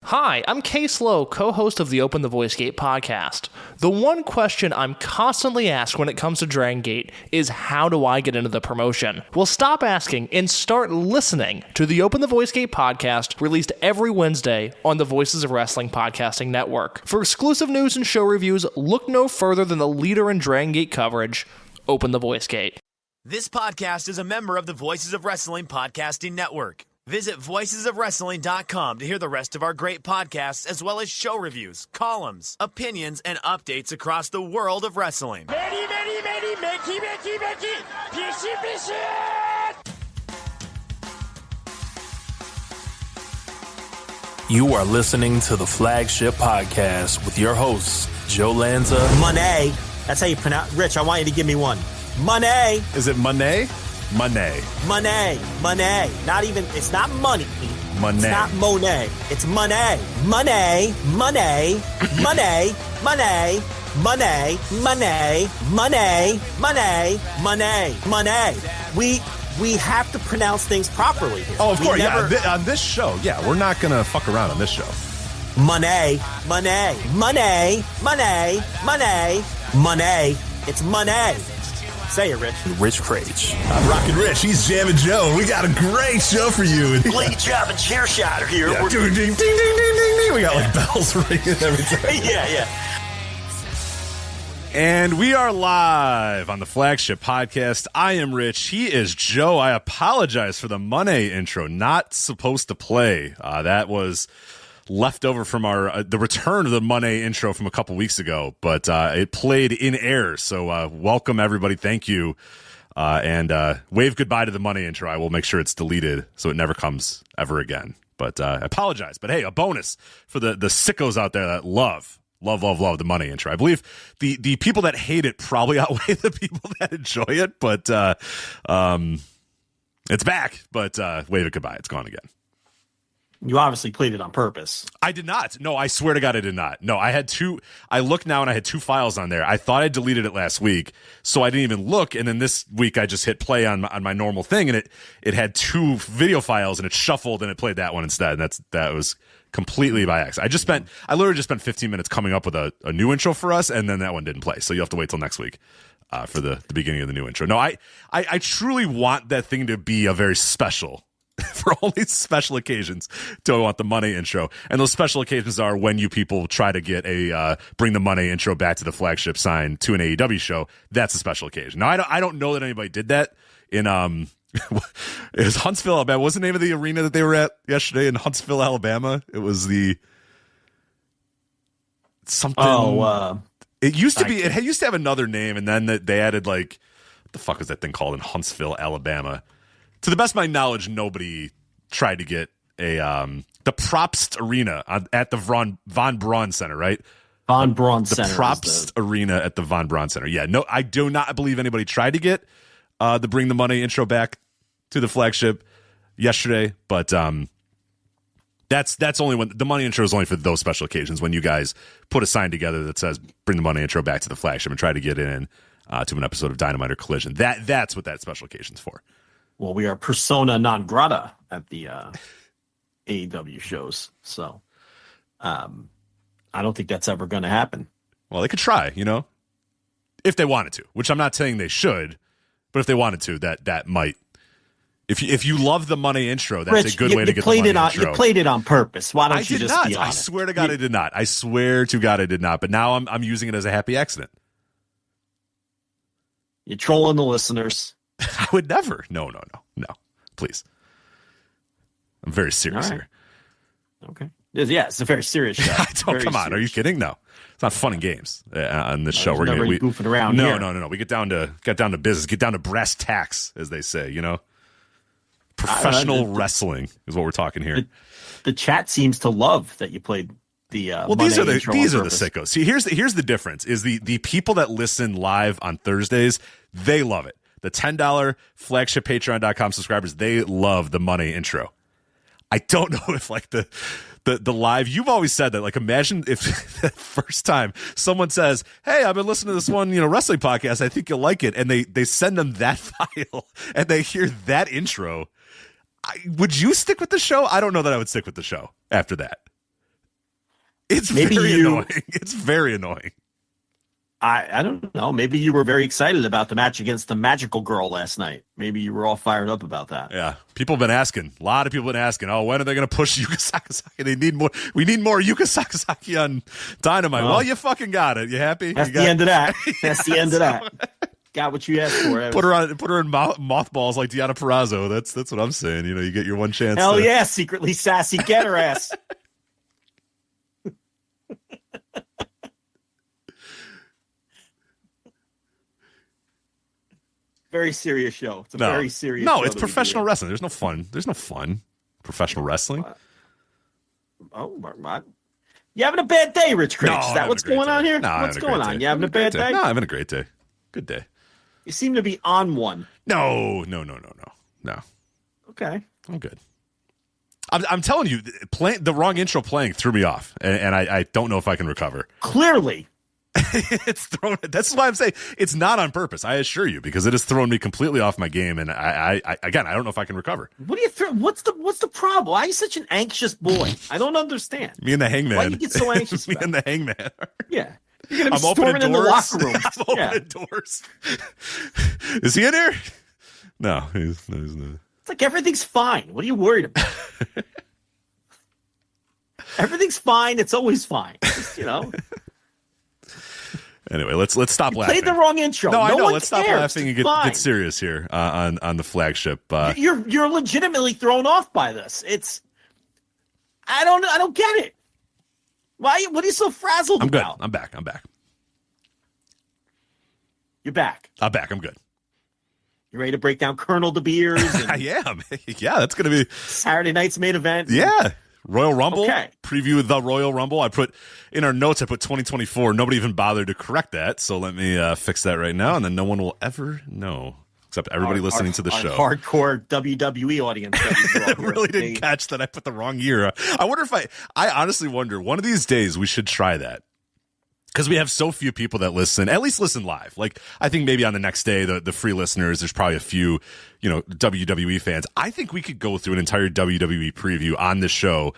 Hi, I'm Case Lowe, co-host of the Open the Voice Gate podcast. The one question I'm constantly asked when it comes to Dragon Gate is, how do I get into the promotion? Well, stop asking and start listening to the Open the Voice Gate podcast, released every Wednesday on the Voices of Wrestling podcasting network. For exclusive news and show reviews, look no further than the leader in Dragon Gate coverage, Open the Voice Gate. This podcast is a member of the Voices of Wrestling podcasting network. Visit voicesofwrestling.com to hear the rest of our great podcasts, as well as show reviews, columns, opinions, and updates across the world of wrestling. You are listening to the Flagship Podcast with your hosts, Joe Lanza. Money. That's how you pronounce. Rich, I want you to give me one. Money. Is it Money? Money. Money. Money. Not even, it's not money. Money. It's not Monet. It's money. Money. Money. Money. Money. Money. Money. Money. Money. Money. Money. We have to pronounce things properly here. Oh, of course. Yeah, on this show. Yeah, we're not going to fuck around on this show. Money. Money. Money. Money. Money. Money. It's money. Say it, Rich. Rich Craich. I'm Rockin' Rich. He's Jammin' Joe. We got a great show for you. Lady Job and Chair Shot are here. Yeah, ding, ding, ding, ding, ding, ding. We got like bells ringing every time. Yeah. And we are live on the Flagship Podcast. I am Rich. He is Joe. I apologize for the Money intro. Not supposed to play. That was left over from our the return of the Money intro from a couple weeks ago, but it played in air. So welcome everybody. Thank you, and wave goodbye to the Money intro. I will make sure it's deleted so it never comes ever again. But I apologize. But hey, a bonus for the sickos out there that love the Money intro. I believe the people that hate it probably outweigh the people that enjoy it. But it's back. But wave it goodbye. It's gone again. You obviously played it on purpose. I did not. No, I swear to God, I did not. No, I had two. I looked now and I had two files on there. I thought I deleted it last week, so I didn't even look. And then this week I just hit play on my normal thing, and it had two video files, and it shuffled and it played that one instead. And that was completely by accident. I literally just spent 15 minutes coming up with a new intro for us, and then that one didn't play. So you have to wait till next week for the beginning of the new intro. No, I truly want that thing to be a very special. For only special occasions do I want the Money intro. And those special occasions are when you people try to get a bring the Money intro back to the Flagship sign to an AEW show. That's a special occasion. Now, I don't know that anybody did that in it was Huntsville, Alabama. What was the name of the arena that they were at yesterday in Huntsville, Alabama? It was the something. It used to be. It used to have another name, and then they added like, what the fuck is that thing called in Huntsville, Alabama? To the best of my knowledge, nobody tried to get the Propst Arena at the Von Braun Center, right? Von Braun Center. The Propst Arena at the Von Braun Center. Yeah, no, I do not believe anybody tried to get the Bring the Money intro back to the Flagship yesterday, but that's only when the Money intro is only for those special occasions when you guys put a sign together that says Bring the Money intro back to the Flagship and try to get in to an episode of Dynamite or Collision. That's what that special occasion's for. Well, we are persona non grata at the AEW shows, so I don't think that's ever going to happen. Well, they could try, if they wanted to, which I'm not saying they should, but if they wanted to, that might. If you love the Money intro, that's Rich, a good way to get the Money intro. You played it on purpose. Why don't you just be honest? I swear to God, I did not. I swear to God, I did not. But now I'm using it as a happy accident. You're trolling the listeners. I would never. No. Please. I'm very serious here. Okay. Yeah, it's a very serious show. Come on. Are you kidding? No. It's not fun and games on this show. We're goofing around here. No. We get down to business, get down to brass tacks, as they say, Professional wrestling is what we're talking here. The chat seems to love that you played the these are the sickos. See, here's the difference is the people that listen live on Thursdays, they love it. The $10 Flagship Patreon.com subscribers, they love the Money intro. I don't know if like the live, you've always said that, like, imagine if the first time someone says, hey, I've been listening to this one, wrestling podcast, I think you'll like it. And they send them that file and they hear that intro. Would you stick with the show? I don't know that I would stick with the show after that. It's very annoying. It's very annoying. I don't know. Maybe you were very excited about the match against the Magical Girl last night. Maybe you were all fired up about that. Yeah. People have been asking. A lot of people have been asking, oh, when are they going to push Yuka Sakazaki? They need more. We need more Yuka Sakazaki on Dynamite. Well, you fucking got it. You happy? That's the end of that. That's the end of that. Got what you asked for. Put her in mothballs like Deonna Purrazzo. That's what I'm saying. You know, you get your one chance. Hell yeah, secretly sassy. Get her ass. Very serious show. It's a very serious show. No, it's professional wrestling. There's no fun. There's no fun. Professional wrestling. You having a bad day, Rich Craig? No, Is that what's going on here? No, what's going on? You having a bad day? No, I'm having a great day. Good day. You seem to be on one. No. Okay. I'm good. I'm telling you, the wrong intro playing threw me off, and I don't know if I can recover. Clearly. It's thrown. That's why I'm saying it's not on purpose. I assure you, because it has thrown me completely off my game, and I don't know if I can recover. What do you throw? What's the problem? Why are you such an anxious boy? I don't understand. Me and the Hangman. Why do you get so anxious? Me and the Hangman. Yeah, you're gonna be storming in the locker room. I'm opening doors. Is he in here? No, he's not. It's like everything's fine. What are you worried about? Everything's fine. It's always fine. Just, Anyway, let's stop laughing. Played the wrong intro. No, I know. One let's cares. stop laughing and get serious here on the flagship. You're legitimately thrown off by this. I don't get it. Why? What are you so frazzled I'm good. about? I'm back. You're back. I'm back. I'm good. You ready to break down Colonel DeBeers? I am. Yeah, that's going to be Saturday night's main event. Yeah. Royal Rumble. Okay. Preview of the Royal Rumble. I put in our notes, I put 2024. Nobody even bothered to correct that. So let me fix that right now. And then no one will ever know, except everybody listening to the show. Hardcore WWE audience. Really didn't catch that I put the wrong year. I wonder if I honestly wonder, one of these days we should try that. Because we have so few people that listen, at least listen live. Like, I think maybe on the next day, the free listeners, there's probably a few, WWE fans. I think we could go through an entire WWE preview on this show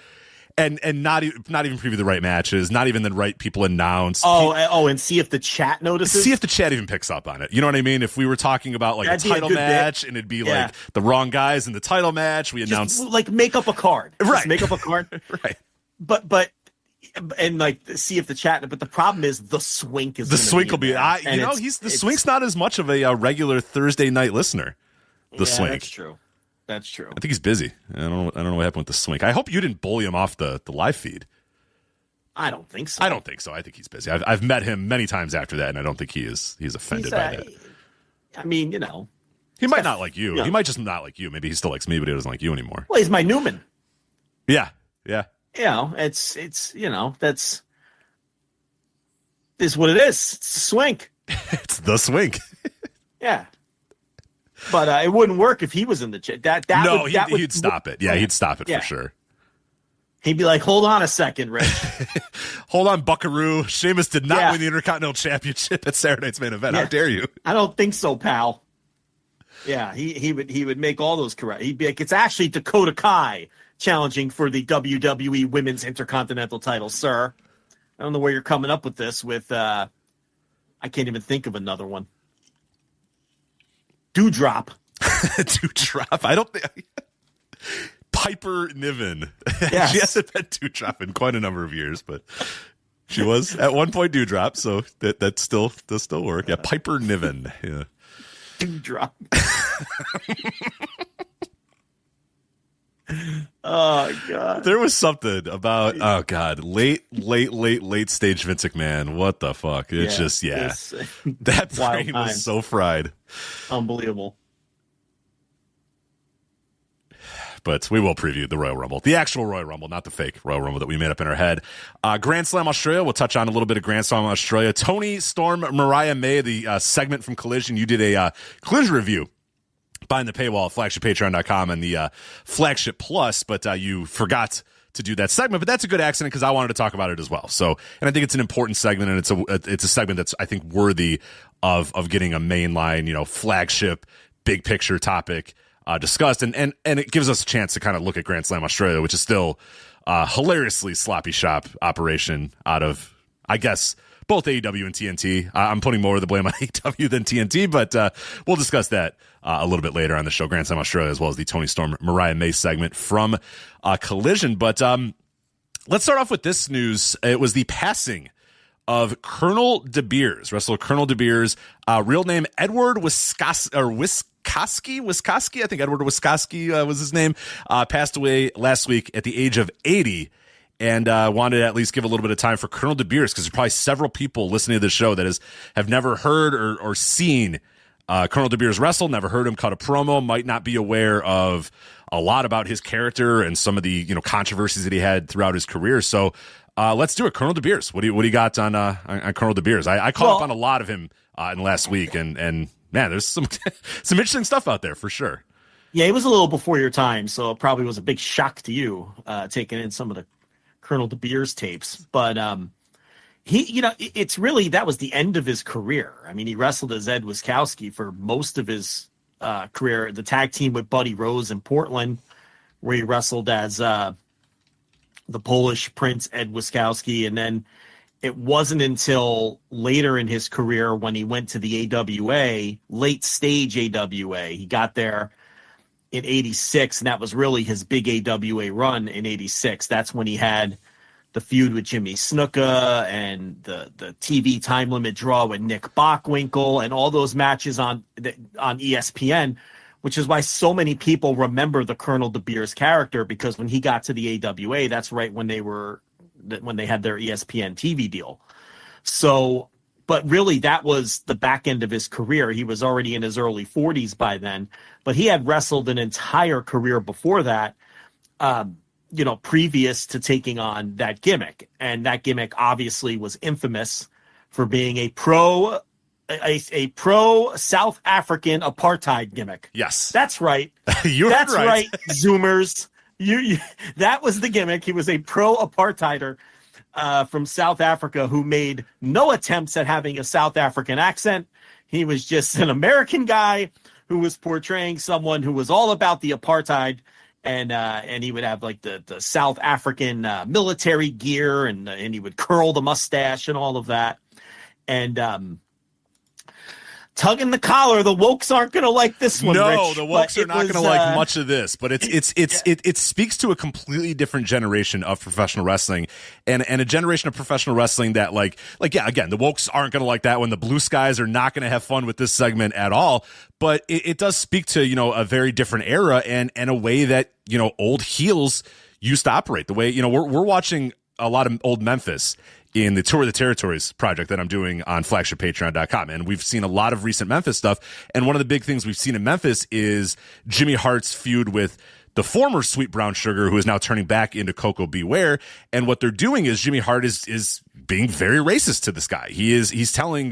and not even preview the right matches, not even the right people announced. And see if the chat notices? See if the chat even picks up on it. You know what I mean? If we were talking about like a title match and it'd be like the wrong guys in the title match, we announce. Just, like, make up a card. Right. Just make up a card. Right. But. And like see if the chat, but the problem is the Swink is the Swink will be. Swink's not as much of a regular Thursday night listener. The Swink, that's true. I think he's busy. I don't know what happened with the Swink. I hope you didn't bully him off the live feed. I don't think so. I think he's busy. I've met him many times after that, and I don't think he's offended by that. I mean, he might not like you. He might just not like you. Maybe he still likes me, but he doesn't like you anymore. Well, he's my Newman. Yeah. It's that's is what it is. It's the Swink. It's the Swink. Yeah. But it wouldn't work if he was in the chat. He'd stop it. Yeah, he'd stop it for sure. He'd be like, hold on a second, Rich. Hold on, Buckaroo. Sheamus did not win the Intercontinental Championship at Saturday night's main event. How dare you? I don't think so, pal. Yeah, he would make all those correct. He'd be like, it's actually Dakota Kai challenging for the WWE Women's Intercontinental title, sir. I don't know where you're coming up with this with, I can't even think of another one. Dewdrop. Dewdrop. I don't think. Piper Niven. Yes. She hasn't been Dewdrop in quite a number of years, but she was at one point Dewdrop, so that does still work. Yeah, Piper Niven. Yeah. Dewdrop. Oh God! There was something about late stage Vince McMahon. What the fuck? It's that brain was so fried. Unbelievable. But we will preview the Royal Rumble, the actual Royal Rumble, not the fake Royal Rumble that we made up in our head. Grand Slam Australia. We'll touch on a little bit of Grand Slam Australia. Toni Storm, Mariah May, the segment from Collision. You did a Collision review behind the paywall at flagshippatreon.com and the Flagship Plus, but you forgot to do that segment. But that's a good accident because I wanted to talk about it as well. So, and I think it's an important segment, and it's a segment that's, I think, worthy of getting a mainline, flagship, big picture topic discussed, and it gives us a chance to kind of look at Grand Slam Australia, which is still hilariously sloppy shop operation out of, I guess, both AEW and TNT. I'm putting more of the blame on AEW than TNT, but we'll discuss that a little bit later on the show. Grand Slam Australia, as well as the Toni Storm, Mariah May segment from Collision. But let's start off with this news. It was the passing of Colonel DeBeers, wrestler Colonel DeBeers, real name Edward Wiskoski. I think Edward Wiskoski was his name. Passed away last week at the age of 80. And wanted to at least give a little bit of time for Colonel DeBeers, because there's probably several people listening to this show that have never heard or seen Colonel DeBeers wrestle, never heard him cut a promo, might not be aware of a lot about his character and some of the controversies that he had throughout his career. So let's do it. Colonel DeBeers, what do you got on Colonel DeBeers? I caught up on a lot of him in last week, and man, there's some some interesting stuff out there for sure. Yeah, he was a little before your time, so it probably was a big shock to you taking in some of the Colonel DeBeers tapes, but it's really, that was the end of his career. I mean, he wrestled as Ed Wiskoski for most of his career, the tag team with Buddy Rose in Portland, where he wrestled as the Polish Prince Ed Wiskoski. And then it wasn't until later in his career when he went to the AWA, late stage AWA, he got there in 86, and that was really his big AWA run in 86. That's when he had the feud with Jimmy Snuka and the TV time limit draw with Nick Bockwinkel and all those matches on ESPN, which is why so many people remember the Colonel DeBeers character, because when he got to the AWA, that's right when they had their ESPN TV deal. So, but really, that was the back end of his career. He was already in his early 40s by then, but he had wrestled an entire career before that, previous to taking on that gimmick. And that gimmick obviously was infamous for being a pro South African apartheid gimmick. Yes, that's right. That's right, Zoomers. That was the gimmick. He was a pro apartheider from South Africa who made no attempts at having a South African accent. He was just an American guy who was portraying someone who was all about the apartheid, and he would have like the South African military gear, and he would curl the mustache and all of that. And tugging the collar, the wokes aren't going to like this one. No, Rich, the wokes are not going to like much of this, but it speaks to a completely different generation of professional wrestling, and a generation of professional wrestling that again, the wokes aren't going to like that one. The blue skies are not going to have fun with this segment at all, but it does speak to, a very different era and a way that, old heels used to operate. The way, we're watching a lot of old Memphis in the Tour of the Territories project that I'm doing on flagshippatreon.com. And we've seen a lot of recent Memphis stuff. And one of the big things we've seen in Memphis is Jimmy Hart's feud with the former Sweet Brown Sugar, who is now turning back into Coco Beware. And what they're doing is Jimmy Hart is being very racist to this guy. He's telling,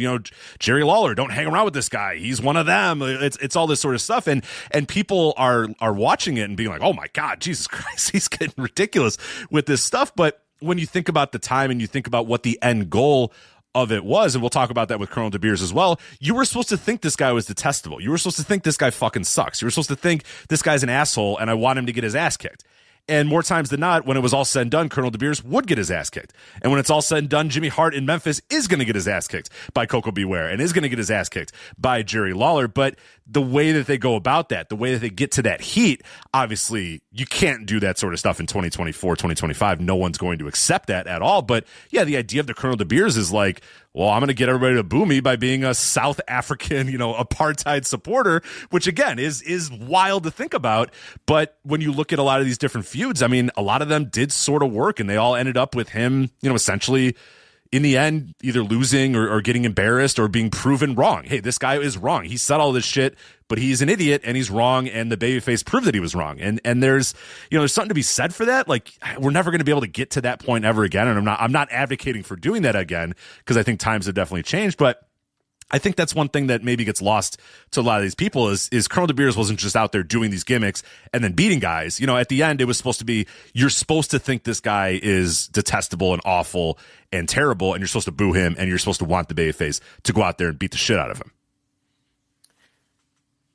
Jerry Lawler, don't hang around with this guy. He's one of them. It's all this sort of stuff. And people are watching it and being like, oh my God, Jesus Christ, he's getting ridiculous with this stuff. But when you think about the time and you think about what the end goal of it was, and we'll talk about that with Colonel DeBeers as well, you were supposed to think this guy was detestable. You were supposed to think this guy fucking sucks. You were supposed to think this guy's an asshole and I want him to get his ass kicked. And more times than not, when it was all said and done, Colonel DeBeers would get his ass kicked. And when it's all said and done, Jimmy Hart in Memphis is going to get his ass kicked by Coco Beware and is going to get his ass kicked by Jerry Lawler. But the way that they go about that, the way that they get to that heat, obviously you can't do that sort of stuff in 2024, 2025. No one's going to accept that at all. But yeah, the idea of the Colonel DeBeers is like, well, I'm going to get everybody to boo me by being a South African, apartheid supporter, which again is wild to think about. But when you look at a lot of these different feuds, I mean, a lot of them did sort of work, and they all ended up with him, essentially in the end, either losing or getting embarrassed or being proven wrong. Hey, this guy is wrong. He said all this shit, but he's an idiot and he's wrong. And the babyface proved that he was wrong. And there's, there's something to be said for that. Like, we're never going to be able to get to that point ever again. And I'm not advocating for doing that again, because I think times have definitely changed. But I think that's one thing that maybe gets lost to a lot of these people is Colonel DeBeers wasn't just out there doing these gimmicks and then beating guys. At the end, it was supposed to be, you're supposed to think this guy is detestable and awful and terrible, and you're supposed to boo him, and you're supposed to want the babyface to go out there and beat the shit out of him.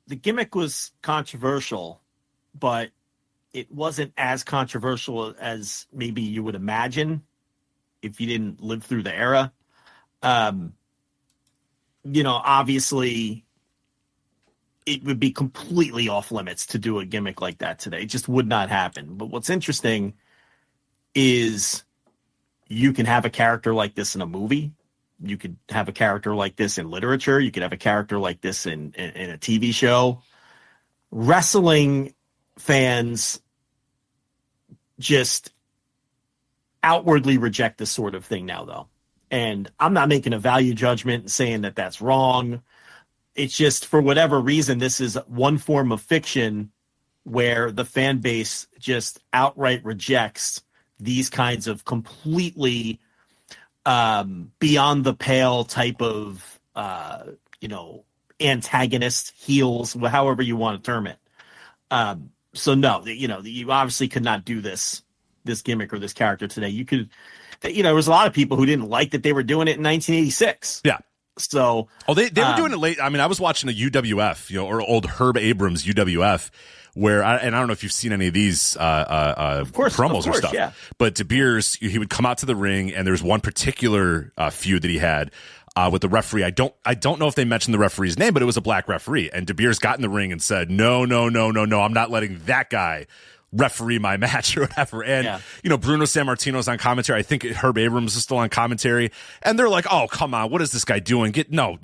The gimmick was controversial, but it wasn't as controversial as maybe you would imagine if you didn't live through the era. Obviously it would be completely off limits to do a gimmick like that today. It just would not happen. But what's interesting is you can have a character like this in a movie. You could have a character like this in literature. You could have a character like this in a TV show. Wrestling fans just outwardly reject this sort of thing now, though. And I'm not making a value judgment and saying that that's wrong. It's just, for whatever reason, this is one form of fiction where the fan base just outright rejects these kinds of completely beyond the pale type of, antagonist, heels, however you want to term it. So no, you obviously could not do this gimmick or this character today. You could, there was a lot of people who didn't like that they were doing it in 1986. Yeah. So, they were doing it late. I mean, I was watching a UWF, or old Herb Abrams UWF, where I don't know if you've seen any of these promos or stuff. Yeah. But DeBeers, he would come out to the ring, and there's one particular feud that he had with the referee. I don't know if they mentioned the referee's name, but it was a black referee. And DeBeers got in the ring and said, no, I'm not letting that guy referee my match or whatever. And, Bruno Sammartino's on commentary. I think Herb Abrams is still on commentary. And they're like, oh, come on. What is this guy doing? No.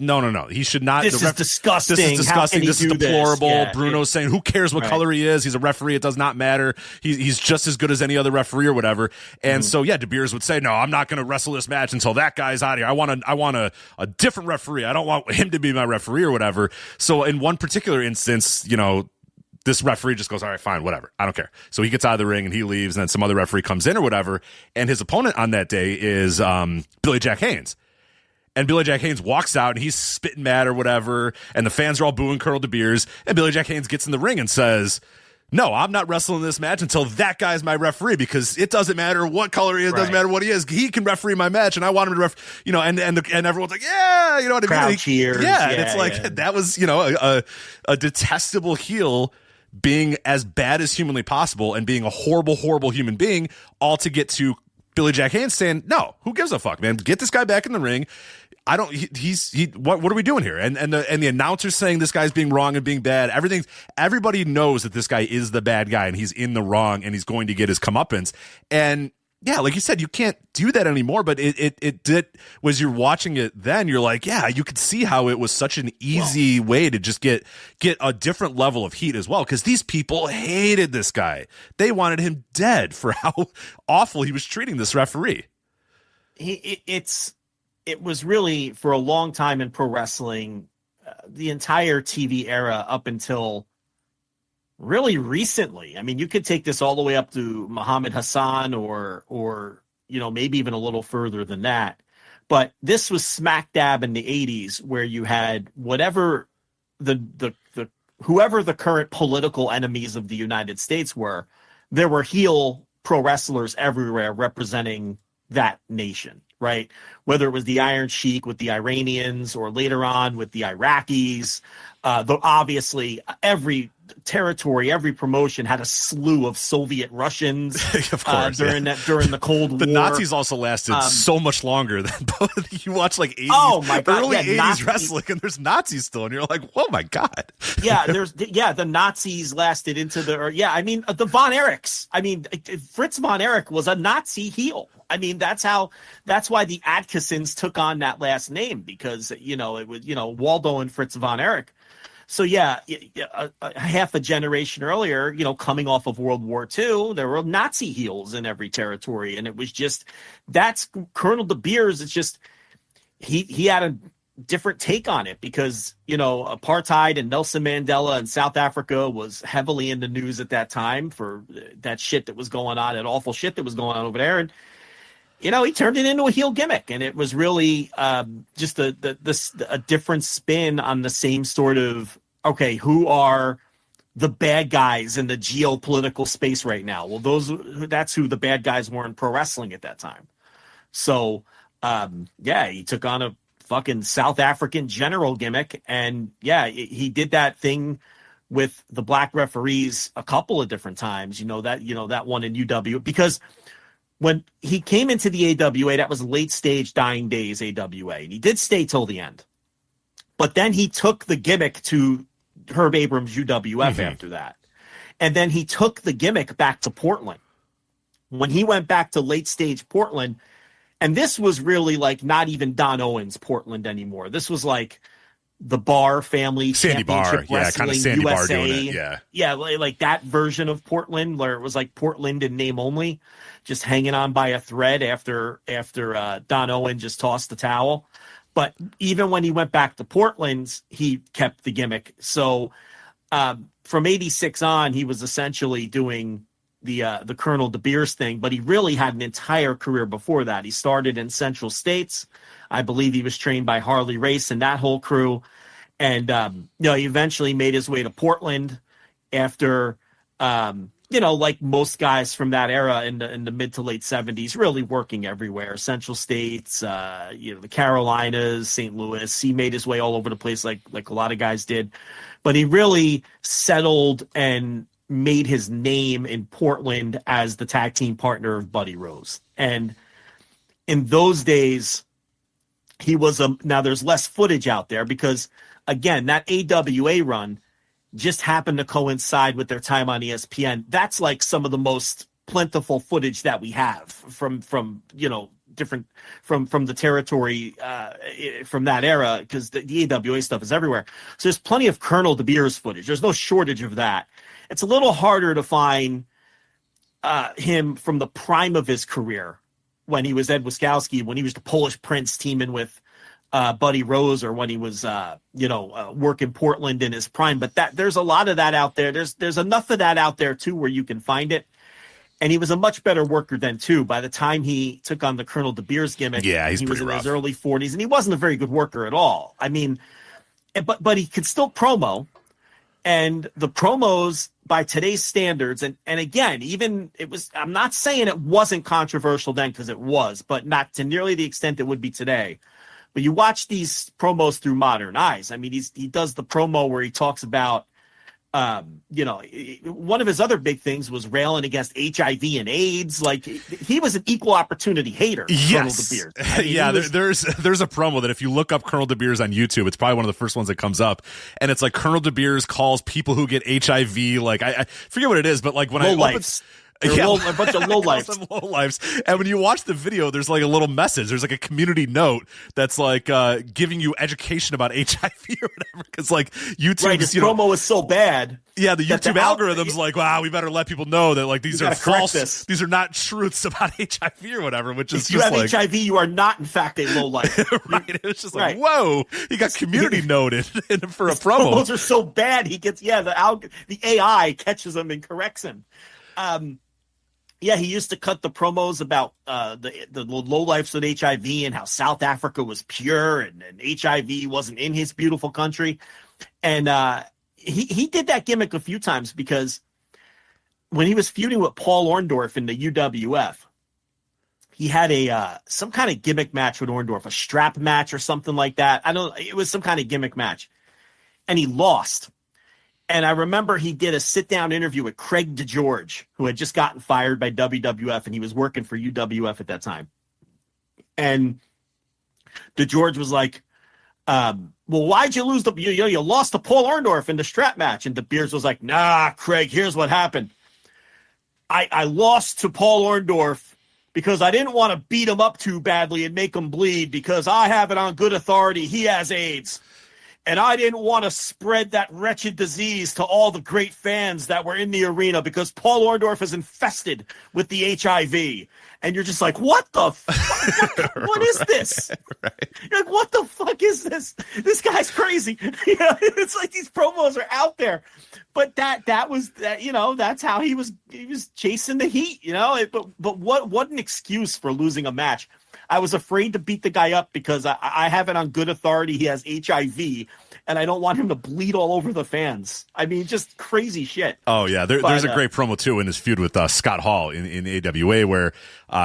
He should not. This is disgusting. This is disgusting. This is deplorable. Yeah, Bruno's saying, who cares what color he is? He's a referee. It does not matter. He's just as good as any other referee or whatever. And so, DeBeers would say, no, I'm not going to wrestle this match until that guy's out of here. I want a different referee. I don't want him to be my referee or whatever. So in one particular instance, this referee just goes, all right, fine, whatever. I don't care. So he gets out of the ring and he leaves, and then some other referee comes in or whatever. And his opponent on that day is Billy Jack Haynes. And Billy Jack Haynes walks out and he's spitting mad or whatever. And the fans are all booing Colonel DeBeers. And Billy Jack Haynes gets in the ring and says, no, I'm not wrestling this match until that guy's my referee, because it doesn't matter what color he is, doesn't matter what he is. He can referee my match, and I want him to and everyone's like, yeah, you know what I mean? Crowd cheers. Yeah, and it's like, that was, a detestable heel being as bad as humanly possible and being a horrible, horrible human being, all to get to Billy Jack Haynes saying, no, who gives a fuck, man? Get this guy back in the ring. What are we doing here? And the announcer's saying this guy's being wrong and being bad. Everybody knows that this guy is the bad guy and he's in the wrong and he's going to get his comeuppance. And yeah, like you said, you can't do that anymore, but it did, was you're watching it then, you're like, yeah, you could see how it was such an easy way to just get a different level of heat as well, because these people hated this guy. They wanted him dead for how awful he was treating this referee. It was really, for a long time in pro wrestling, the entire TV era up until really recently. I mean, you could take this all the way up to Muhammad Hassan or maybe even a little further than that. But this was smack dab in the 80s, where you had whatever whoever the current political enemies of the United States were, there were heel pro wrestlers everywhere representing that nation, right? Whether it was the Iron Sheik with the Iranians or later on with the Iraqis, though obviously every territory, every promotion had a slew of Soviet Russians of course, during the Cold War. The Nazis also lasted so much longer than both. You watch like 80s, early 80s wrestling, and there's Nazis still, and you're like, oh my God. The Nazis lasted into the Von Erichs. I mean, Fritz Von Erich was a Nazi heel. I mean, that's why the Atkinsons took on that last name, because, it was, Waldo and Fritz Von Erich. So, a half a generation earlier, coming off of World War II, there were Nazi heels in every territory. And it was just, that's Colonel DeBeers. It's just, he had a different take on it, because, apartheid and Nelson Mandela in South Africa was heavily in the news at that time for that shit that was going on, that awful shit that was going on over there. And, he turned it into a heel gimmick, and it was really just a different spin on the same sort of, okay, who are the bad guys in the geopolitical space right now? Well, that's who the bad guys were in pro wrestling at that time. So, he took on a fucking South African general gimmick, and he did that thing with the black referees a couple of different times. That one in UW, because when he came into the AWA, that was late stage dying days AWA, and he did stay till the end. But then he took the gimmick to Herb Abrams UWF after that. And then he took the gimmick back to Portland. When he went back to late stage Portland, and this was really like not even Don Owens Portland anymore. This was like the Barr family, Sandy Barr, kind of Sandy USA. Barr doing it, yeah, like that version of Portland, where it was like Portland in name only, just hanging on by a thread after Don Owen just tossed the towel. But even when he went back to Portland, he kept the gimmick. So from '86 on, he was essentially doing the Colonel DeBeers thing, but he really had an entire career before that. He started in Central States. I believe he was trained by Harley Race and that whole crew. And, he eventually made his way to Portland after, like most guys from that era in the mid to late 70s, really working everywhere. Central States, the Carolinas, St. Louis. He made his way all over the place like a lot of guys did. But he really settled and made his name in Portland as the tag team partner of Buddy Rose. And in those days, he was now there's less footage out there because, again, that AWA run just happened to coincide with their time on ESPN. That's like some of the most plentiful footage that we have from different from the territory from that era, because the AWA stuff is everywhere. So there's plenty of Colonel DeBeers footage. There's no shortage of that. It's a little harder to find him from the prime of his career, when he was Ed Wiskoski, when he was the Polish Prince teaming with Buddy Rose, or when he was, working Portland in his prime. But there's a lot of that out there. There's enough of that out there too, where you can find it. And he was a much better worker then too. By the time he took on the Colonel DeBeers gimmick, he was in his early 40s, and he wasn't a very good worker at all. I mean, but he could still promo, and the promos by today's standards, and again, even I'm not saying it wasn't controversial then, because it was, but not to nearly the extent it would be today. But you watch these promos through modern eyes. I mean, he does the promo where he talks about, one of his other big things was railing against HIV and AIDS. Like, he was an equal opportunity hater. Yes. Colonel DeBeers. I mean, there's a promo that if you look up Colonel DeBeers on YouTube, it's probably one of the first ones that comes up, and it's like Colonel DeBeers calls people who get HIV, like I forget what it is, but like when a bunch of lowlifes. And when you watch the video, there's like a little message. There's like a community note that's like giving you education about HIV or whatever. Because like YouTube, right, his promo is so bad. Yeah, the YouTube algorithm's like, wow, we better let people know that like these are false. These are not truths about HIV or whatever. Which is if you have HIV, you are not in fact a lowlife. Right. It was just like, whoa, he got community noted for a promo. Promos are so bad. He gets the AI catches him and corrects him. He used to cut the promos about the lowlifes with HIV and how South Africa was pure and HIV wasn't in his beautiful country. And he did that gimmick a few times, because when he was feuding with Paul Orndorff in the UWF, he had some kind of gimmick match with Orndorff, a strap match or something like that. It was some kind of gimmick match. And he lost. And I remember he did a sit-down interview with Craig DeGeorge, who had just gotten fired by WWF, and he was working for UWF at that time. And DeGeorge was like, well, why'd you lose? You lost to Paul Orndorff in the strap match. And DeBeers was like, nah, Craig, here's what happened. I lost to Paul Orndorff because I didn't want to beat him up too badly and make him bleed, because I have it on good authority he has AIDS. And I didn't want to spread that wretched disease to all the great fans that were in the arena, because Paul Orndorff is infested with the HIV. And you're just like, what the fuck? What is this? Right. You're like, what the fuck is this? This guy's crazy. It's like these promos are out there. But that was that's how he was chasing the heat, But what an excuse for losing a match. I was afraid to beat the guy up because I have it on good authority he has HIV, and I don't want him to bleed all over the fans. I mean, just crazy shit. Oh, yeah. There's a great promo, too, in his feud with Scott Hall in the AWA, where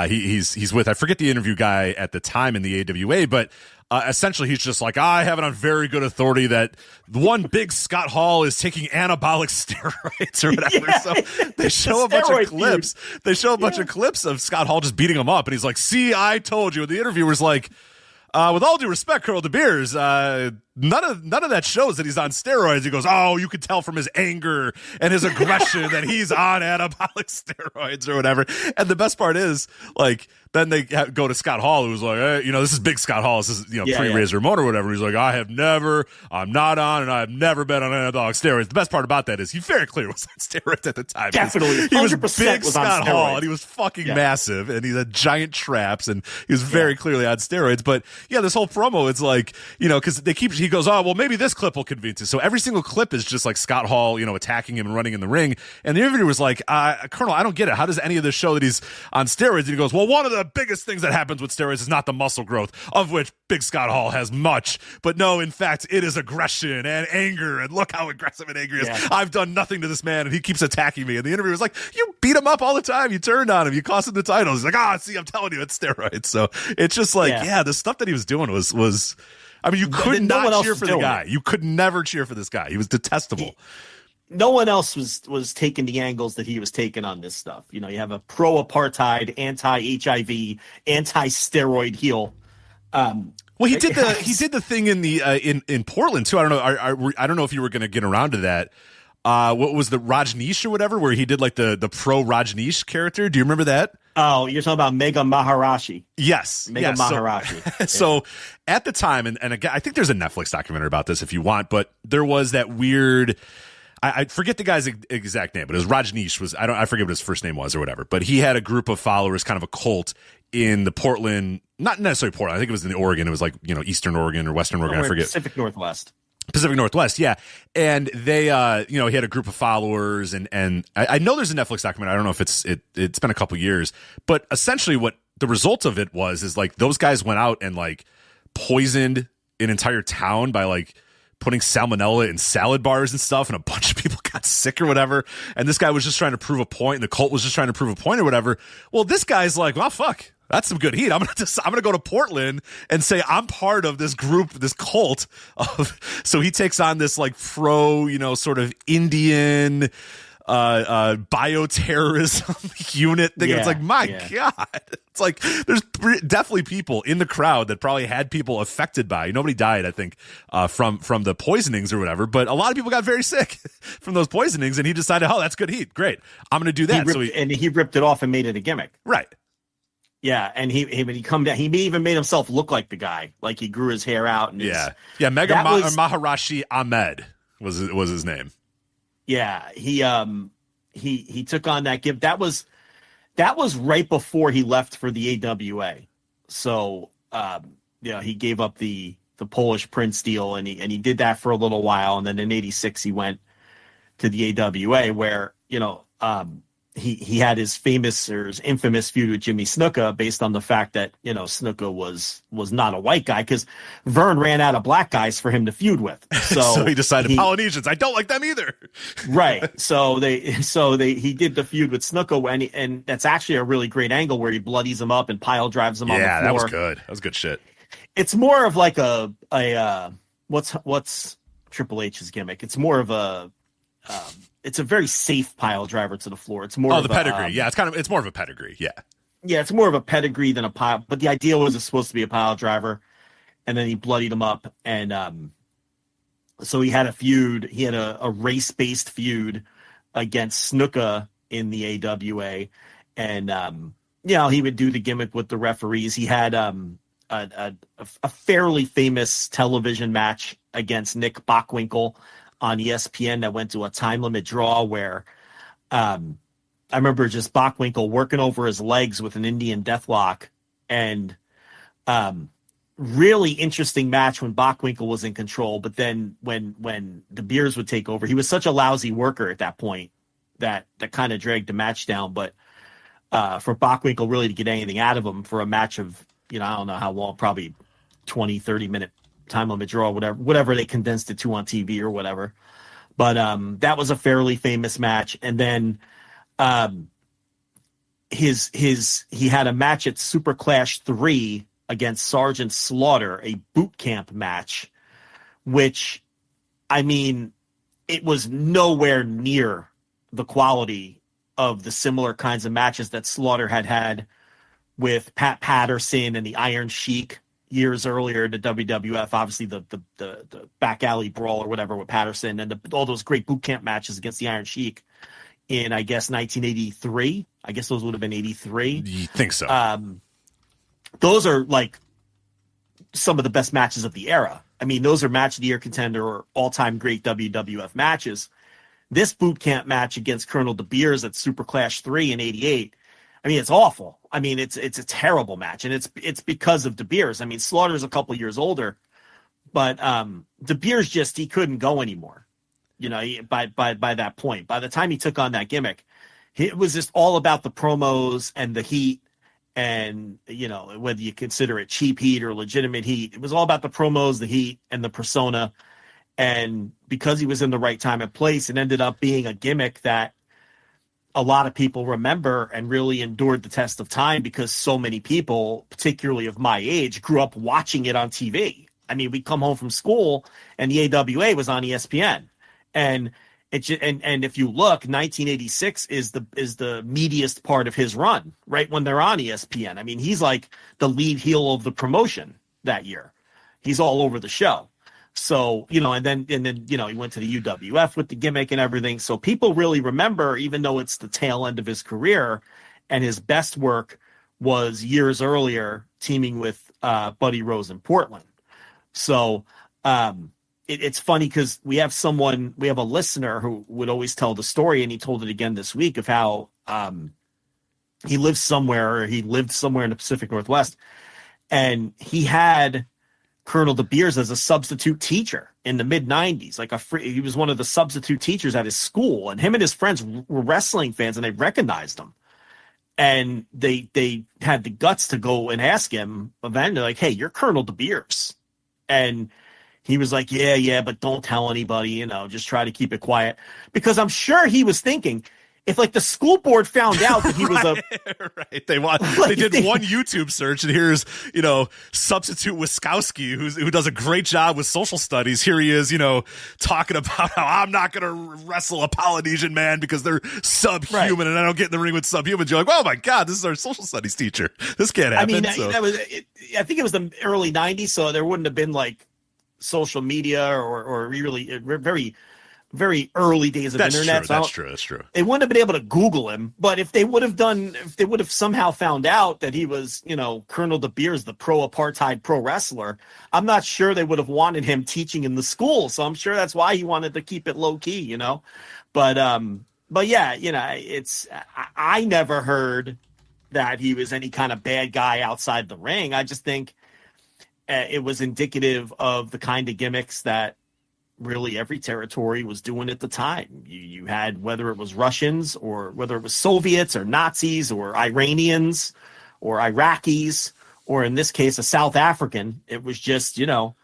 He's with, I forget the interview guy at the time in the AWA, but essentially he's just like, I have it on very good authority that one big Scott Hall is taking anabolic steroids or whatever. Yeah. So they show a bunch of clips. Dude. They show a bunch of clips of Scott Hall just beating him up, and he's like, see, I told you. And the interviewer's like, with all due respect, Colonel DeBeers, none of that shows that he's on steroids. He goes, oh, you could tell from his anger and his aggression that he's on anabolic steroids or whatever. And the best part is, like, then they go to Scott Hall, who's like, hey, this is big Scott Hall. This is, pre-Razor Ramon or whatever. He's like, I'm not on, and I've never been on anabolic steroids. The best part about that is he very clearly was on steroids at the time. Definitely. He was big was Scott Hall, and he was fucking massive, and he had giant traps, and he was very clearly on steroids. But yeah, this whole promo, it's like, because he goes, oh, well, maybe this clip will convince you. So every single clip is just like Scott Hall, attacking him and running in the ring. And the interviewer was like, Colonel, I don't get it. How does any of this show that he's on steroids? And he goes, well, one of the biggest things that happens with steroids is not the muscle growth, of which big Scott Hall has much. But no, in fact, it is aggression and anger. And look how aggressive and angry he is. Yeah. I've done nothing to this man, and he keeps attacking me. And the interviewer was like, you beat him up all the time. You turned on him. You cost him the title. He's like, see, I'm telling you, it's steroids. So it's just like, the stuff that he was doing was I mean, you could not cheer for the guy. You could never cheer for this guy. He was detestable. No one else was taking the angles that he was taking on this stuff. You have a pro-apartheid, anti-HIV, anti-steroid heel. Well, he did the thing in the in Portland too. I don't know. I don't know if you were going to get around to that. What was the Rajneesh or whatever, where he did like the pro Rajneesh character? Do you remember that? Oh, you're talking about Mega Maharashi. Yes. Mega Maharashi. So at the time, and again, I think there's a Netflix documentary about this if you want, but there was that weird, I forget the guy's exact name, but it was Rajneesh I forget what his first name was or whatever, but he had a group of followers, kind of a cult in the Portland, not necessarily Portland, I think it was in Oregon. It was like, Eastern Oregon or Western Oregon. I forget. Pacific Northwest, yeah. And they, he had a group of followers, and I know there's a Netflix documentary. I don't know if it's been a couple years, but essentially what the result of it is like those guys went out and like poisoned an entire town by like putting salmonella in salad bars and stuff, and a bunch of people got sick or whatever. And this guy was just trying to prove a point, and the cult was just trying to prove a point or whatever. Well, this guy's like, well, fuck. That's some good heat. I'm gonna go to Portland and say I'm part of this group, this cult of. So he takes on this like pro, sort of Indian bioterrorism unit thing. Yeah, it's like, my God, it's like there's definitely people in the crowd that probably had people affected by. Nobody died, I think, from the poisonings or whatever, but a lot of people got very sick from those poisonings, and he decided, oh, that's good heat, great, I'm gonna do that. He ripped it off and made it a gimmick, right? Yeah, and when he come down, he even made himself look like the guy, like he grew his hair out. And Mega Maharashi Ahmed was his name. Yeah, he took on that gift. That was right before he left for the AWA. So he gave up the Polish Prince deal, and he did that for a little while, and then in '86 he went to the AWA, where he had his infamous feud with Jimmy Snuka, based on the fact that Snuka was not a white guy, because Vern ran out of black guys for him to feud with. So he decided Polynesians, I don't like them either. Right. So he did the feud with Snuka, and that's actually a really great angle where he bloodies him up and pile drives him on the floor. Yeah, that was good. That was good shit. It's more of like a what's Triple H's gimmick? It's more of a it's a very safe pile driver to the floor. It's more the pedigree. It's more of a pedigree. Yeah. Yeah, it's more of a pedigree than a pile. But the idea was it's supposed to be a pile driver, and then he bloodied him up, and so he had a feud. He had a race-based feud against Snuka in the AWA, and he would do the gimmick with the referees. He had a fairly famous television match against Nick Bockwinkel on ESPN that went to a time limit draw, where I remember just Bockwinkel working over his legs with an Indian deathlock, and really interesting match when Bockwinkel was in control. But then when DeBeers would take over, he was such a lousy worker at that point that kind of dragged the match down. But for Bockwinkel really to get anything out of him for a match of, I don't know how long, probably 20, 30 minute time limit draw, whatever they condensed it to on TV or whatever. But that was a fairly famous match. And then he had a match at Super Clash 3 against Sergeant Slaughter, a boot camp match, which, I mean, it was nowhere near the quality of the similar kinds of matches that Slaughter had with Pat Patterson and the Iron Sheik years earlier in the WWF. Obviously, the back alley brawl or whatever with Patterson, and all those great boot camp matches against the Iron Sheik in, I guess, 1983. I guess those would have been 83. You think so? Those are like some of the best matches of the era. I mean, those are match of the year contender or all-time great WWF matches. This boot camp match against Colonel DeBeers at Super Clash 3 in 88, I mean, it's awful. I mean, it's a terrible match, and it's because of DeBeers. I mean, Slaughter's a couple years older, but DeBeers he couldn't go anymore. You know, by that point, by the time he took on that gimmick, it was just all about the promos and the heat, and, you know, whether you consider it cheap heat or legitimate heat, it was all about the promos, the heat, and the persona. And because he was in the right time and place, it ended up being a gimmick that a lot of people remember and really endured the test of time, because so many people, particularly of my age, grew up watching it on TV. I mean, we'd come home from school and the AWA was on ESPN. And and if you look, 1986 is the meatiest part of his run, right when they're on ESPN. I mean, he's like the lead heel of the promotion that year. He's all over the show. So, you know, and then, you know, he went to the UWF with the gimmick and everything. So people really remember, even though it's the tail end of his career, and his best work was years earlier teaming with Buddy Rose in Portland. So it's funny because we have a listener who would always tell the story, and he told it again this week, of how he lived somewhere in the Pacific Northwest, and he had Colonel DeBeers as a substitute teacher in the mid-90s. He was one of the substitute teachers at his school, and him and his friends were wrestling fans, and they recognized him. And they had the guts to go and ask him eventually, like, "Hey, you're Colonel DeBeers." And he was like, yeah, but don't tell anybody, you know, just try to keep it quiet. Because I'm sure he was thinking, if like the school board found out that he was right. They did one YouTube search, and here's, you know, substitute Wiskoski, who does a great job with social studies. Here he is, you know, talking about how I'm not going to wrestle a Polynesian man because they're subhuman, and I don't get in the ring with subhumans. You're like, oh my God, this is our social studies teacher. This can't happen. I mean, I think it was the early 90s, so there wouldn't have been like social media or really very, very early days of internet. That's true. They wouldn't have been able to Google him, but if they would have somehow found out that he was, you know, Colonel DeBeers, the pro-apartheid pro wrestler, I'm not sure they would have wanted him teaching in the school. So I'm sure that's why he wanted to keep it low key, you know. But yeah, you know, I never heard that he was any kind of bad guy outside the ring. I just think it was indicative of the kind of gimmicks that really every territory was doing at the time. You had, whether it was Russians or whether it was Soviets or Nazis or Iranians or Iraqis, or in this case, a South African, it was just, you know,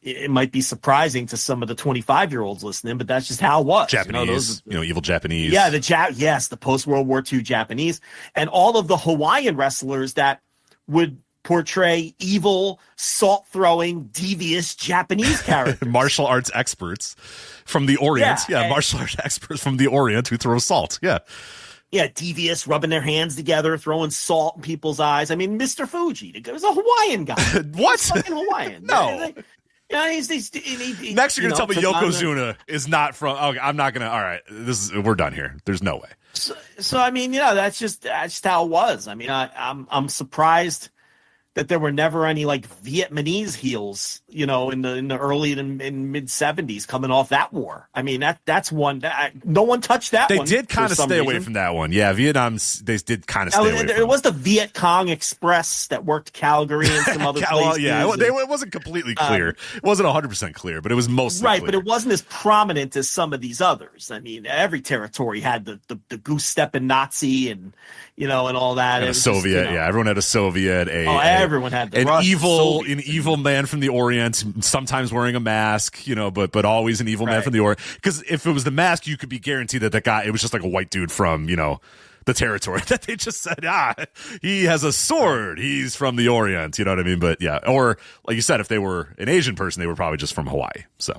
it might be surprising to some of the 25-year-olds listening, but that's just how it was. Japanese, you know, evil Japanese. Yeah, the post-World War II Japanese, and all of the Hawaiian wrestlers that would portray evil, salt-throwing, devious Japanese characters. Martial arts experts from the Orient. Yeah, martial arts experts from the Orient who throw salt. Yeah. Yeah, devious, rubbing their hands together, throwing salt in people's eyes. I mean, Mr. Fuji, he was a Hawaiian guy. What? He's fucking Hawaiian. No. Yeah, he's next, you're going to tell me Yokozuna is not from. Okay, I'm not going to. All right, we're done here. There's no way. So I mean, you know, that's just how it was. I mean, I'm surprised that there were never any like Vietnamese heels, you know, in the early and mid 70s coming off that war. I mean, that's one no one touched that. They one. Did kind of stay away from that one. Yeah, Vietnam. They did kind of stay away. There was the Viet Cong Express that worked Calgary and some other places. Yeah, it wasn't completely clear. It wasn't 100% clear, but it was mostly right. Clear. But it wasn't as prominent as some of these others. I mean, every territory had the goose stepping Nazi and, you know, and all that. And a Soviet, just, you know, everyone had a Soviet. Everyone had the an evil man from the Orient, sometimes wearing a mask, you know, but always an evil man from the Orient. Because if it was the mask, you could be guaranteed that guy, it was just like a white dude from, you know, the territory that they just said, he has a sword. He's from the Orient. You know what I mean? But yeah, or like you said, if they were an Asian person, they were probably just from Hawaii. So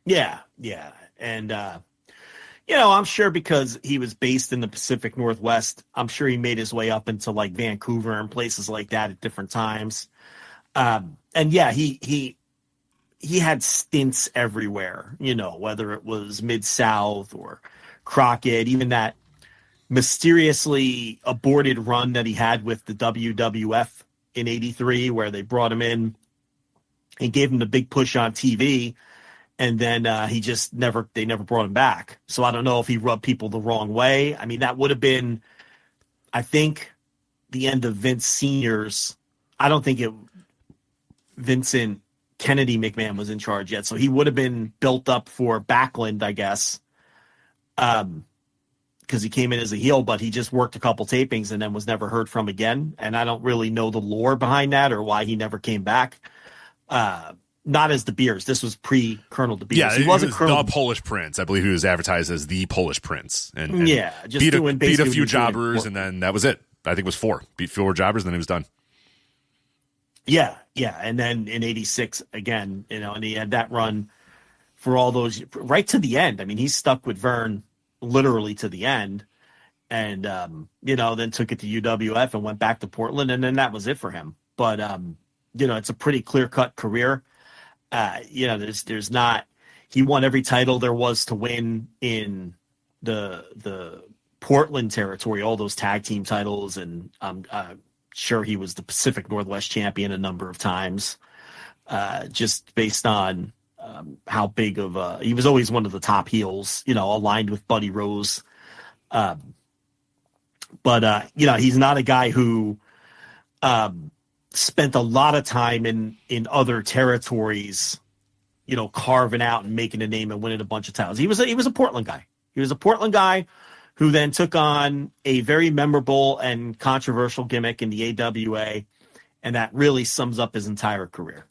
yeah. And, I'm sure because he was based in the Pacific Northwest, I'm sure he made his way up into like Vancouver and places like that at different times. And yeah, he had stints everywhere, whether it was Mid-South or Crockett, even that mysteriously aborted run that he had with the WWF in '83, where they brought him in and gave him the big push on TV. And then they never brought him back. So I don't know if he rubbed people the wrong way. I mean, that would have been, I think, the end of Vince Sr.'s. I don't think Vincent Kennedy McMahon was in charge yet. So he would have been built up for Backlund, I guess. Because he came in as a heel, but he just worked a couple tapings and then was never heard from again. And I don't really know the lore behind that or why he never came back. Not as DeBeers. This was pre-Colonel DeBeers. Yeah, he wasn't the Polish Prince. I believe he was advertised as the Polish Prince. And just beat a few jobbers, and then that was it. I think it was 4. Beat 4 jobbers, and then he was done. Yeah. And then in '86 again, and he had that run for all those right to the end. I mean, he stuck with Vern literally to the end, and then took it to UWF and went back to Portland, and then that was it for him. But it's a pretty clear-cut career. There's not, he won every title there was to win in the Portland territory, all those tag team titles, and I'm sure he was the Pacific Northwest champion a number of times, just based on how big of he was always one of the top heels, aligned with Buddy Rose. But he's not a guy who spent a lot of time in other territories, carving out and making a name and winning a bunch of titles. He was a Portland guy. He was a Portland guy who then took on a very memorable and controversial gimmick in the AWA, and that really sums up his entire career.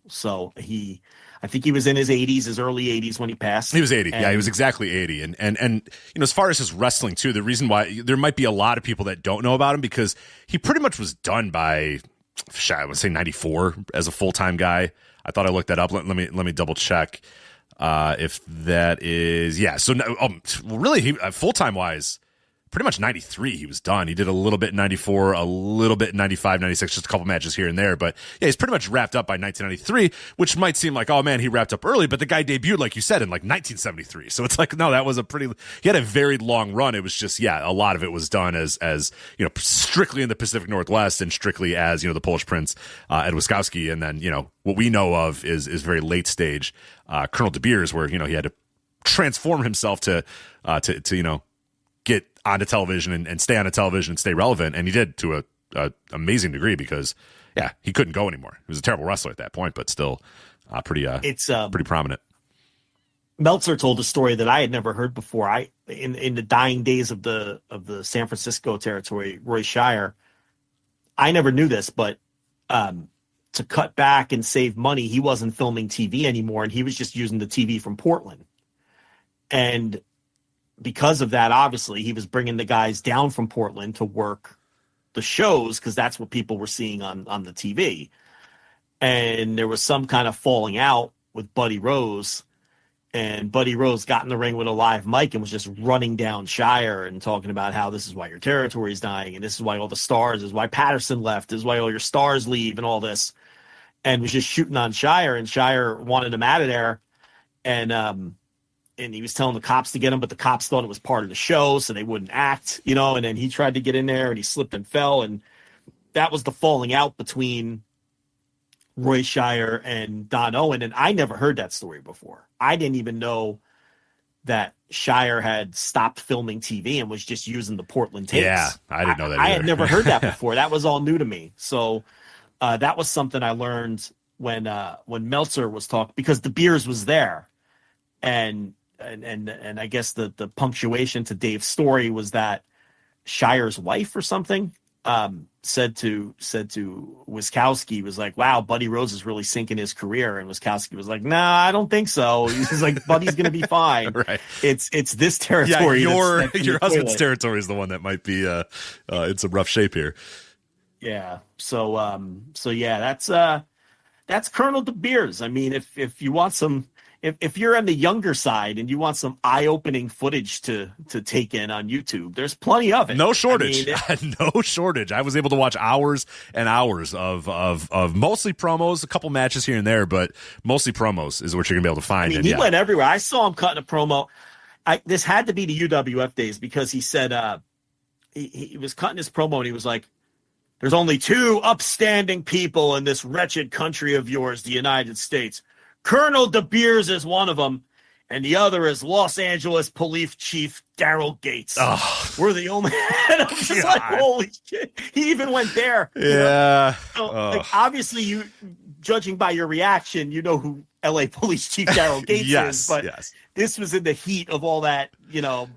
So I think he was in his 80s, his early 80s when he passed. He was 80. Yeah, he was exactly 80. And as far as his wrestling too, the reason why there might be a lot of people that don't know about him, because he pretty much was done by, I would say 94 as a full-time guy. I thought I looked that up. Let me double check if that is, yeah. So really, he full-time wise, pretty much 93 he was done. He did a little bit in 94, a little bit in 95, 96, just a couple matches here and there. But yeah, he's pretty much wrapped up by 1993, which might seem like, oh man, he wrapped up early, but the guy debuted, like you said, in like 1973. So it's like, no, that was he had a very long run. It was just, yeah, a lot of it was done as strictly in the Pacific Northwest and strictly as, the Polish Prince, Ed Wiskoski. And then, what we know of is very late stage, Colonel DeBeers, where, he had to transform himself to get onto television and stay on television and stay relevant, and he did to a amazing degree, because he couldn't go anymore. He was a terrible wrestler at that point, but still pretty prominent. Meltzer told a story that I had never heard before. In the dying days of the San Francisco territory, Roy Shire, I never knew this, but to cut back and save money, he wasn't filming TV anymore, and he was just using the TV from Portland. And because of that, obviously, he was bringing the guys down from Portland to work the shows, because that's what people were seeing on the TV. And there was some kind of falling out with Buddy Rose, and Buddy Rose got in the ring with a live mic and was just running down Shire and talking about how this is why your territory is dying, and this is why all the stars, this is why Patterson left, this is why all your stars leave, and all this, and was just shooting on Shire, and Shire wanted him out of there. And he was telling the cops to get him, but the cops thought it was part of the show, so they wouldn't act, and then he tried to get in there and he slipped and fell. And that was the falling out between Roy Shire and Don Owen. And I never heard that story before. I didn't even know that Shire had stopped filming TV and was just using the Portland tapes. Yeah, I didn't know that I either. had never heard that before. That was all new to me. So that was something I learned when Meltzer was talking, because DeBeers was there. And I guess the punctuation to Dave's story was that Shire's wife or something said to Wiskoski, was like, wow, Buddy Rose is really sinking his career. And Wiskoski was like, nah, I don't think so. He's like, Buddy's going to be fine. Right. It's this territory. Yeah, your husband's territory is the one that might be in some rough shape here. Yeah. So yeah, that's Colonel DeBeers. I mean, if you want some, if you're on the younger side and you want some eye-opening footage to take in on YouTube, there's plenty of it. No shortage. No shortage. I was able to watch hours and hours of mostly promos, a couple matches here and there, but mostly promos is what you're gonna be able to find. I mean, he went everywhere. I saw him cutting a promo. This had to be the UWF days, because he said he was cutting his promo and he was like, there's only two upstanding people in this wretched country of yours, the United States. Colonel DeBeers is one of them, and the other is Los Angeles Police Chief Daryl Gates. Oh, we're the only. And I'm just like, holy shit! He even went there. Yeah. So, like, obviously, you, judging by your reaction, you know who LA Police Chief Daryl Gates is. But this was in the heat of all that,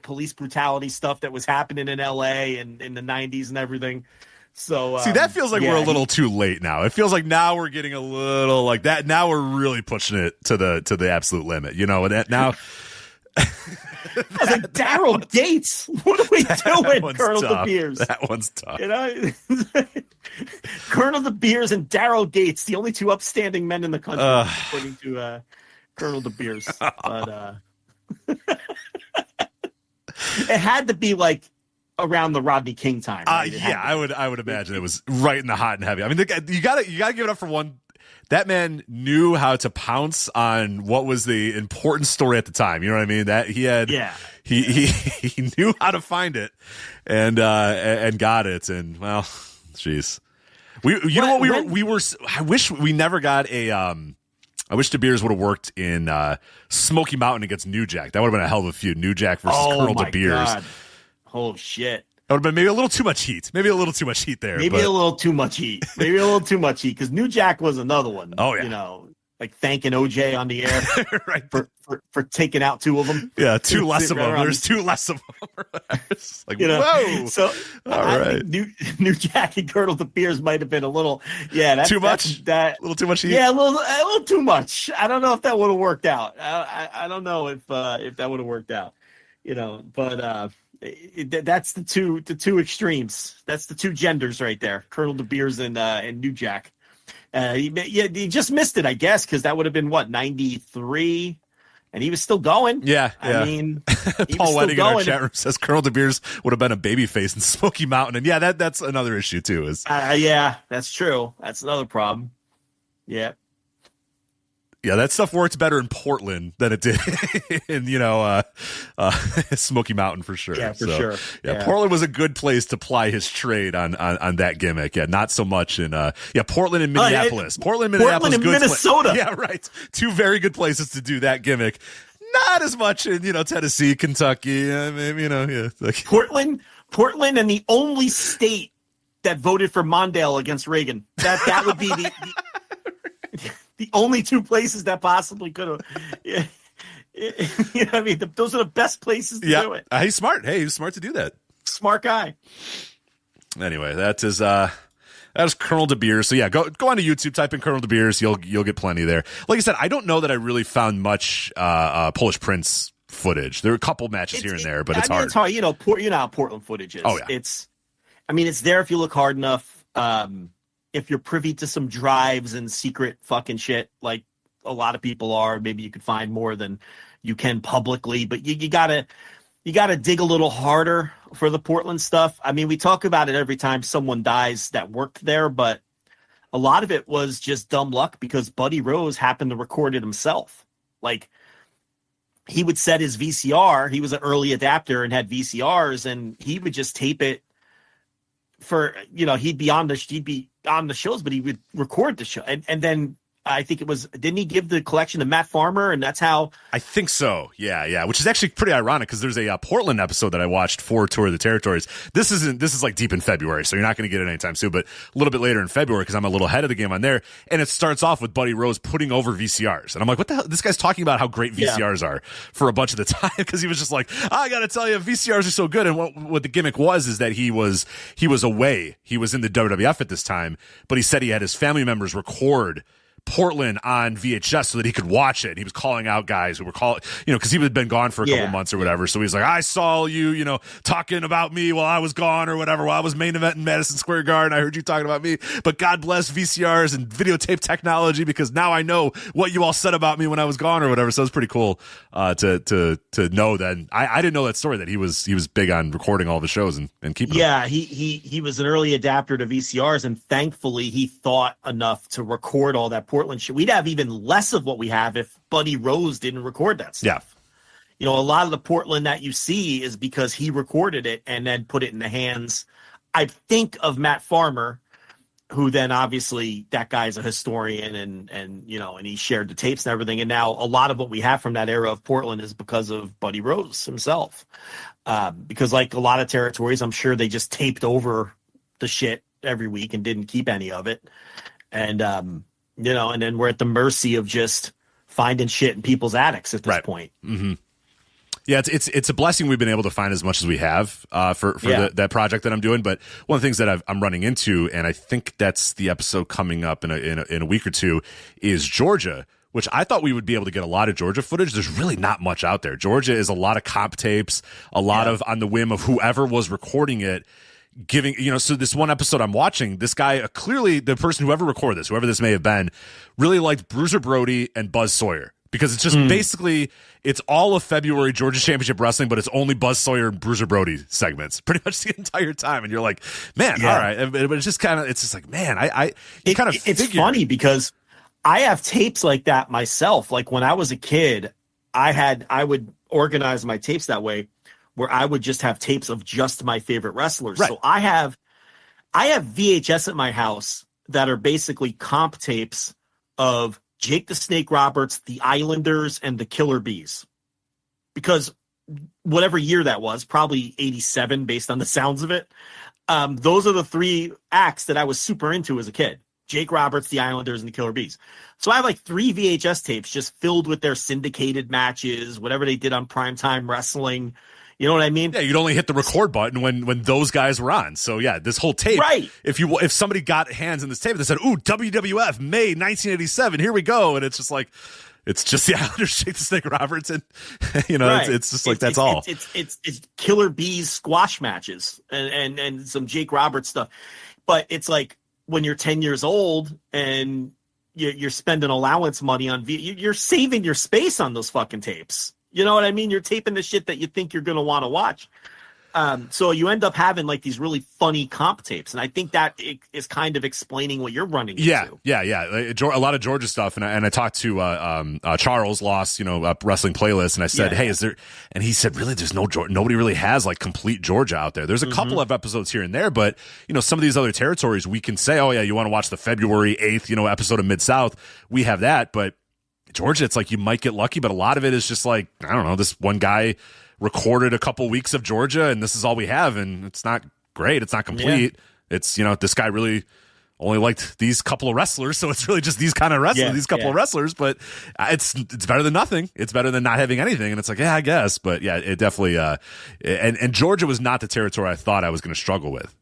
police brutality stuff that was happening in LA and in the '90s and everything. So see, that feels like we're a little too late now. It feels like now we're getting a little like that. Now we're really pushing it to the absolute limit. And that now. I was like, Daryl Gates, what are we doing, Colonel DeBeers? That one's tough. Colonel DeBeers and Daryl Gates, the only two upstanding men in the country, according to Colonel DeBeers. But it had to be like around the Rodney King time. Right? I would imagine it was right in the hot and heavy. I mean, you gotta give it up for one. That man knew how to pounce on what was the important story at the time. You know what I mean? That he had, he knew how to find it and got it. And well, jeez, I wish we never got a. I wish DeBeers would have worked in Smoky Mountain against New Jack. That would have been a hell of a feud. New Jack versus Colonel DeBeers. God. Oh shit. That would have been maybe a little too much heat. Maybe a little too much heat there. A little too much heat. Because New Jack was another one. Oh, yeah. Like thanking OJ on the air right. for taking out two of them. Yeah, two less of them. There's two less of them. It's like, whoa. So I think New Jack and Colonel DeBeers might have been a little, too much. A little too much heat. Yeah, a little too much. I don't know if that would have worked out. I don't know if that would have worked out. But that's the two extremes. That's the two genders right there, Colonel DeBeers and New Jack. He just missed it, I guess, because that would have been 93, and he was still going. Yeah. I mean, Paul Wedding in our chat room says Colonel DeBeers would have been a babyface in Smoky Mountain, and that's another issue too. That's true. That's another problem. Yeah. Yeah, that stuff worked better in Portland than it did in, Smoky Mountain for sure. Yeah, for sure. Yeah, Portland was a good place to ply his trade on that gimmick. Yeah, not so much in Portland and Minneapolis. Portland and Minnesota. Yeah, right. Two very good places to do that gimmick. Not as much in, Tennessee, Kentucky. Like Portland and the only state that voted for Mondale against Reagan. That would be the only two places that possibly could have. Yeah. What I mean? Those are the best places to do it. He's smart. Hey, he's smart to do that. Smart guy. Anyway, that is Colonel DeBeers. So go onto YouTube, type in Colonel DeBeers. You'll get plenty there. Like I said, I don't know that I really found much Polish Prince footage. There are a couple matches here and there, but it's hard. It's hard. You know how Portland footage is. Oh yeah. It's there if you look hard enough. If you're privy to some drives and secret fucking shit, like a lot of people are, maybe you could find more than you can publicly, but you gotta dig a little harder for the Portland stuff. I mean, we talk about it every time someone dies that worked there, but a lot of it was just dumb luck because Buddy Rose happened to record it himself. Like, he would set his VCR. He was an early adapter and had VCRs, and he would just tape it for, he'd be on the shows, but he would record the show. And then I think it was, didn't he give the collection to Matt Farmer? And that's how. I think so. Yeah. Which is actually pretty ironic because there's a Portland episode that I watched for Tour of the Territories. This is like deep in February, so you're not going to get it anytime soon, but a little bit later in February because I'm a little ahead of the game on there. And it starts off with Buddy Rose putting over VCRs. And I'm like, what the hell? This guy's talking about how great VCRs are for a bunch of the time because he was just like, I got to tell you, VCRs are so good. And what the gimmick was is that he was away. He was in the WWF at this time, but he said he had his family members record Portland on VHS so that he could watch it. He was calling out guys who were because he had been gone for a couple months or whatever. So he's like, I saw you, talking about me while I was gone or whatever, while I was main event in Madison Square Garden. I heard you talking about me, but God bless VCRs and videotape technology because now I know what you all said about me when I was gone or whatever. So it's pretty cool to know that. I didn't know that story that he was big on recording all the shows and keeping them. Yeah, he was an early adapter to VCRs, and thankfully he thought enough to record all that Portland shit. We'd have even less of what we have if Buddy Rose didn't record that stuff. Yeah. A lot of the Portland that you see is because he recorded it and then put it in the hands, I think, of Matt Farmer, who then obviously that guy's a historian and he shared the tapes and everything. And now a lot of what we have from that era of Portland is because of Buddy Rose himself. Because like a lot of territories, I'm sure they just taped over the shit every week and didn't keep any of it. And, and then we're at the mercy of just finding shit in people's attics at this point. Mm-hmm. Yeah, it's a blessing we've been able to find as much as we have for that project that I'm doing. But one of the things that I'm running into, and I think that's the episode coming up in a week or two, is Georgia, which I thought we would be able to get a lot of Georgia footage. There's really not much out there. Georgia is a lot of comp tapes, a lot of on the whim of whoever was recording it. Giving, so this one episode I'm watching, this guy, clearly the person, whoever recorded this, whoever this may have been, really liked Bruiser Brody and Buzz Sawyer because it's just basically, it's all of February Georgia Championship Wrestling, but it's only Buzz Sawyer and Bruiser Brody segments pretty much the entire time. And you're like, man, all right. But it's just like, man, it's funny because I have tapes like that myself. Like when I was a kid, I would organize my tapes that way, where I would just have tapes of just my favorite wrestlers. Right. So I have VHS at my house that are basically comp tapes of Jake the Snake Roberts, the Islanders, and the Killer Bees. Because whatever year that was, probably 87 based on the sounds of it. Those are the three acts that I was super into as a kid. Jake Roberts, the Islanders, and the Killer Bees. So I have like 3 VHS tapes just filled with their syndicated matches, whatever they did on Primetime Wrestling. You know what I mean? Yeah, you'd only hit the record button when those guys were on. So yeah, this whole tape. Right. If somebody got hands in this tape, they said, "Ooh, WWF May 1987, here we go," and it's just like, it's just the Islanders, Jake the Snake Roberts, and right. it's just like that's all. It's Killer Bees squash matches and some Jake Roberts stuff, but it's like when you're 10 years old and you're spending allowance money on you're saving your space on those fucking tapes. You know what I mean? You're taping the shit that you think you're going to want to watch. So you end up having like these really funny comp tapes. And I think that is kind of explaining what you're running into. Yeah. A lot of Georgia stuff. And I talked to Charles Loss, wrestling playlist. And I said, hey, is there, and he said, really, there's nobody really has like complete Georgia out there. There's a couple of episodes here and there, but some of these other territories we can say, oh yeah, you want to watch the February 8th, episode of Mid-South. We have that, but Georgia, it's like you might get lucky, but a lot of it is just like, I don't know, this one guy recorded a couple weeks of Georgia and this is all we have, and it's not great. It's not complete. Yeah. It's, this guy really only liked these couple of wrestlers, so it's really just these kind of wrestlers, these couple of wrestlers, but it's better than nothing. It's better than not having anything, and it's like, yeah, I guess. But yeah, it definitely and Georgia was not the territory I thought I was going to struggle with.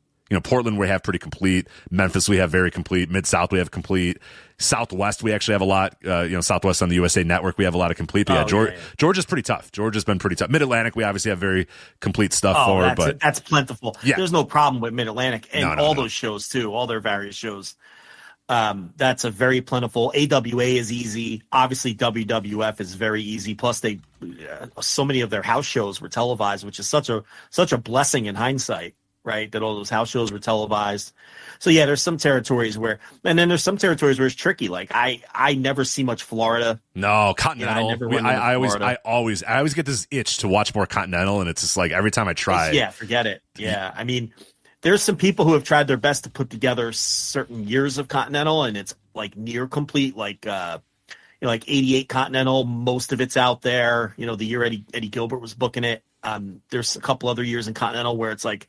Portland we have pretty complete. Memphis we have very complete. Mid-South we have complete. Southwest we actually have a lot. Southwest on the USA Network we have a lot of complete. But Georgia's pretty tough. Georgia's been pretty tough. Mid-Atlantic we obviously have very complete stuff for. But that's plentiful. Yeah. There's no problem with Mid-Atlantic and those shows too, all their various shows. That's a very plentiful. AWA is easy. Obviously WWF is very easy. Plus they so many of their house shows were televised, which is such a blessing in hindsight. Right, that all those house shows were televised. So yeah, there's some territories where it's tricky. Like I never see much Florida. No, Continental. I always get this itch to watch more Continental, and it's just like every time I try. Yeah, forget it. Yeah, I mean, there's some people who have tried their best to put together certain years of Continental, and it's like near complete, like 88 Continental, most of it's out there. The year Eddie Gilbert was booking it. There's a couple other years in Continental where it's like,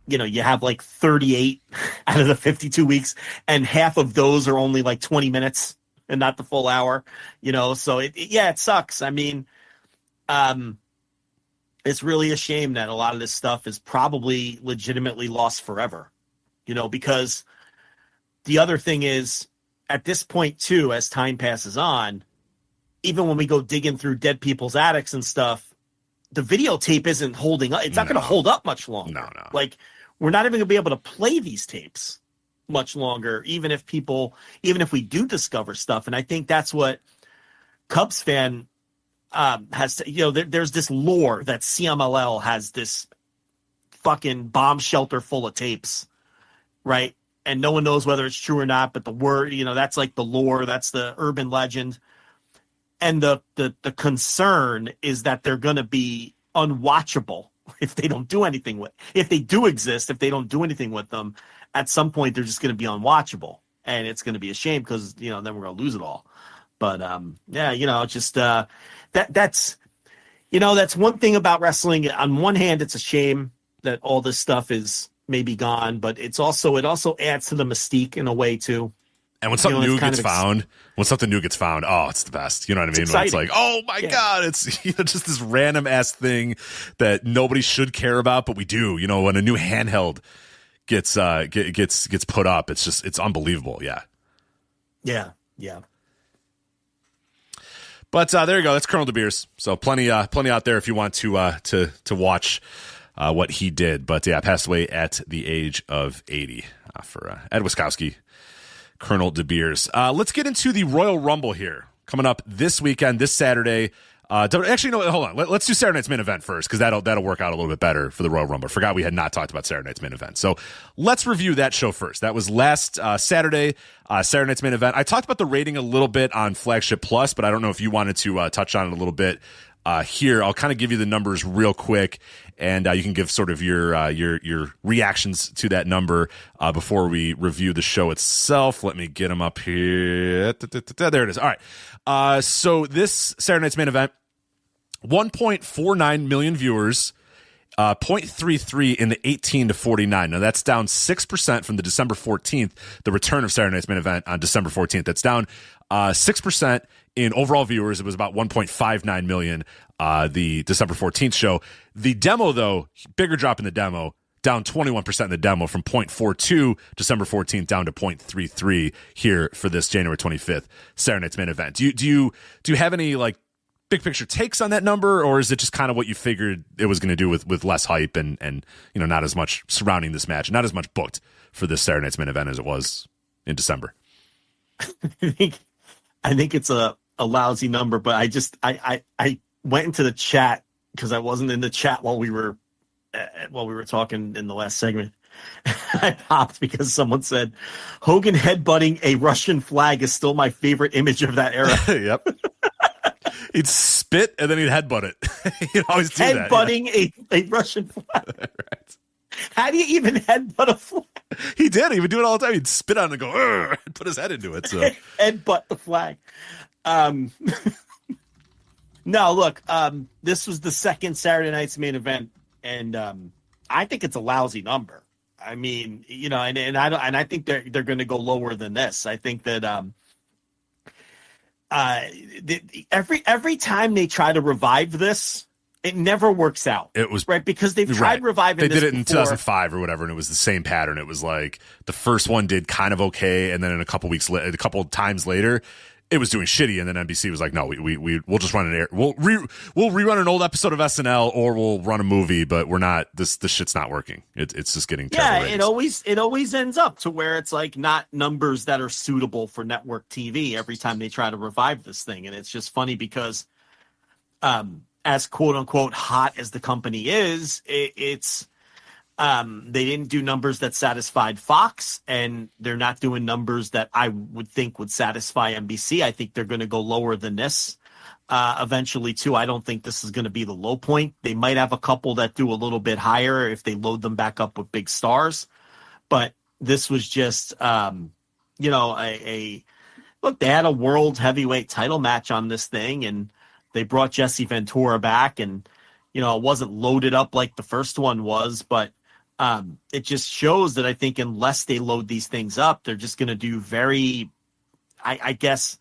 you have like 38 out of the 52 weeks, and half of those are only like 20 minutes and not the full hour, so it sucks. I mean, it's really a shame that a lot of this stuff is probably legitimately lost forever, because the other thing is, at this point too, as time passes on, even when we go digging through dead people's attics and stuff, the videotape isn't holding up. It's not going to hold up much longer. No. Like, we're not even going to be able to play these tapes much longer, even if we do discover stuff. And I think that's what Cubs fan has to, there's this lore that CMLL has this fucking bomb shelter full of tapes, right? And no one knows whether it's true or not, but the word, that's like the lore, that's the urban legend. And the concern is that they're going to be unwatchable if they don't do anything if they do exist, if they don't do anything with them. At some point, they're just going to be unwatchable, and it's going to be a shame because, then we're going to lose it all. But just that's one thing about wrestling. On one hand, it's a shame that all this stuff is maybe gone, but it also adds to the mystique in a way too. And when something new gets found, oh, it's the best. You know what I mean? When it's like, oh my God, it's just this random ass thing that nobody should care about, but we do. When a new handheld gets put up, it's unbelievable. Yeah. But there you go. That's Colonel DeBeers. So plenty out there if you want to watch what he did. But yeah, passed away at the age of 80 for Ed Wiskoski. Colonel DeBeers. Let's get into the Royal Rumble here. Coming up this weekend, this Saturday. Actually, no, hold on. Let's do Saturday night's main event first, because that'll work out a little bit better for the Royal Rumble. Forgot we had not talked about Saturday night's main event. So let's review that show first. That was last Saturday, Saturday night's main event. I talked about the rating a little bit on Flagship Plus, but I don't know if you wanted to touch on it a little bit here. I'll kind of give you the numbers real quick, and you can give sort of your reactions to that number before we review the show itself. Let me get them up here. There it is. All right. So this Saturday night's main event, 1.49 million viewers, 0.33 in the 18 to 49. Now that's down 6% from the December 14th, the return of Saturday night's main event on December 14th. That's down 6% in overall viewers. It was about 1.59 million the December 14th show. The demo, though, bigger drop in the demo, down 21% in the demo from 0.42 December 14th down to 0.33 here for this January 25th Saturday night's main event. Do you have any like big picture takes on that number, or is it just kind of what you figured it was going to do with less hype and not as much surrounding this match, not as much booked for this Saturday night's main event as it was in December? I think it's a lousy number, but I went into the chat because I wasn't in the chat while we were talking in the last segment. I popped because someone said Hogan headbutting a Russian flag is still my favorite image of that era. Yep. He'd spit and then he'd headbutt it. He'd always do that. Headbutting a Russian flag. Right. How do you even headbutt a flag? He did. He would do it all the time. He'd spit on it and go, "Urgh," and put his head into it. So headbutt the flag. No, look, this was the second Saturday night's main event, and I think it's a lousy number. I mean, and I think they're going to go lower than this. I think that every time they try to revive this, it never works out. It was right because they've tried reviving. They did it in 2005 or whatever, and it was the same pattern. It was like the first one did kind of okay, and then in a couple times later, it was doing shitty, and then NBC was like, "No, we'll just run an air. We'll rerun an old episode of SNL, or we'll run a movie, but we're not. This shit's not working. It's just getting terrible. Yeah, it always ends up to where it's like not numbers that are suitable for network TV every time they try to revive this thing, and it's just funny because, as quote unquote hot as the company is, it's. They didn't do numbers that satisfied Fox, and they're not doing numbers that I would think would satisfy NBC. I think they're going to go lower than this eventually, too. I don't think this is going to be the low point. They might have a couple that do a little bit higher if they load them back up with big stars. But this was just look, they had a world heavyweight title match on this thing, and they brought Jesse Ventura back, and, it wasn't loaded up like the first one was, but it just shows that I think unless they load these things up, they're just going to do very, I guess,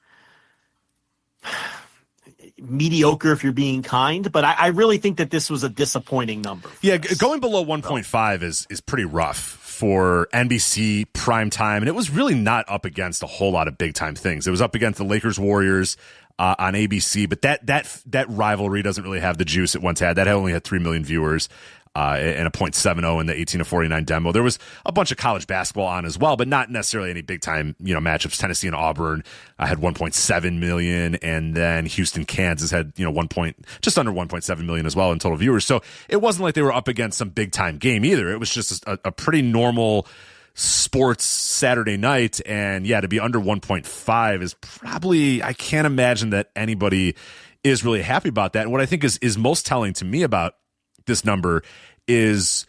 mediocre if you're being kind. But I really think that this was a disappointing number. Yeah, going below 1.5 is pretty rough for NBC primetime, and it was really not up against a whole lot of big-time things. It was up against the Lakers-Warriors on ABC, but that rivalry doesn't really have the juice it once had. That only had 3 million viewers and a .70 in the 18-49 demo. There was a bunch of college basketball on as well, but not necessarily any big-time matchups. Tennessee and Auburn had 1.7 million, and then Houston, Kansas had just under 1.7 million as well in total viewers. So it wasn't like they were up against some big-time game either. It was just a pretty normal sports Saturday night, and to be under 1.5 is probably, I can't imagine that anybody is really happy about that. And what I think is most telling to me about this number is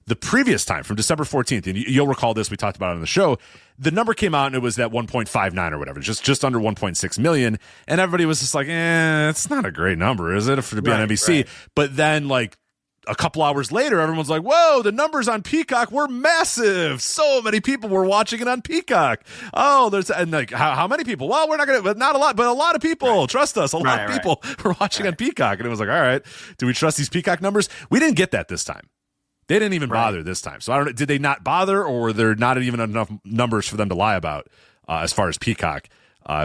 the previous time from December 14th, and you'll recall this, we talked about it on the show. The number came out and it was that 1.59 or whatever, just under 1.6 million, and everybody was just like, it's not a great number, is it, to be on NBC? Right. But then, like, a couple hours later, everyone's like, whoa, the numbers on Peacock were massive. So many people were watching it on Peacock. Oh, how many people? Well, we're not going to, not a lot, but a lot of people. Right. Trust us. A lot of people were watching on Peacock. And it was like, all right, do we trust these Peacock numbers? We didn't get that this time. They didn't even bother this time. So I don't know, did they not bother, or were there not even enough numbers for them to lie about as far as Peacock?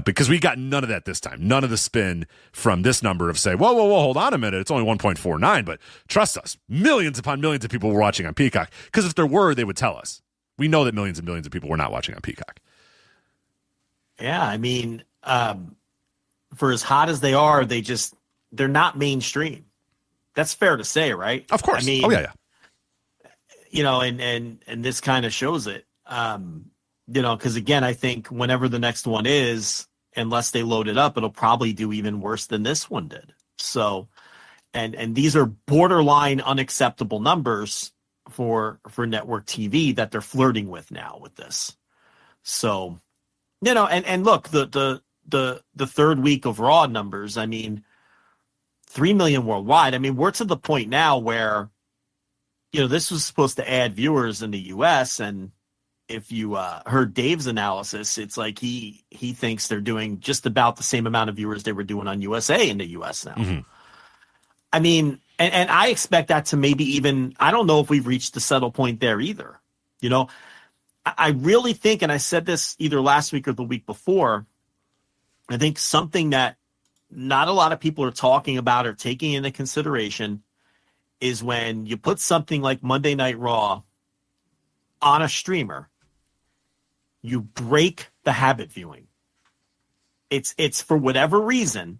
Because we got none of that this time. None of the spin from this number of say, whoa, hold on a minute. It's only 1.49, but trust us, millions upon millions of people were watching on Peacock. Because if there were, they would tell us. We know that millions and millions of people were not watching on Peacock. Yeah, I mean, for as hot as they are, they're not mainstream. That's fair to say, right? Of course. I mean, oh yeah. And this kind of shows it. Because again, I think whenever the next one is, unless they load it up, it'll probably do even worse than this one did. So, and these are borderline unacceptable numbers for network TV that they're flirting with now with this. So, and look, the third week of Raw numbers, I mean, 3 million worldwide. I mean, we're to the point now where, this was supposed to add viewers in the U.S., and if you heard Dave's analysis, it's like he thinks they're doing just about the same amount of viewers they were doing on USA in the US now. Mm-hmm. I mean, and I expect that to maybe even, I don't know if we've reached the settle point there either. I really think, and I said this either last week or the week before, I think something that not a lot of people are talking about or taking into consideration is when you put something like Monday Night Raw on a streamer, you break the habit viewing. It's for whatever reason,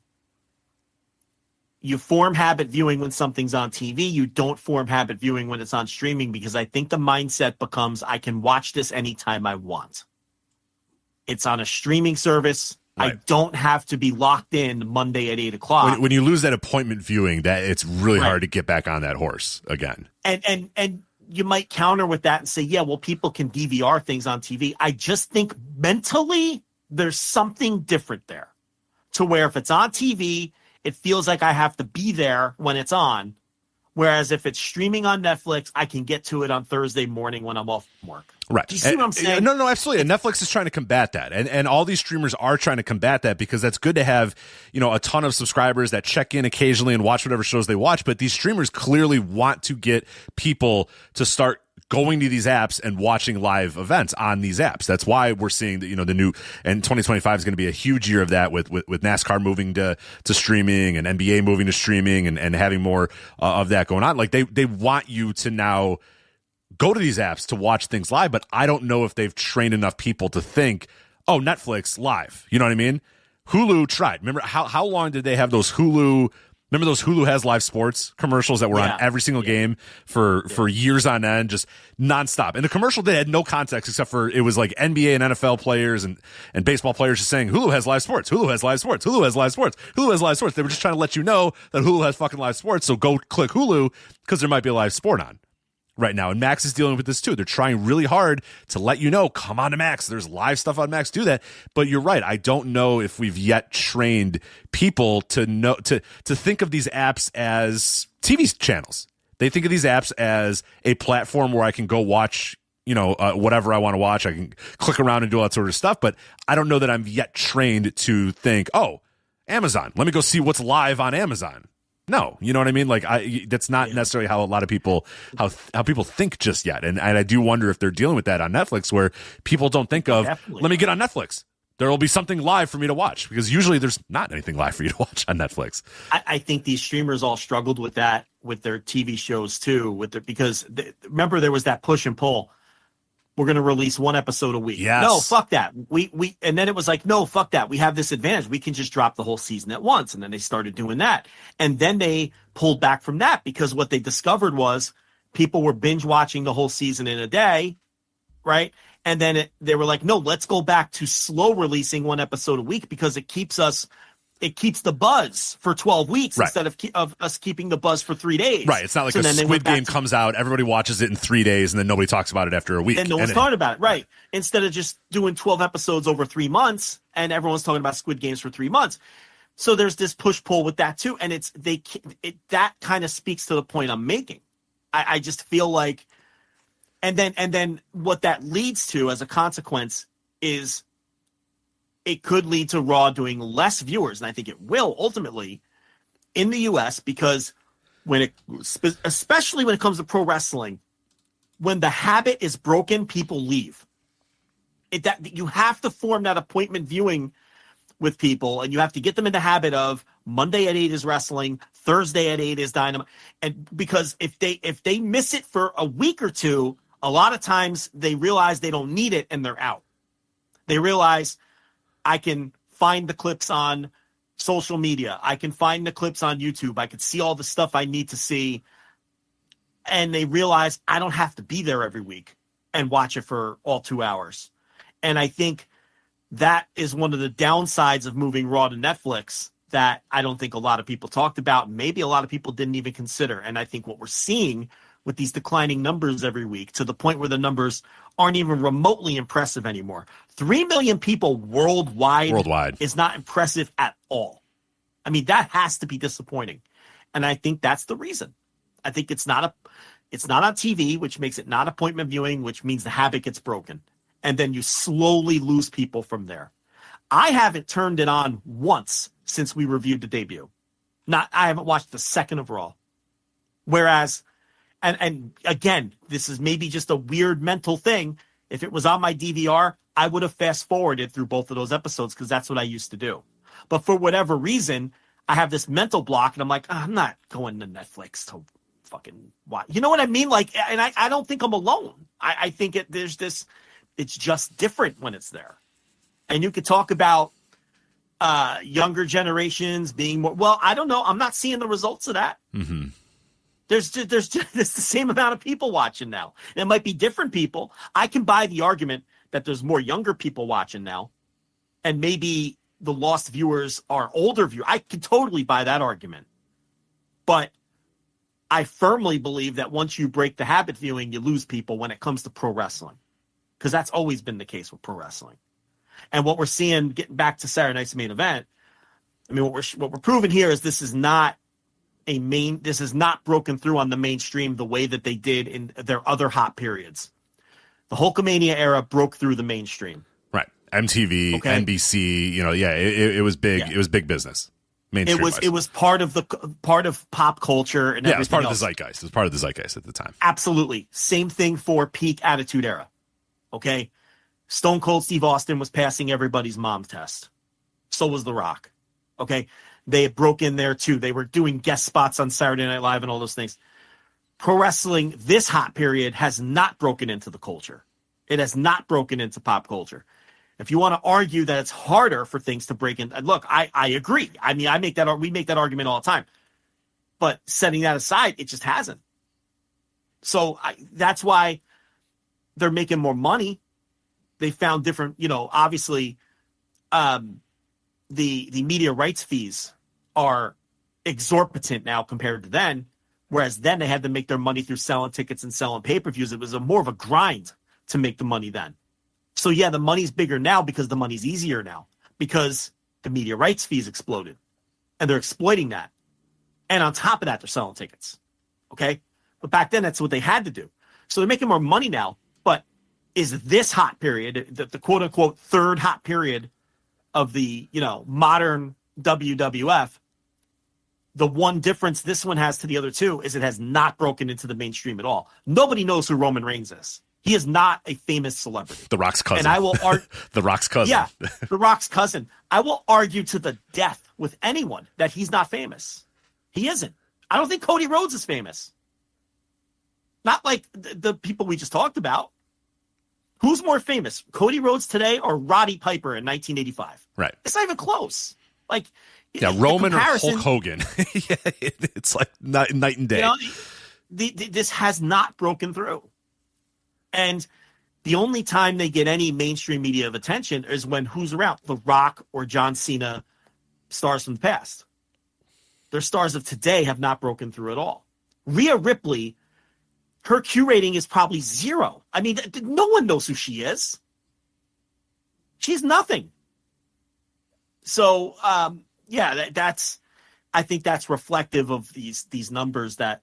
you form habit viewing when something's on TV. You don't form habit viewing when it's on streaming, because I think the mindset becomes, I can watch this anytime I want. It's on a streaming service. Right. I don't have to be locked in Monday at 8:00. When you lose that appointment viewing, that it's really hard to get back on that horse again. And you might counter with that and say, yeah, well, people can DVR things on TV. I just think mentally there's something different there, to where if it's on TV, it feels like I have to be there when it's on. Whereas if it's streaming on Netflix, I can get to it on Thursday morning when I'm off from work. Right. Do you see what I'm saying? No, absolutely. And Netflix is trying to combat that. And all these streamers are trying to combat that, because that's good to have, a ton of subscribers that check in occasionally and watch whatever shows they watch. But these streamers clearly want to get people to start going to these apps and watching live events on these apps. That's why we're seeing that, the new, and 2025 is going to be a huge year of that with NASCAR moving to streaming and NBA moving to streaming and having more of that going on. Like they want you to now go to these apps to watch things live, but I don't know if they've trained enough people to think, oh, Netflix live. You know what I mean? Hulu tried. Remember how long did they have those Hulu? Remember those Hulu has live sports commercials that were on every single game for years on end, just nonstop. And the commercial had no context except for it was like NBA and NFL players and baseball players just saying, Hulu has live sports, Hulu has live sports, Hulu has live sports, Hulu has live sports. They were just trying to let you know that Hulu has fucking live sports, so go click Hulu because there might be a live sport on. right now. And Max is dealing with this too. They're trying really hard to let you know, come on to Max. There's live stuff on Max. Do that. But you're right. I don't know if we've yet trained people to know to think of these apps as TV channels. They think of these apps as a platform where I can go watch, whatever I want to watch. I can click around and do all that sort of stuff. But I don't know that I'm yet trained to think, oh, Amazon, let me go see what's live on Amazon. No, you know what I mean? Like, that's not necessarily how a lot of people, how people think just yet. And I do wonder if they're dealing with that on Netflix, where people don't think of, let me get on Netflix. There will be something live for me to watch, because usually there's not anything live for you to watch on Netflix. I think these streamers all struggled with that with their TV shows too, remember there was that push and pull. We're going to release one episode a week. Yes. No, fuck that. And then it was like, no, fuck that. We have this advantage. We can just drop the whole season at once. And then they started doing that. And then they pulled back from that, because what they discovered was people were binge watching the whole season in a day. Right. And then they were like, no, let's go back to slow releasing one episode a week, because it keeps the buzz for 12 weeks instead of us keeping the buzz for 3 days. Right. It's not like a Squid Game comes out, everybody watches it in 3 days, and then nobody talks about it after a week. And no one's talking about it. Right. Instead of just doing 12 episodes over 3 months, and everyone's talking about Squid Games for 3 months. So there's this push-pull with that too. And that kind of speaks to the point I'm making. I just feel like, and then what that leads to as a consequence is, it could lead to Raw doing less viewers, and I think it will ultimately in the U.S., because especially when it comes to pro wrestling, when the habit is broken, people leave. You have to form that appointment viewing with people, and you have to get them in the habit of Monday at 8 is wrestling, Thursday at 8 is Dynamite, and because if they miss it for a week or two, a lot of times they realize they don't need it and they're out. They realize, I can find the clips on social media. I can find the clips on YouTube. I can see all the stuff I need to see. And they realize I don't have to be there every week and watch it for all 2 hours. And I think that is one of the downsides of moving Raw to Netflix that I don't think a lot of people talked about. Maybe a lot of people didn't even consider. And I think what we're seeing with these declining numbers every week, to the point where the numbers aren't even remotely impressive anymore. 3 million people worldwide is not impressive at all. I mean, that has to be disappointing. And I think that's the reason. I think it's not on TV, which makes it not appointment viewing, which means the habit gets broken. And then you slowly lose people from there. I haven't turned it on once since we reviewed the debut. I haven't watched a second of Raw. Whereas, and again, this is maybe just a weird mental thing. If it was on my DVR, I would have fast forwarded through both of those episodes, because that's what I used to do. But for whatever reason, I have this mental block, and I'm like, I'm not going to Netflix to fucking watch. You know what I mean? Like, and I don't think I'm alone. I think it's just different when it's there. And you could talk about younger generations being more, well, I don't know. I'm not seeing the results of that. Mm-hmm. There's the same amount of people watching now. And it might be different people. I can buy the argument that there's more younger people watching now, and maybe the lost viewers are older viewers. I can totally buy that argument. But I firmly believe that once you break the habit viewing, you lose people when it comes to pro wrestling, because that's always been the case with pro wrestling. And what we're seeing, getting back to Saturday night's main event, I mean, what we're proving here is this is not broken through on the mainstream the way that they did in their other hot periods. The Hulkamania era broke through the mainstream. Right. MTV, okay. NBC, it was big. Yeah. It was big business. It was part of pop culture and everything. It was part of the zeitgeist. It was part of the zeitgeist at the time. Absolutely. Same thing for peak Attitude Era. Okay. Stone Cold Steve Austin was passing everybody's mom test. So was The Rock. Okay. They broke in there too. They were doing guest spots on Saturday Night Live and all those things. Pro wrestling, this hot period, has not broken into the culture. It has not broken into pop culture. If you want to argue that it's harder for things to break in, look, I agree. I mean, we make that argument all the time. But setting that aside, it just hasn't. So that's why they're making more money. They found different, obviously, the media rights fees are exorbitant now compared to then. Whereas then they had to make their money through selling tickets and selling pay-per-views. It was more of a grind to make the money then. So yeah, the money's bigger now because the money's easier now because the media rights fees exploded and they're exploiting that. And on top of that, they're selling tickets. Okay. But back then that's what they had to do. So they're making more money now, but is this hot period, the quote unquote third hot period of the, modern WWF, the one difference this one has to the other two is it has not broken into the mainstream at all. Nobody knows who Roman Reigns is. He is not a famous celebrity. The Rock's cousin. And I will argue. The Rock's cousin. Yeah, The Rock's cousin. I will argue to the death with anyone that he's not famous. He isn't. I don't think Cody Rhodes is famous. Not like the people we just talked about. Who's more famous, Cody Rhodes today or Roddy Piper in 1985? Right. It's not even close. Like, yeah, Roman or Hulk Hogan. Yeah, it's like night and day. This has not broken through. And the only time they get any mainstream media of attention is when who's around? The Rock or John Cena, stars from the past. Their stars of today have not broken through at all. Rhea Ripley, her Q rating is probably 0. I mean, no one knows who she is. She's nothing. So, I think that's reflective of these numbers that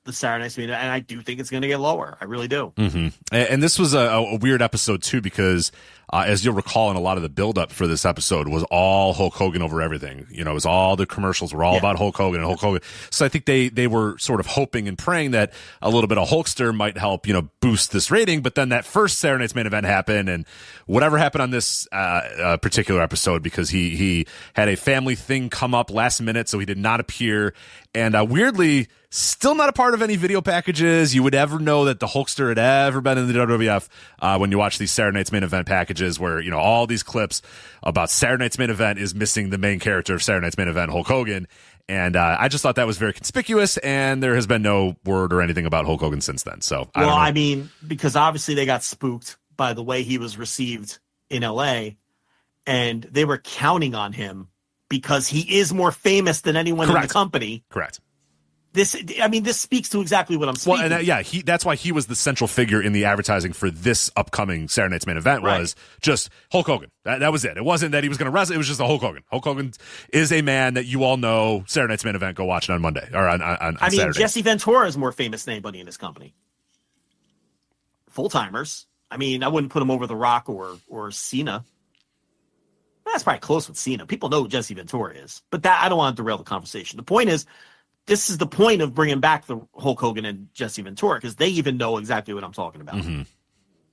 the Saturday Night's Main Event, and I do think it's going to get lower. I really do. Mm-hmm. And this was a weird episode too, because as you'll recall, in a lot of the buildup for this episode was all Hulk Hogan over everything. It was all the commercials were all about Hulk Hogan and Hulk Hogan. So I think they were sort of hoping and praying that a little bit of Hulkster might help, boost this rating. But then that first Saturday Night's Main Event happened, and whatever happened on this particular episode, because he had a family thing come up last minute, so he did not appear. And weirdly, still not a part of any video packages you would ever know that the Hulkster had ever been in the WWF when you watch these Saturday Night's Main Event packages where, all these clips about Saturday Night's Main Event is missing the main character of Saturday Night's Main Event, Hulk Hogan. And I just thought that was very conspicuous, and there has been no word or anything about Hulk Hogan since then. So, I mean, because obviously they got spooked by the way he was received in LA, and they were counting on him because he is more famous than anyone in the company. Correct. This speaks to exactly what I'm speaking. Well, and that's why he was the central figure in the advertising for this upcoming Saturday Night's Main Event was just Hulk Hogan. That was it. It wasn't that he was going to wrestle. It was just a Hulk Hogan. Hulk Hogan is a man that you all know. Saturday Night's Main Event, go watch it on Monday or on Saturday. Jesse Ventura is more famous than anybody in this company. Full timers. I wouldn't put him over The Rock or Cena. That's probably close with Cena. People know who Jesse Ventura is, but I don't want to derail the conversation. The point is, this is the point of bringing back the Hulk Hogan and Jesse Ventura, because they even know exactly what I'm talking about. Mm-hmm.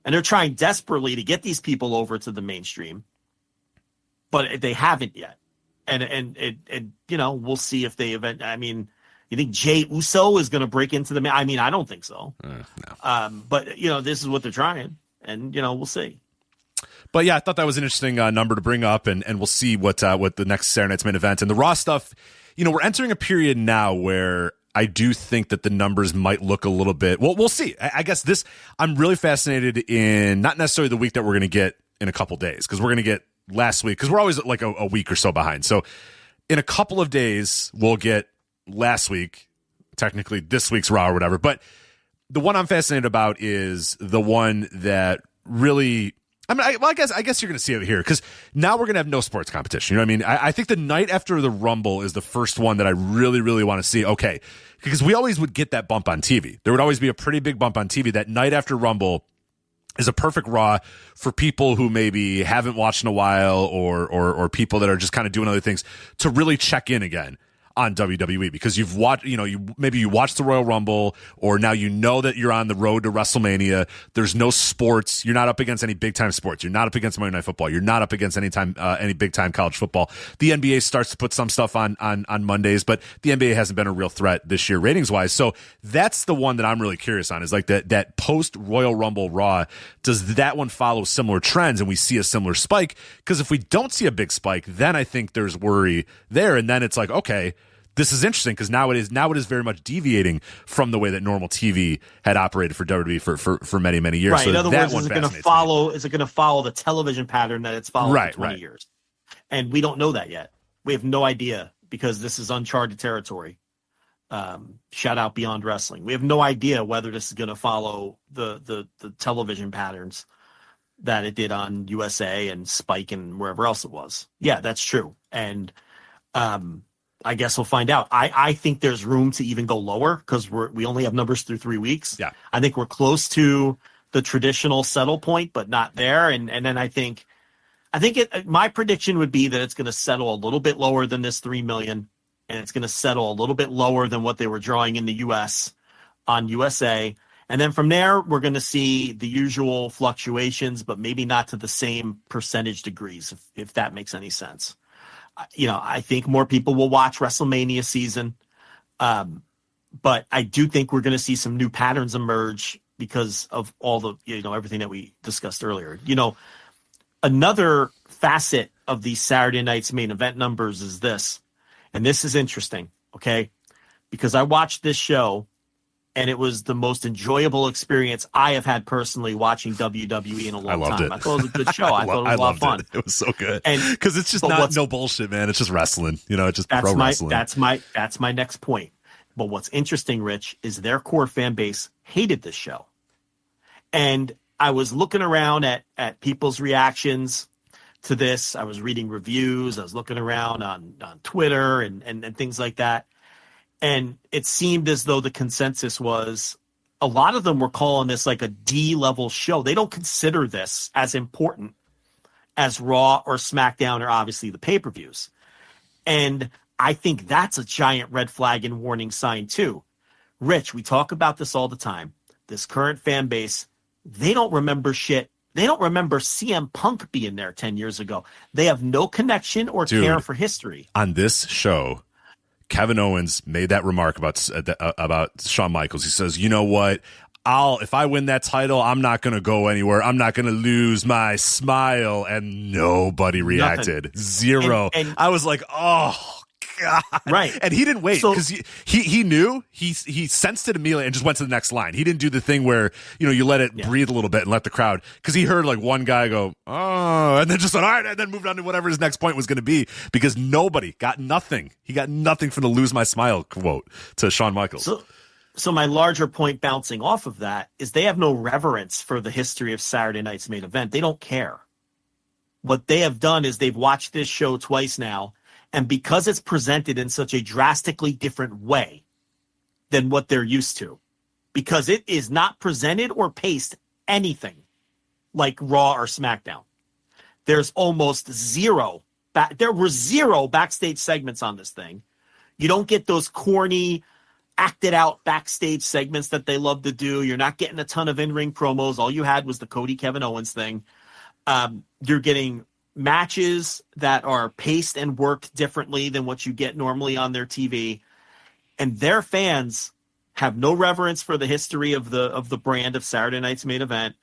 And they're trying desperately to get these people over to the mainstream, but they haven't yet. And we'll see if they event. You think Jey Uso is going to break into the? I don't think so. No. But this is what they're trying, and we'll see. But yeah, I thought that was an interesting number to bring up, and we'll see what the next Saturday Night's Main Event and the Raw stuff. We're entering a period now where I do think that the numbers might look a little bit. Well, we'll see. I guess I'm really fascinated in not necessarily the week that we're going to get in a couple days, because we're going to get last week, because we're always like a week or so behind. So in a couple of days, we'll get last week, technically this week's Raw or whatever. But the one I'm fascinated about is the one that really. I guess you're going to see it here, because now we're going to have no sports competition. You know what I mean? I think the night after the Rumble is the first one that I really, really want to see. Okay, because we always would get that bump on TV. There would always be a pretty big bump on TV. That night after Rumble is a perfect Raw for people who maybe haven't watched in a while, or people that are just kind of doing other things to really check in again on WWE, because you've watched, you watched the Royal Rumble, or now that you're on the road to WrestleMania. There's no sports. You're not up against any big time sports. You're not up against Monday Night Football. You're not up against any big time college football. The NBA starts to put some stuff on Mondays, but the NBA hasn't been a real threat this year ratings wise. So that's the one that I'm really curious on, is like that post Royal Rumble Raw. Does that one follow similar trends and we see a similar spike? Because if we don't see a big spike, then I think there's worry there, and then it's like, okay, this is interesting, because now it is very much deviating from the way that normal TV had operated for WWE for many, many years. Right. So in other words, is it going to follow the television pattern that it's followed for 20 years? And we don't know that yet. We have no idea, because this is uncharted territory. Shout out Beyond Wrestling. We have no idea whether this is going to follow the television patterns that it did on USA and Spike and wherever else it was. Yeah, that's true. And I guess we'll find out. I think there's room to even go lower because we only have numbers through 3 weeks. Yeah. I think we're close to the traditional settle point, but not there. And then I think my prediction would be that it's going to settle a little bit lower than this 3 million, and it's going to settle a little bit lower than what they were drawing in the US on USA. And then from there, we're going to see the usual fluctuations, but maybe not to the same percentage degrees, if that makes any sense. I think more people will watch WrestleMania season. But I do think we're going to see some new patterns emerge because of all the, everything that we discussed earlier. Another facet of these Saturday night's main event numbers is this, and this is interesting, okay? Because I watched this show, and it was the most enjoyable experience I have had personally watching WWE in a long time. I thought it was a good show. I thought it was a lot of fun. It was so good. Because it's just no bullshit, man. It's just wrestling. It's just pro wrestling. That's my next point. But what's interesting, Rich, is their core fan base hated this show. And I was looking around at people's reactions to this. I was reading reviews. I was looking around on Twitter and things like that. And it seemed as though the consensus was a lot of them were calling this like a D-level show. They don't consider this as important as Raw or SmackDown or obviously the pay-per-views. And I think that's a giant red flag and warning sign too. Rich, we talk about this all the time. This current fan base, they don't remember shit. They don't remember CM Punk being there 10 years ago. They have no connection or care for history. On this show, Kevin Owens made that remark about Shawn Michaels. He says, "You know what? If I win that title, I'm not going to go anywhere. I'm not going to lose my smile." And nobody reacted. Nothing. Zero. And I was like, oh, God. Right. And he didn't wait because he knew, he sensed it immediately and just went to the next line. He didn't do the thing where, you let it breathe a little bit and let the crowd, because he heard like one guy go, oh, and then just went, all right, and then moved on to whatever his next point was going to be, because nobody got nothing. He got nothing from the lose my smile quote to Shawn Michaels. So my larger point bouncing off of that is they have no reverence for the history of Saturday night's main event. They don't care. What they have done is they've watched this show twice now, and because it's presented in such a drastically different way than what they're used to, because it is not presented or paced anything like Raw or SmackDown. There's almost zero. There were zero backstage segments on this thing. You don't get those corny, acted out backstage segments that they love to do. You're not getting a ton of in-ring promos. All you had was the Cody Kevin Owens thing. You're getting matches that are paced and worked differently than what you get normally on their TV, and their fans have no reverence for the history of the brand of Saturday night's main event,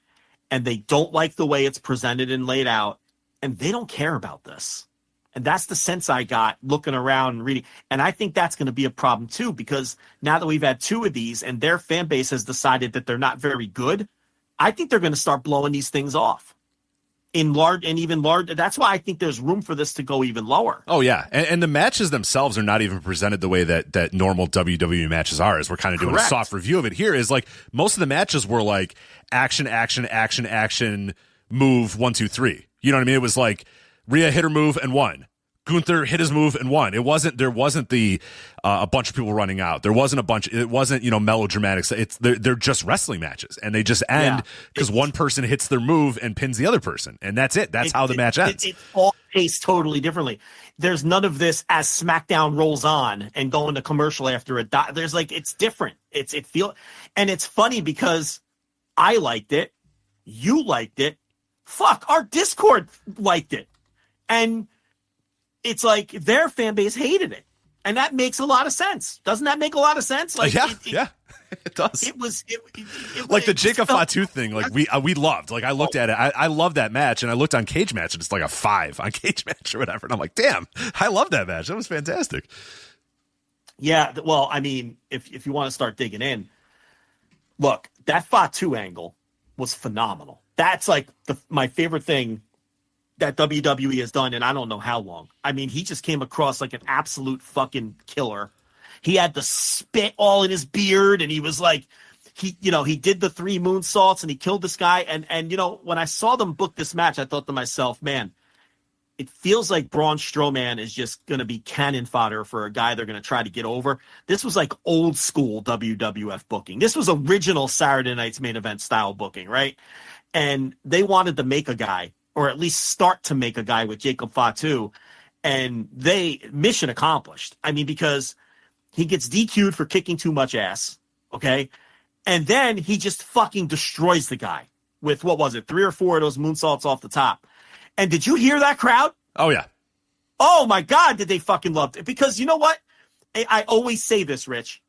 and they don't like the way it's presented and laid out, and they don't care about this. And that's the sense I got looking around and reading. And I think that's going to be a problem too, because now that we've had two of these and their fan base has decided that they're not very good, I think they're going to start blowing these things off. In large and even large. That's why I think there's room for this to go even lower. Oh, yeah. And the matches themselves are not even presented the way that normal WWE matches are, as we're kind of doing a soft review of it here. Is like most of the matches were like action, move, 1, 2, 3. You know what I mean? It was like Rhea hit her move and won. Gunther hit his move and won. There wasn't a bunch of people running out. It wasn't, melodramatic. They're just wrestling matches, and they just end because one person hits their move and pins the other person, and that's it. That's how the match ends. It's all paced totally differently. There's none of this as SmackDown rolls on and going to commercial after it. There's it's different. And it's funny because I liked it. You liked it. Fuck, our Discord liked it. And it's like their fan base hated it. And that makes a lot of sense. Doesn't that make a lot of sense? Yeah, it does. It was like the Jacob Fatu thing. Like we loved. Like I looked at it. I love that match, and I looked on Cage Match, and it's like a 5 on Cage Match or whatever. And I'm like, damn, I love that match. That was fantastic. Yeah. Well, I mean, if you want to start digging in, look, that Fatu angle was phenomenal. That's like my favorite thing that WWE has done in I don't know how long. I mean, he just came across like an absolute fucking killer. He had the spit all in his beard, and he was like, he did the 3 moonsaults, and he killed this guy. And when I saw them book this match, I thought to myself, man, it feels like Braun Strowman is just going to be cannon fodder for a guy they're going to try to get over. This was like old school WWF booking. This was original Saturday Night's Main Event style booking, right? And they wanted to make a guy, or at least start to make a guy with Jacob Fatu, and mission accomplished. I mean, because he gets DQ'd for kicking too much ass, okay? And then he just fucking destroys the guy with, 3 or 4 of those moonsaults off the top. And did you hear that crowd? Oh, yeah. Oh, my God, did they fucking love it. Because you know what? I always say this, Rich.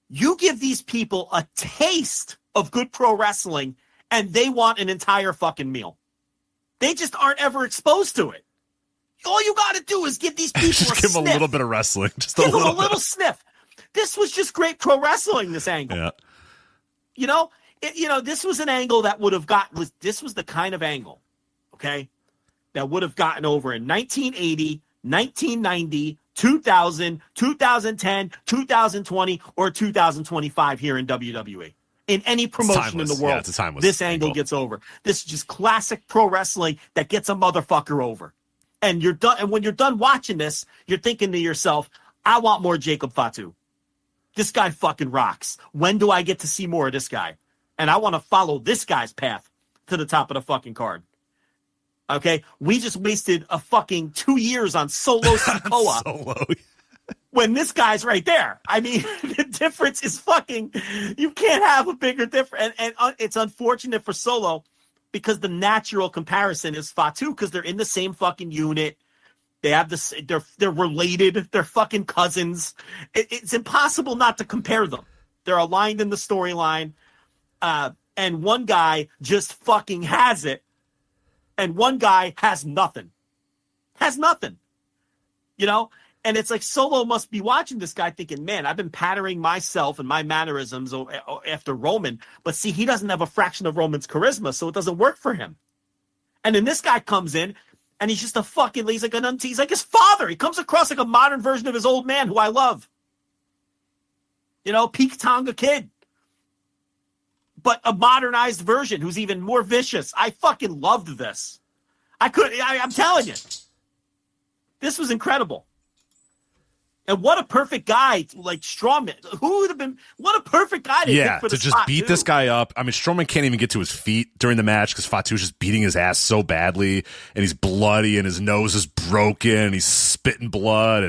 You give these people a taste of good pro wrestling, and they want an entire fucking meal. They just aren't ever exposed to it. All you got to do is give these people just give them a little bit of wrestling. Just give them a little sniff. This was just great pro wrestling, this angle. Yeah. This was an angle that would have this was the kind of angle, okay, that would have gotten over in 1980, 1990, 2000, 2010, 2020, or 2025 here in WWE. In any promotion in the world, this angle gets over. This is just classic pro wrestling that gets a motherfucker over. And you're done. And when you're done watching this, you're thinking to yourself, I want more Jacob Fatu. This guy fucking rocks. When do I get to see more of this guy? And I want to follow this guy's path to the top of the fucking card. Okay? We just wasted a fucking 2 years on Solo Sikoa. Solo. When this guy's right there. I mean, the difference is fucking, you can't have a bigger difference. And it's unfortunate for Solo because the natural comparison is Fatu because they're in the same fucking unit. They have this, they're related. They're fucking cousins. It's impossible not to compare them. They're aligned in the storyline. And one guy just fucking has it. And one guy has nothing. And it's like Solo must be watching this guy thinking, man, I've been patterning myself and my mannerisms after Roman. But see, he doesn't have a fraction of Roman's charisma, so it doesn't work for him. And then this guy comes in, and he's just he's like his father. He comes across like a modern version of his old man, who I love. Peak Tonga Kid. But a modernized version who's even more vicious. I fucking loved this. I'm telling you. This was incredible. And what a perfect guy, like Strowman. Who would have been? What a perfect guy to pick for the just beat this guy up. I mean, Strowman can't even get to his feet during the match because Fatu's just beating his ass so badly, and he's bloody, and his nose is broken, and he's spitting blood,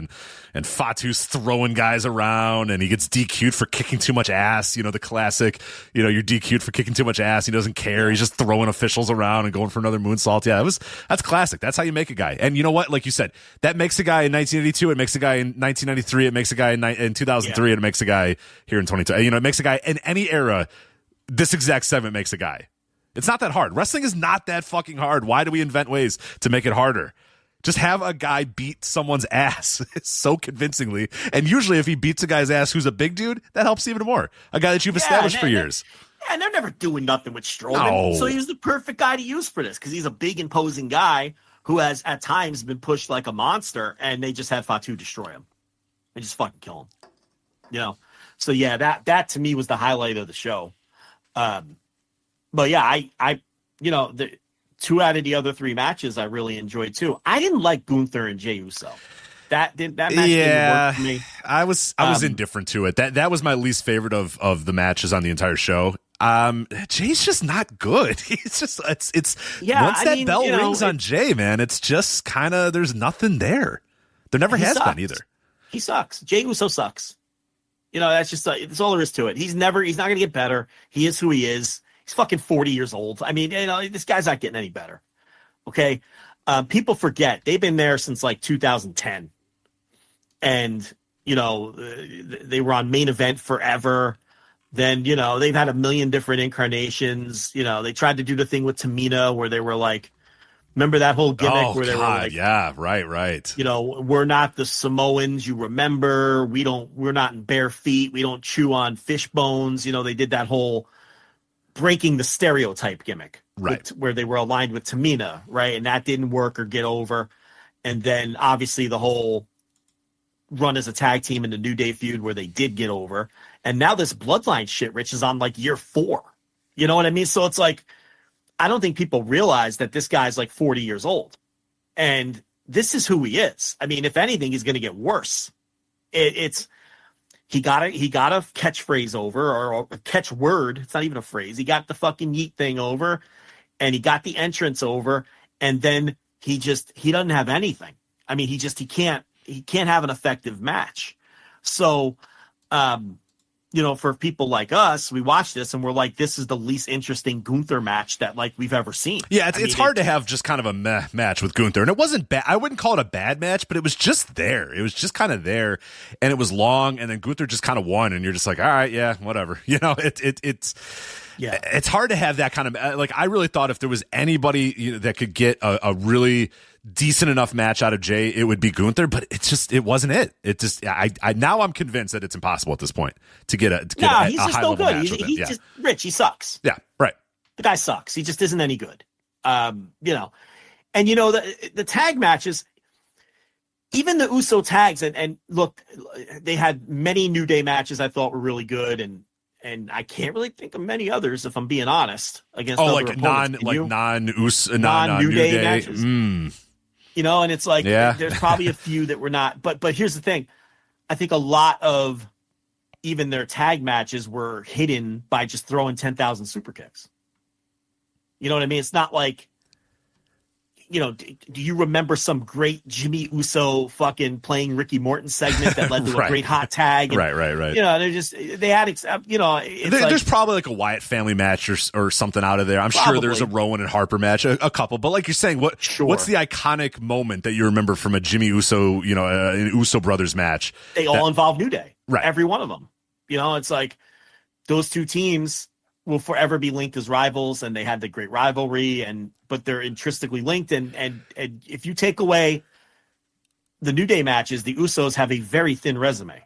and Fatu's throwing guys around, and he gets DQ'd for kicking too much ass. The classic, you're DQ'd for kicking too much ass. He doesn't care. He's just throwing officials around and going for another moonsault. Yeah, that's classic. That's how you make a guy. And you know what? Like you said, that makes a guy in 1982. It makes a guy in 1993. It makes a guy in 2003. And it makes a guy here in 2020. It makes a guy in any era. This exact segment makes a guy. It's not that hard. Wrestling is not that fucking hard. Why do we invent ways to make it harder? Just have a guy beat someone's ass so convincingly. And usually if he beats a guy's ass who's a big dude, that helps even more. A guy that you've established for years. And they're never doing nothing with Strowman. No. So he's the perfect guy to use for this because he's a big, imposing guy who has at times been pushed like a monster, and they just had Fatu destroy him. They just fucking kill him. So yeah, that to me was the highlight of the show. But yeah, the 2 out of the other 3 matches I really enjoyed too. I didn't like Gunther and Jey Uso. That match didn't work for me. I was indifferent to it. That was my least favorite of the matches on the entire show. Jay's just not good. He's just it's once that bell rings on Jay, man, it's just kind of there's nothing there. There never has been either. He sucks. Jey Uso sucks. That's just that's all there is to it. He's not going to get better. He is who he is. He's fucking 40 years old. I mean, this guy's not getting any better. Okay. People forget they've been there since like 2010. And, they were on Main Event forever. Then, they've had a million different incarnations. They tried to do the thing with Tamina where they were like, remember that whole gimmick where they were like, yeah, right. We're not the Samoans. You remember, we're not in bare feet. We don't chew on fish bones. They did that whole breaking the stereotype gimmick, right? Where they were aligned with Tamina, right? And that didn't work or get over. And then obviously the whole run as a tag team in the New Day feud where they did get over. And now this Bloodline shit, Rich, is on like year 4. You know what I mean? So it's like, I don't think people realize that this guy's like 40 years old. And this is who he is. I mean, if anything, he's going to get worse. He got a catchphrase over, or a catchword. It's not even a phrase. He got the fucking yeet thing over, and he got the entrance over, and then he doesn't have anything. I mean, he can't have an effective match. So, for people like us, we watch this and we're like, this is the least interesting Gunther match that like we've ever seen. Yeah, it's hard to have just kind of a meh match with Gunther. And it wasn't bad. I wouldn't call it a bad match, but it was just there. It was just kind of there, and it was long, and then Gunther just kind of won, and you're just like, all right, yeah, whatever. It's hard to have that kind of, like, I really thought if there was anybody that could get a really decent enough match out of Jay, it would be Gunther, but it wasn't it. It just, now I'm convinced that it's impossible at this point to get a he's just high no level good. match with him. He's just Rich. He sucks. Yeah, right. The guy sucks. He just isn't any good. And the tag matches, even the Uso tags, and look, they had many New Day matches I thought were really good, and I can't really think of many others, if I'm being honest, against other opponents. non-New Day matches. And it's like, there's probably a few that were not, but here's the thing. I think a lot of even their tag matches were hidden by just throwing 10,000 super kicks. You know what I mean? It's not like, do you remember some great Jimmy Uso fucking playing Ricky Morton segment that led to a great hot tag? And, right. There's probably like a Wyatt family match or something out of there. I'm sure there's a Rowan and Harper match, a couple. But like you're saying, what's the iconic moment that you remember from a Jimmy Uso, an Uso brothers match? They all involve New Day. Right. Every one of them. It's like those two teams will forever be linked as rivals, and they had the great rivalry, but they're intrinsically linked. And if you take away the New Day matches, the Usos have a very thin resume,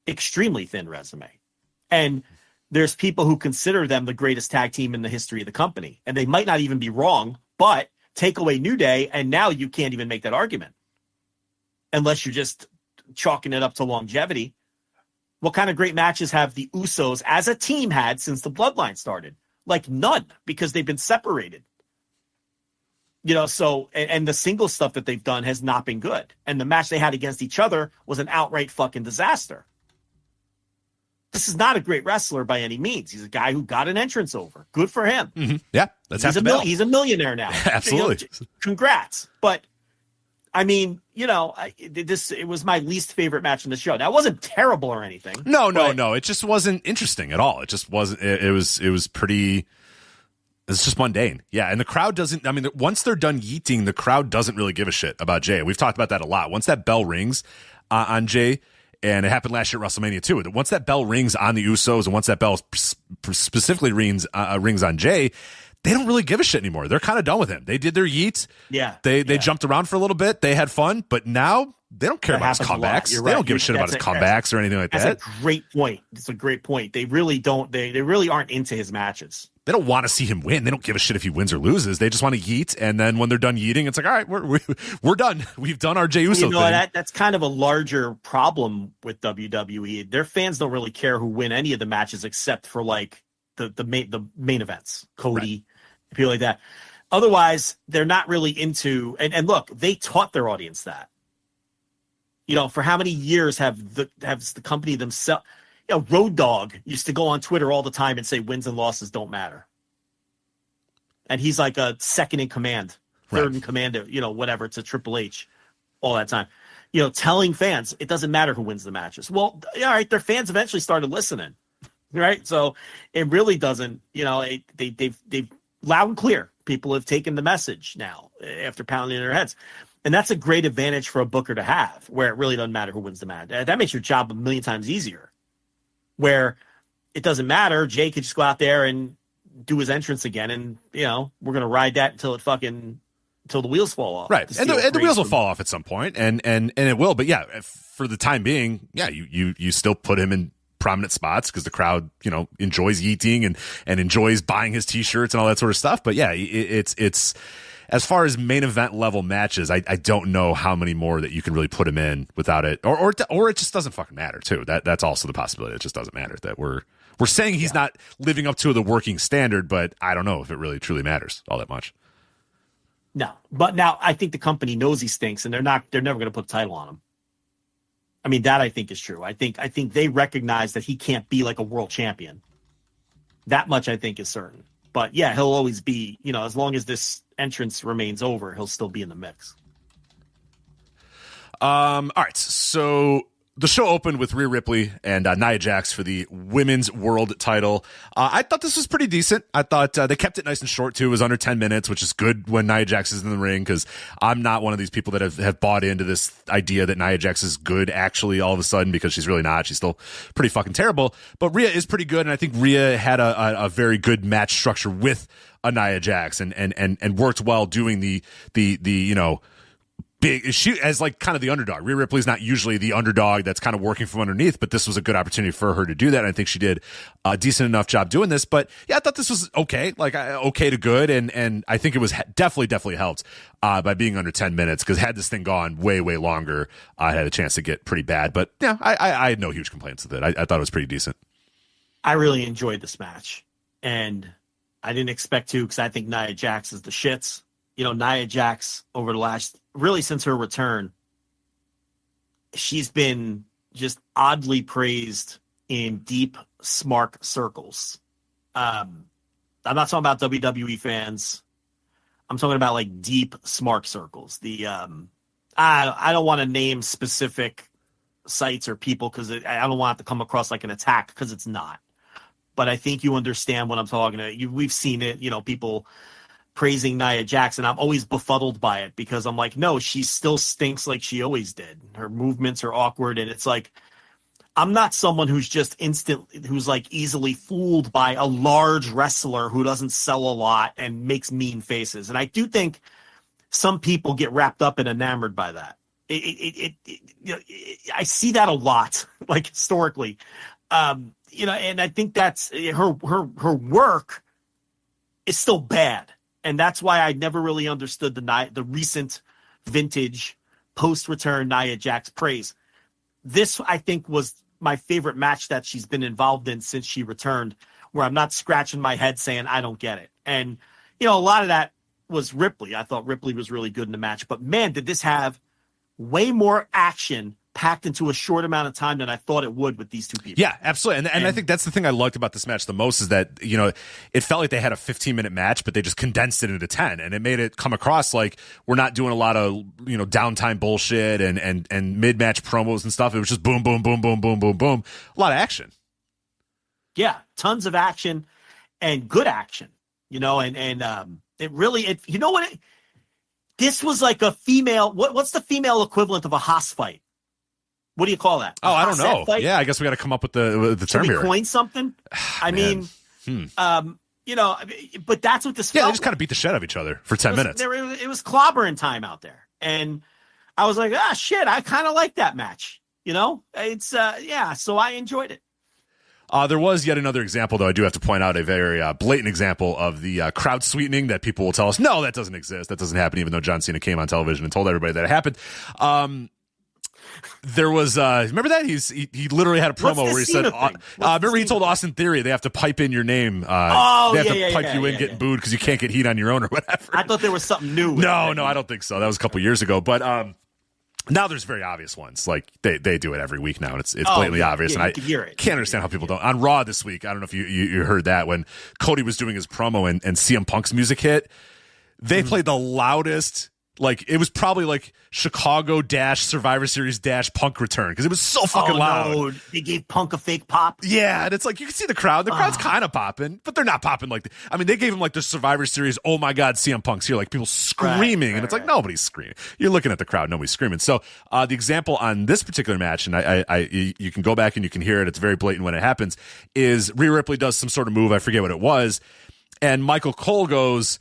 extremely thin resume. And there's people who consider them the greatest tag team in the history of the company. And they might not even be wrong, but take away New Day, and now you can't even make that argument unless you're just chalking it up to longevity. What kind of great matches have the Usos as a team had since the Bloodline started? Like none, because they've been separated. So, and the single stuff that they've done has not been good. And the match they had against each other was an outright fucking disaster. This is not a great wrestler by any means. He's a guy who got an entrance over. Good for him. Mm-hmm. Yeah, he's a millionaire now. Absolutely. Congrats. But I mean, it was my least favorite match in the show. Now, it wasn't terrible or anything. No. It just wasn't interesting at all. It just wasn't. It was pretty. It's just mundane. Yeah, and the crowd doesn't. I mean, once they're done yeeting, the crowd doesn't really give a shit about Jay. We've talked about that a lot. Once that bell rings on Jay, and it happened last year at WrestleMania too. Once that bell rings on the Usos, and once that bell specifically rings on Jay, they don't really give a shit anymore. They're kind of done with him. They did their yeets. Yeah. They jumped around for a little bit. They had fun, but now they don't care about his comebacks. They don't give a shit about his comebacks or anything like that. That's a great point. It's a great point. They really don't. They really aren't into his matches. They don't want to see him win. They don't give a shit if he wins or loses. They just want to yeet, and then when they're done yeeting, it's like, all right, we're done. We've done our Jey Uso thing. That's kind of a larger problem with WWE. Their fans don't really care who win any of the matches except for like the main events, Cody, people like that. Otherwise, they're not really into. And look, they taught their audience that. For how many years have the company themselves? Road Dogg used to go on Twitter all the time and say wins and losses don't matter. And he's like a second in command, third in command, whatever, to Triple H all that time. Telling fans it doesn't matter who wins the matches. Well, all right, their fans eventually started listening, right? So it really doesn't, they've loud and clear. People have taken the message now after pounding in their heads. And that's a great advantage for a booker to have, where it really doesn't matter who wins the match. That makes your job a million times easier. Where it doesn't matter, Jay could just go out there and do his entrance again, and we're gonna ride that until the wheels fall off. Right, and the wheels will fall off at some point, and it will. But yeah, for the time being, yeah, you still put him in prominent spots because the crowd enjoys yeeting and enjoys buying his t-shirts and all that sort of stuff. But yeah, it's as far as main event level matches, I don't know how many more that you can really put him in without it, or it just doesn't fucking matter too. That's also the possibility. It just doesn't matter that we're saying he's not living up to the working standard, but I don't know if it really truly matters all that much. No, but now I think the company knows he stinks, and they're never going to put a title on him. I mean, that I think is true. I think they recognize that he can't be like a world champion. That much I think is certain. But yeah, he'll always be, as long as this entrance remains over, he'll still be in the mix. All right, so the show opened with Rhea Ripley and Nia Jax for the women's world title. I thought this was pretty decent. I thought they kept it nice and short, too. It was under 10 minutes, which is good when Nia Jax is in the ring, because I'm not one of these people that have bought into this idea that Nia Jax is good, actually, all of a sudden, because she's really not. She's still pretty fucking terrible. But Rhea is pretty good, and I think Rhea had a very good match structure with Nia Jax and worked well doing the big, she as like kind of the underdog. Rhea Ripley's not usually the underdog that's kind of working from underneath, but this was a good opportunity for her to do that. And I think she did a decent enough job doing this. But yeah, I thought this was okay, like okay to good, and I think it was definitely helped by being under 10 minutes, because had this thing gone way longer, I had a chance to get pretty bad. But yeah, I had no huge complaints with it. I thought it was pretty decent. I really enjoyed this match, and I didn't expect to, because I think Nia Jax is the shits. Nia Jax, over the last, really since her return, she's been just oddly praised in deep, smart circles. I'm not talking about WWE fans. I'm talking about like deep, smart circles. I don't want to name specific sites or people, because I don't want it to come across like an attack, because it's not. But I think you understand what I'm talking about. We've seen it, people praising Nia Jax, and I'm always befuddled by it, because I'm like, no, she still stinks like she always did. Her movements are awkward, and it's like, I'm not someone who's who's like easily fooled by a large wrestler who doesn't sell a lot and makes mean faces. And I do think some people get wrapped up and enamored by that. I see that a lot, like historically, and I think that's her work is still bad. And that's why I never really understood the recent vintage post-return Nia Jax praise. This, I think, was my favorite match that she's been involved in since she returned, where I'm not scratching my head saying, I don't get it. And, a lot of that was Ripley. I thought Ripley was really good in the match. But, man, did this have way more action packed into a short amount of time than I thought it would with these two people. Yeah, absolutely. And I think that's the thing I liked about this match the most, is that, it felt like they had a 15-minute match, but they just condensed it into 10, and it made it come across like we're not doing a lot of, downtime bullshit and mid-match promos and stuff. It was just boom, boom, boom, boom, boom, boom, boom. A lot of action. Yeah, tons of action and good action, and it really, you know what? This was like a female, what's the female equivalent of a Haas fight? What do you call that? I don't know. Fight? Yeah, I guess we got to come up with the term here. Coin something? I mean, but that's what this felt. Yeah, they just kind of beat the shit out of each other for 10 minutes. It was clobbering time out there. And I was like, shit, I kind of like that match. It's, so I enjoyed it. There was yet another example, though. I do have to point out a very blatant example of the crowd sweetening that people will tell us, no, that doesn't exist. That doesn't happen, even though John Cena came on television and told everybody that it happened. There was remember that he literally had a promo where he said remember he told Austin Theory they have to pipe in your name, they have to pipe you in getting booed because you can't get heat on your own or whatever. I thought there was something new. No, I don't think so. That was a couple years ago, but now there's very obvious ones. Like they do it every week now, and it's blatantly obvious. And I can't understand how people don't. On Raw this week, I don't know if you heard that when Cody was doing his promo and CM Punk's music hit, they played the loudest. Like, it was probably like Chicago - Survivor Series - Punk return, because it was so fucking loud. No. They gave Punk a fake pop. Yeah, and it's like you can see the crowd. The crowd's kind of popping, but they're not popping like. They gave him like the Survivor Series. Oh my God, CM Punk's here! Like people screaming, and it's like nobody's screaming. You're looking at the crowd, nobody's screaming. So the example on this particular match, and you can go back and you can hear it. It's very blatant when it happens. Is Rhea Ripley does some sort of move? I forget what it was, and Michael Cole goes,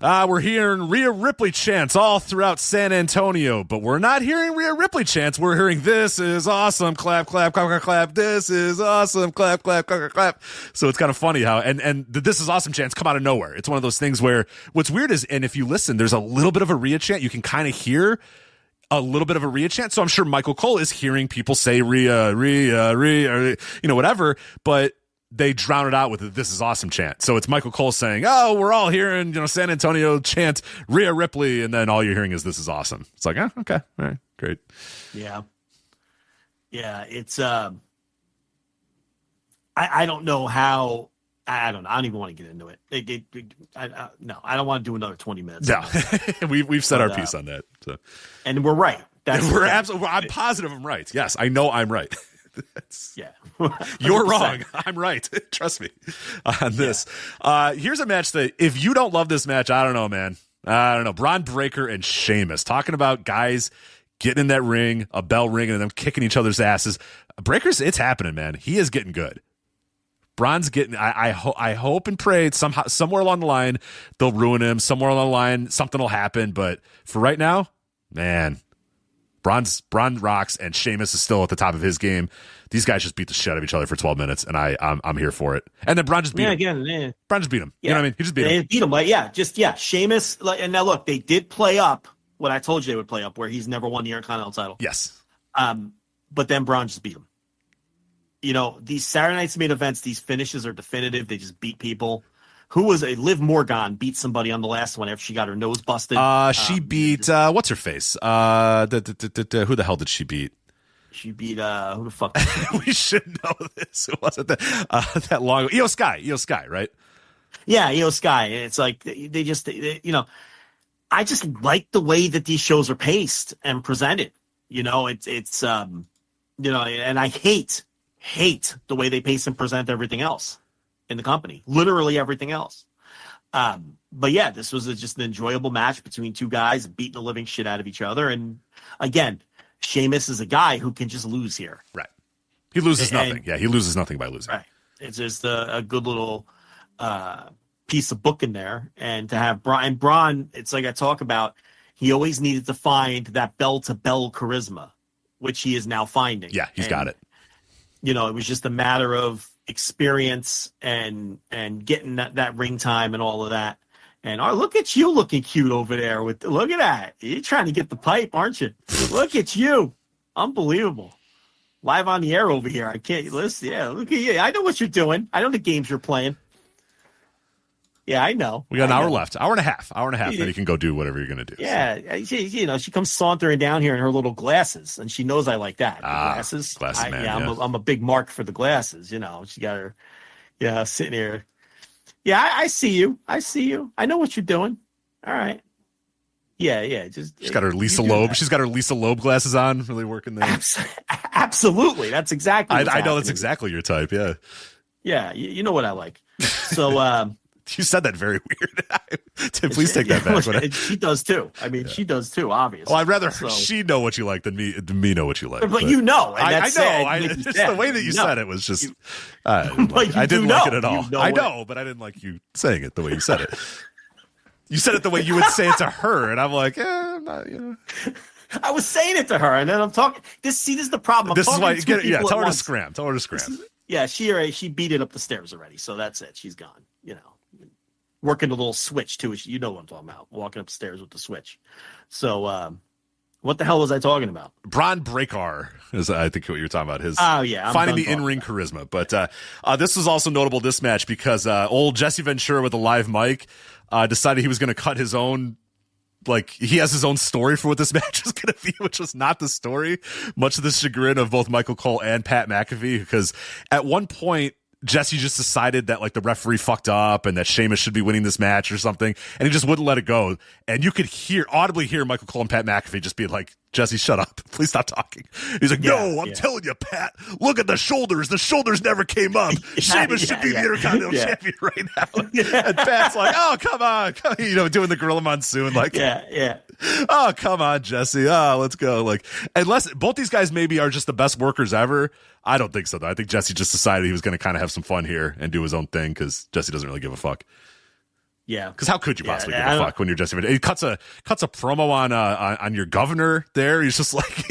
We're hearing Rhea Ripley chants all throughout San Antonio, but we're not hearing Rhea Ripley chants. We're hearing this is awesome, clap, clap, clap, clap, clap. This is awesome, clap, clap, clap, clap, clap. So it's kind of funny how, and the this is awesome chants come out of nowhere. It's one of those things where what's weird is, and if you listen, there's a little bit of a Rhea chant. You can kind of hear a little bit of a Rhea chant. So I'm sure Michael Cole is hearing people say Rhea, Rhea, Rhea, whatever, but they drown it out with a "This is awesome" chant. So it's Michael Cole saying, "Oh, we're all hearing, San Antonio chant Rhea Ripley," and then all you're hearing is "This is awesome." It's like, okay, all right, great. Yeah, it's I don't know how. I don't know. I don't even want to get into it. No, I don't want to do another 20 minutes. Yeah, we've said our piece on that. So. And we're right. I'm positive I'm right. Yes, I know I'm right. Yeah. You're wrong. I'm right. Trust me on this. Yeah. Here's a match that if you don't love this match, I don't know, man. I don't know. Braun Breaker and Sheamus talking about guys getting in that ring, a bell ring, and them kicking each other's asses. Breaker's, it's happening, man. He is getting good. Braun's getting. I hope and pray somewhere along the line they'll ruin him. Somewhere along the line something will happen. But for right now, man. Braun rocks, and Sheamus is still at the top of his game. These guys just beat the shit out of each other for 12 minutes, and I'm here for it. And then Braun just beat him. Braun just beat him. Yeah. You know what I mean? He just beat him. They beat him. Sheamus. And now look, they did play up what I told you they would play up, where he's never won the Intercontinental title. Yes. But then Braun just beat him. These Saturday Night's main events, these finishes are definitive. They just beat people. Who was Liv Morgan beat somebody on the last one after she got her nose busted? She beat what's her face? Who the hell did she beat? She beat who the fuck? We should know this. Who was it that long ago? Io Sky, right? Yeah, Io Sky. And it's like they just I just like the way that these shows are paced and presented. It's and I hate the way they pace and present everything else in the company, literally everything else. But yeah, this was just an enjoyable match between two guys beating the living shit out of each other. And again, Sheamus is a guy who can just lose here. Right. He loses nothing. Yeah, he loses nothing by losing. Right. It's just a good little piece of book in there. And to have Braun, it's like I talk about, he always needed to find that bell-to-bell charisma, which he is now finding. Yeah, he's got it. It was just a matter of experience and getting that ring time and all of that. And look at you looking cute over there look at that. You're trying to get the pipe, aren't you? Look at you. Unbelievable. Live on the air over here. I can't listen. Yeah, look at you. I know what you're doing. I know the games you're playing. Yeah, I know. We got an hour left. Hour and a half. Then you can go do whatever you're going to do. Yeah. She comes sauntering down here in her little glasses, and she knows I like that. Glasses. Glasses, man. I'm a big mark for the glasses. She got her, sitting here. Yeah, I see you. I know what you're doing. All right. Yeah. She's got her Lisa Loeb. She's got her Lisa Loeb glasses on, really working there. Absolutely. That's exactly I know that's exactly your type, yeah. Yeah, you know what I like. So you said that very weird. Please take that back. She does too. I mean, she does too, obviously. Well, I'd rather she know what you like than me know what you like. But you know. And I know. Just the way that you said it was just... I didn't like it at all. I know, but I didn't like you saying it the way you said it. You said it the way you would say it to her, and I'm like, I'm not, I was saying it to her, and then I'm talking... This is the problem. This is why... Tell her to scram. Tell her to scram. Yeah, she beat it up the stairs already, so that's it. She's gone, Working a little switch too. You know what I'm talking about. Walking upstairs with the switch. So, what the hell was I talking about? Braun Breaker is, I think, what you're talking about. Finding the in-ring charisma. But this was also notable, this match, because old Jesse Ventura with a live mic decided he was going to cut his own. Like, he has his own story for what this match is going to be, which was not the story, much to the chagrin of both Michael Cole and Pat McAfee, because at one point, Jesse just decided that, like, the referee fucked up and that Sheamus should be winning this match or something, and he just wouldn't let it go. And you could audibly hear Michael Cole and Pat McAfee just being like, Jesse, shut up. Please stop talking. He's like, no, I'm telling you, Pat, look at the shoulders. The shoulders never came up. Sheamus should be the Intercontinental Champion right now. And Pat's like, oh, come on. Doing the Gorilla Monsoon. Like, oh, come on, Jesse. Oh, let's go. Like, unless both these guys maybe are just the best workers ever. I don't think so, though. I think Jesse just decided he was going to kind of have some fun here and do his own thing because Jesse doesn't really give a fuck. Yeah, because how could you possibly give a fuck when you're Jesse Ventura? He cuts a promo on your governor there. He's just like,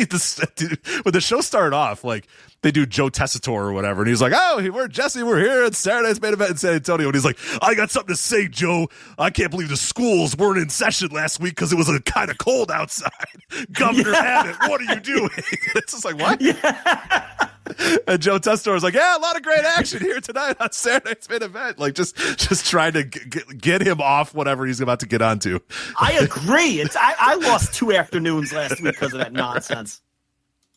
dude, when the show started off, like they do Joe Tessitore or whatever, and he's like, "Oh, we're Jesse, we're here at Saturday's main event in San Antonio," and he's like, "I got something to say, Joe. I can't believe the schools weren't in session last week because it was kind of cold outside. Governor Abbott, what are you doing?" It's just like, what? Yeah. And Joe Tessitore is like, "Yeah, a lot of great action here tonight on Saturday's main event." Like just trying to get him off whatever he's about to get onto. I agree. I lost 2 afternoons last week because of that nonsense.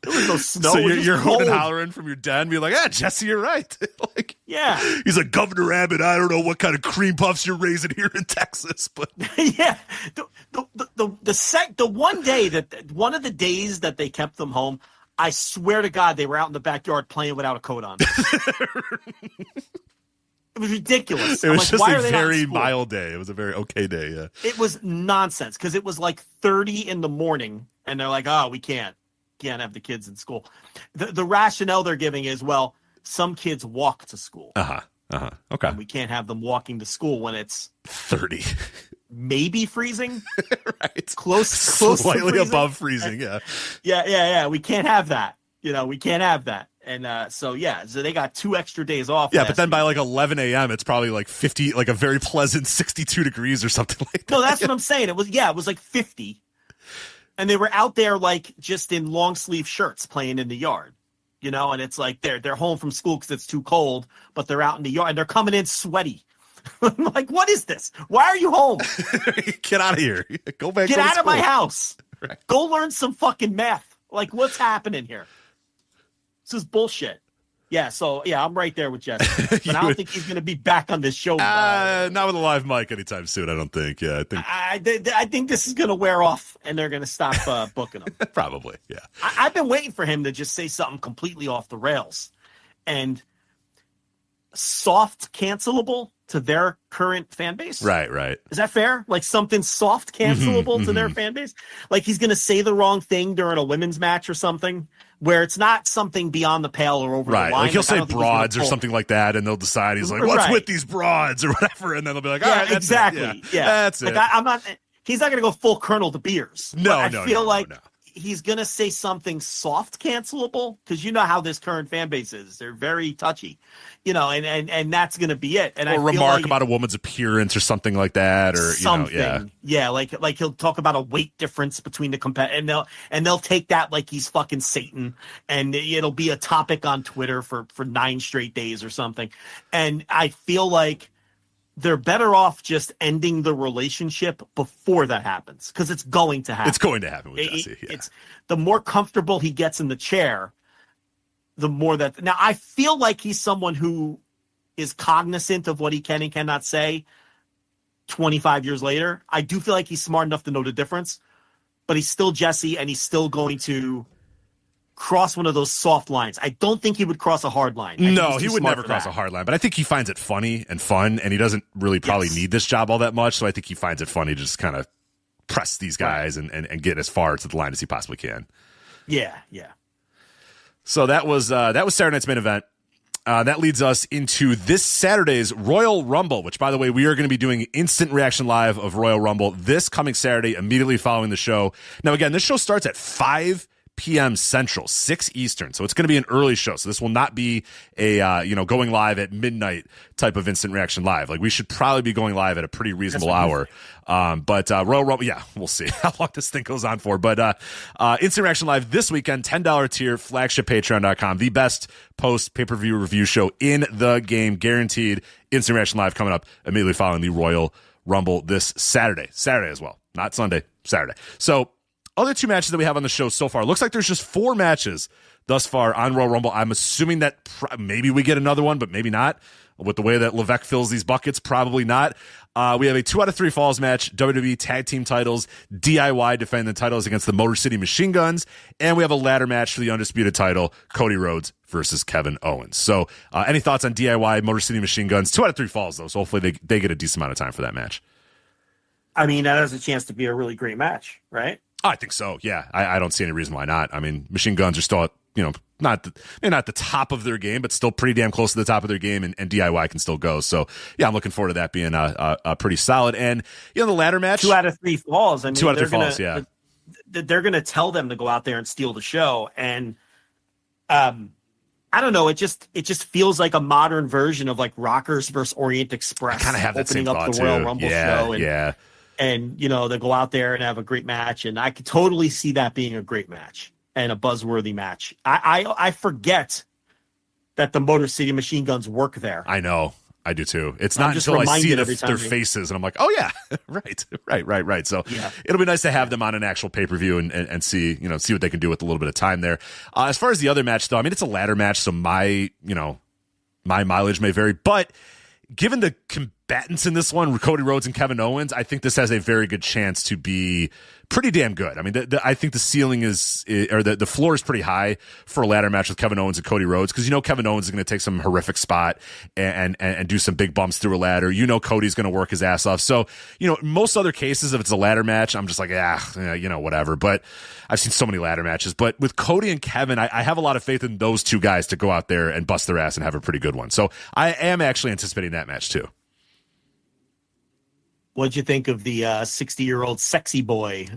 There was no snow. So you're hooting and hollering from your den, being like, "Yeah, Jesse, you're right." Like, yeah. He's like, "Governor Abbott, I don't know what kind of cream puffs you're raising here in Texas, but yeah." The one day that one of the days that they kept them home, I swear to God, they were out in the backyard playing without a coat on. It was ridiculous. It was just a very mild day. It was a very okay day. Yeah. It was nonsense because it was like 30 in the morning, and they're like, "Oh, we can't have the kids in school." The rationale they're giving is, well, some kids walk to school. Okay. And we can't have them walking to school when it's 30. Maybe freezing. Right. Close slightly to above freezing. Yeah. Yeah. We can't have that. We can't have that. And so they got 2 extra days off. Yeah, but then by like 11 a.m., it's probably like 50, like a very pleasant 62 degrees or something like that. No, that's what I'm saying. It was like 50. And they were out there like just in long sleeve shirts playing in the yard, and it's like they're home from school because it's too cold, but they're out in the yard and they're coming in sweaty. I'm like, what is this? Why are you home? Get out of here. Go back. Get out of my house. Right. Go learn some fucking math. Like, what's happening here? This is bullshit. Yeah, so I'm right there with Jesse. But I don't think he's going to be back on this show. Not with a live mic anytime soon. I don't think. Yeah, I think this is going to wear off, and they're going to stop booking him. Probably. Yeah. I've been waiting for him to just say something completely off the rails, and soft cancelable to their current fan base. Right. Is that fair? Like something soft cancelable to their fan base? Like he's going to say the wrong thing during a women's match or something where it's not something beyond the pale or over the line. Like he'll say broads or something like that, and they'll decide he's like, "What's with these broads?" or whatever, and then they'll be like, "All right, that's exactly. It. Yeah, that's like, it." I'm not. He's not going to go full Colonel DeBeers. No, I feel like he's going to say something soft cancelable because you know how this current fan base is. They're very touchy, and that's going to be it. And or I feel remark like about a woman's appearance or something like that, or something. Like he'll talk about a weight difference between the competitor, and they'll take that like he's fucking Satan, and it'll be a topic on Twitter for 9 straight days or something. And I feel like they're better off just ending the relationship before that happens because it's going to happen. It's going to happen with Jesse. Yeah. It's the more comfortable he gets in the chair, the more that. Now I feel like he's someone who is cognizant of what he can and cannot say. 25 years later, I do feel like he's smart enough to know the difference, but he's still Jesse, and he's still going to cross one of those soft lines. I don't think he would cross a hard line. No, he would never cross a hard line, but I think he finds it funny and fun, and he doesn't really probably need this job all that much, so I think he finds it funny to just kind of press these guys and get as far to the line as he possibly can. Yeah. So that was Saturday night's main event. That leads us into this Saturday's Royal Rumble, which, by the way, we are going to be doing instant reaction live of Royal Rumble this coming Saturday, immediately following the show. Now, again, this show starts at 5 p.m. Central, 6 Eastern. So it's going to be an early show. So this will not be a, going live at midnight type of instant reaction live. Like we should probably be going live at a pretty reasonable hour. But Royal Rumble, we'll see how long this thing goes on for. But instant reaction live this weekend, $10 tier, flagshippatreon.com, the best post pay-per-view review show in the game, guaranteed. Instant reaction live coming up immediately following the Royal Rumble this Saturday as well. Not Sunday, Saturday. So, other 2 matches that we have on the show so far. Looks like there's just 4 matches thus far on Royal Rumble. I'm assuming that maybe we get another one, but maybe not. With the way that Levesque fills these buckets, probably not. We have a 2 out of 3 falls match, WWE Tag Team titles, DIY defending the titles against the Motor City Machine Guns, and we have a ladder match for the undisputed title, Cody Rhodes versus Kevin Owens. So any thoughts on DIY, Motor City Machine Guns? 2 out of 3 falls, though, so hopefully they get a decent amount of time for that match. I mean, that has a chance to be a really great match, right? I think so. Yeah, I don't see any reason why not. I mean, Machine Guns are still at not the top of their game, but still pretty damn close to the top of their game, and DIY can still go. So yeah, I'm looking forward to that being a pretty solid. And the ladder match, 2 out of 3 falls. I mean, 2 out of 3 falls. Yeah, they're going to tell them to go out there and steal the show, and I don't know. It just feels like a modern version of like Rockers versus Orient Express. Kind of have that same opening up thought the Royal too. Rumble show, and they go out there and have a great match, and I could totally see that being a great match and a buzzworthy match. I forget that the Motor City Machine Guns work there. I know. I do too. It's not just until I see reminded their faces and I'm like, oh yeah, right. So it'll be nice to have them on an actual pay-per-view and see what they can do with a little bit of time there. As far as the other match though, I mean, it's a ladder match, so my mileage may vary, but given the combatants in this one, Cody Rhodes and Kevin Owens, I think this has a very good chance to be pretty damn good. I mean, I think the ceiling the floor is pretty high for a ladder match with Kevin Owens and Cody Rhodes, because Kevin Owens is going to take some horrific spot and do some big bumps through a ladder. Cody's going to work his ass off. So, most other cases, if it's a ladder match, I'm just like, whatever. But I've seen so many ladder matches. But with Cody and Kevin, I have a lot of faith in those two guys to go out there and bust their ass and have a pretty good one. So I am actually anticipating that match too. What'd you think of the 60-year-old sexy boy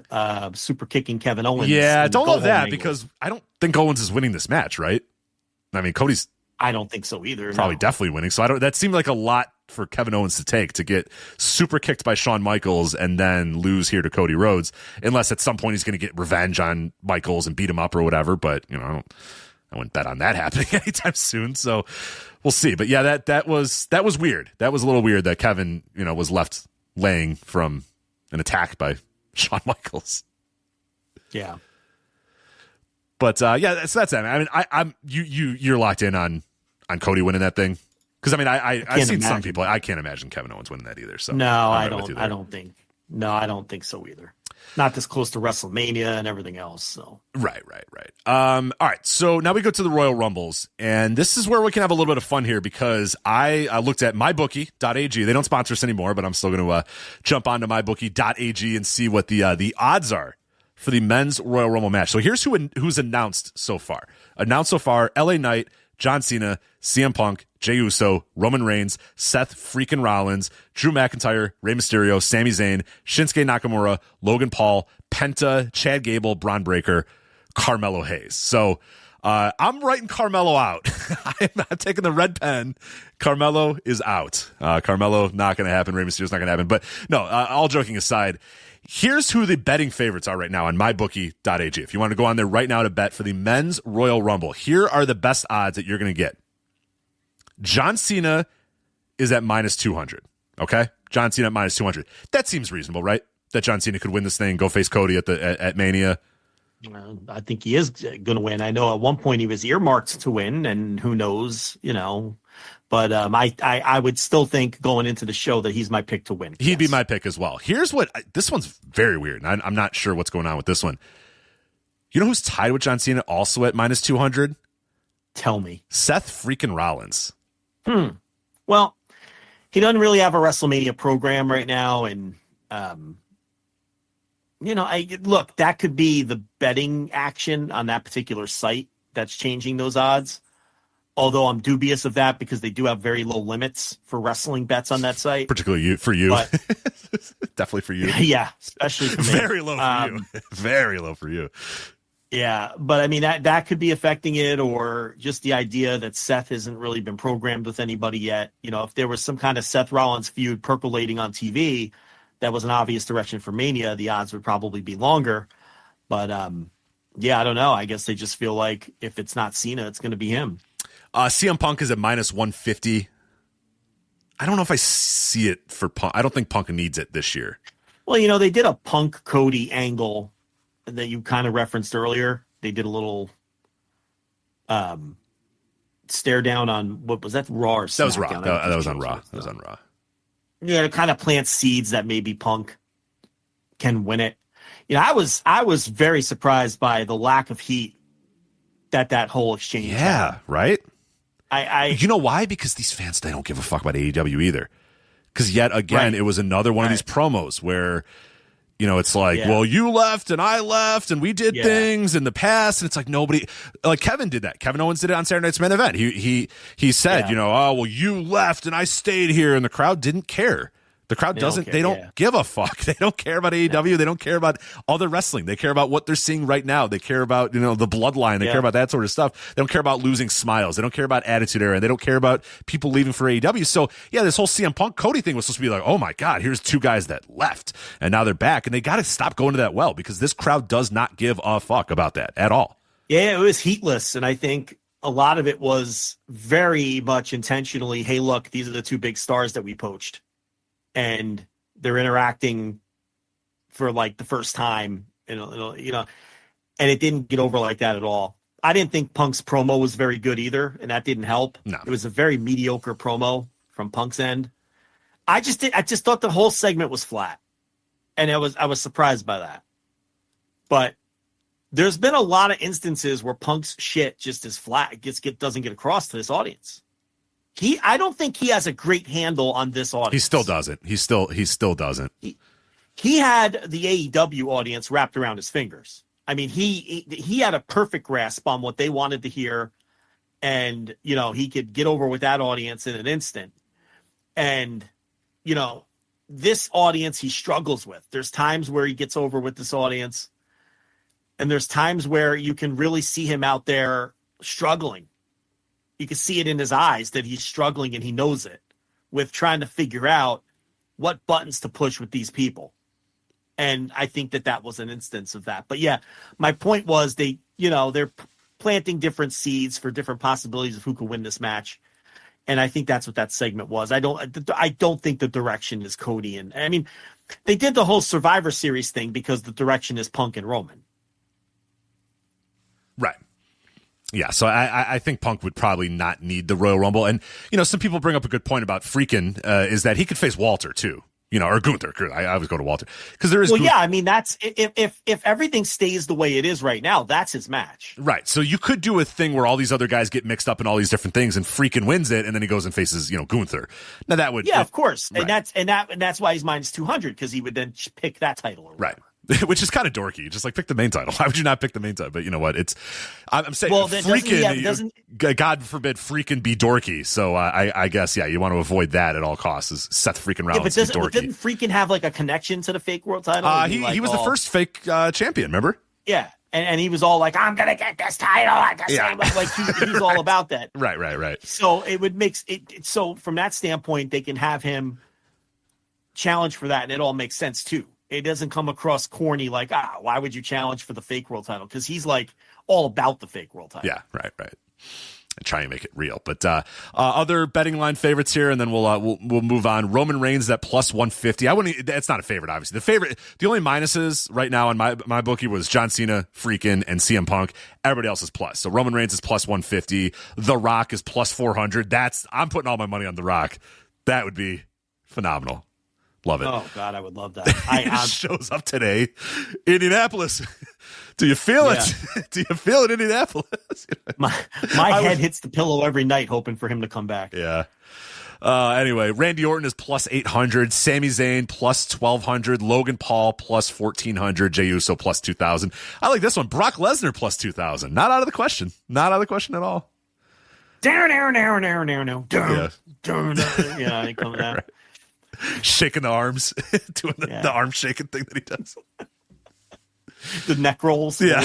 super kicking Kevin Owens? Yeah, don't love that because I don't think Owens is winning this match, right? I mean, Cody's I don't think so either. Probably definitely winning. So that seemed like a lot for Kevin Owens to take, to get super kicked by Shawn Michaels and then lose here to Cody Rhodes, unless at some point he's going to get revenge on Michaels and beat him up or whatever. But I wouldn't bet on that happening anytime soon. So we'll see. But yeah, that was weird. That was a little weird that Kevin was left laying from an attack by Shawn Michaels. Yeah. But yeah, so that's that. I mean, you're locked in on Cody winning that thing, because I mean, I've seen some people. I can't imagine Kevin Owens winning that either. So no, I don't think so either. Not this close to WrestleMania and everything else. So right. All right. So now we go to the Royal Rumbles, and this is where we can have a little bit of fun here, because I looked at mybookie.ag. They don't sponsor us anymore, but I'm still going to jump onto mybookie.ag and see what the odds are for the men's Royal Rumble match. So here's who's announced so far. LA Knight, John Cena, CM Punk, Jey Uso, Roman Reigns, Seth freaking Rollins, Drew McIntyre, Rey Mysterio, Sami Zayn, Shinsuke Nakamura, Logan Paul, Penta, Chad Gable, Braun Breaker, Carmelo Hayes. So I'm writing Carmelo out. I'm not taking the red pen. Carmelo is out. Carmelo not going to happen. Rey Mysterio's not going to happen. But no, all joking aside, here's who the betting favorites are right now on mybookie.ag. If you want to go on there right now to bet for the men's Royal Rumble, here are the best odds that you're going to get. John Cena is at -200. Okay? John Cena at -200. That seems reasonable, right? That John Cena could win this thing, go face Cody at Mania. I think he is going to win. I know at one point he was earmarked to win, and who knows, But I would still think going into the show that he's my pick to win. He'd be my pick as well. Here's this one's very weird. I'm not sure what's going on with this one. You know who's tied with John Cena also at -200? Tell me. Seth freaking Rollins. Well, he doesn't really have a WrestleMania program right now, and look, that could be the betting action on that particular site that's changing those odds. Although I'm dubious of that, because they do have very low limits for wrestling bets on that site. Particularly for you. But, definitely for you. Yeah, especially for me. Very low for you. Very low for you. Yeah, but I mean, that could be affecting it, or just the idea that Seth hasn't really been programmed with anybody yet. If there was some kind of Seth Rollins feud percolating on TV, that was an obvious direction for Mania, the odds would probably be longer. But yeah, I don't know. I guess they just feel like if it's not Cena, it's going to be him. CM Punk is at -150. I don't know if I see it for Punk. I don't think Punk needs it this year. Well, they did a Punk Cody angle that you kind of referenced earlier. They did a little stare down on, what was that, Raw or SmackDown? That was Raw. That was on Raw. That was on Raw. Yeah, to kind of plant seeds that maybe Punk can win it. I was very surprised by the lack of heat that whole exchange had. Right? You know why? Because these fans, they don't give a fuck about AEW either. Because yet again, It was another one of these promos where, it's like, well, you left and I left and we did things in the past. And it's like nobody, like Kevin did that. Kevin Owens did it on Saturday Night's Main Event. He said, oh, well, you left and I stayed here, and the crowd didn't care. The crowd they don't give a fuck. They don't care about AEW. No. They don't care about other wrestling. They care about what they're seeing right now. They care about, the bloodline. They care about that sort of stuff. They don't care about losing smiles. They don't care about Attitude Era. They don't care about people leaving for AEW. So, this whole CM Punk Cody thing was supposed to be like, oh my God, here's two guys that left and now they're back. And they got to stop going to that well, because this crowd does not give a fuck about that at all. Yeah, it was heatless. And I think a lot of it was very much intentionally, hey, look, these are the two big stars that we poached. And they're interacting for like the first time, and it didn't get over like that at all. I didn't think Punk's promo was very good either, and that didn't help. No. It was a very mediocre promo from Punk's end. I just thought the whole segment was flat, and I was surprised by that. But there's been a lot doesn't where Punk's shit just is flat. It doesn't get across to this audience. I don't think he has a great handle on this audience. He still doesn't. He still doesn't. He had the AEW audience wrapped around his fingers. I mean, he had a perfect grasp on what they wanted to hear, and he could get over with that audience in an instant. And this audience he struggles with. There's times where he gets over with this audience, and there's times where you can really see him out there struggling. You can see it in his eyes that he's struggling, and he knows it, with trying to figure out what buttons to push with these people. And I think that was an instance of that. But yeah, my point was they're planting different seeds for different possibilities of who could win this match. And I think that's what that segment was. I don't think the direction is Cody. And I mean, they did the whole Survivor Series thing because the direction is Punk and Roman. Right. Yeah, so I think Punk would probably not need the Royal Rumble. And, some people bring up a good point about Freakin', is that he could face Walter, too. Or Gunther. I always go to Walter. Because there is. Well, yeah, I mean, that's if everything stays the way it is right now, that's his match. Right. So you could do a thing where all these other guys get mixed up in all these different things, and Freakin' wins it, and then he goes and faces, Gunther. Now that would. Yeah, of course. Right. And that's why he's minus 200, because he would then pick that title. Right. Which is kind of dorky. Just like pick the main title. Why would you not pick the main title? But you know what? I'm saying, God forbid, Freakin' be dorky. So I guess you want to avoid that at all costs. Is Seth Freakin' Rollins be dorky? But didn't Freakin' have like a connection to the fake world title? He was the first fake champion. Remember? Yeah, and he was all like, "I'm gonna get this title." He's all about that. Right. So it would make it. So from that standpoint, they can have him challenge for that, and it all makes sense too. It doesn't come across corny like, why would you challenge for the fake world title? Because he's like all about the fake world title. Yeah, right. And try and make it real. But other betting line favorites here, and then we'll move on. Roman Reigns at plus 150. It's not a favorite, obviously. The only minuses right now on my bookie was John Cena, Freakin', and CM Punk. Everybody else is plus. So Roman Reigns is plus 150. The Rock is plus 400. I'm putting all my money on The Rock. That would be phenomenal. Love it. Oh, God, I would love that. He shows up today. Indianapolis. Do you feel it? Do you feel it, Indianapolis? My head hits the pillow every night hoping for him to come back. Yeah. Anyway, Randy Orton is plus 800. Sami Zayn plus 1,200. Logan Paul plus 1,400. Jey Uso plus 2,000. I like this one. Brock Lesnar plus 2,000. Not out of the question. Not out of the question at all. Down. Yeah, he comes out. Right. Shaking the arms, doing the arm shaking thing that he does. The neck rolls. Yeah.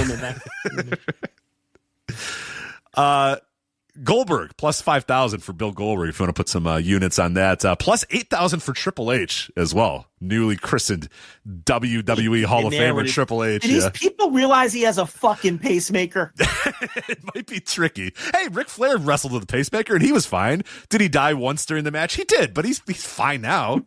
Goldberg plus 5,000 for Bill Goldberg. If you want to put some units on that, plus 8,000 for Triple H as well. Newly christened WWE Hall of Famer Triple H. And these people realize he has a fucking pacemaker. It might be tricky. Hey, Ric Flair wrestled with a pacemaker and he was fine. Did he die once during the match? He did, but he's fine now.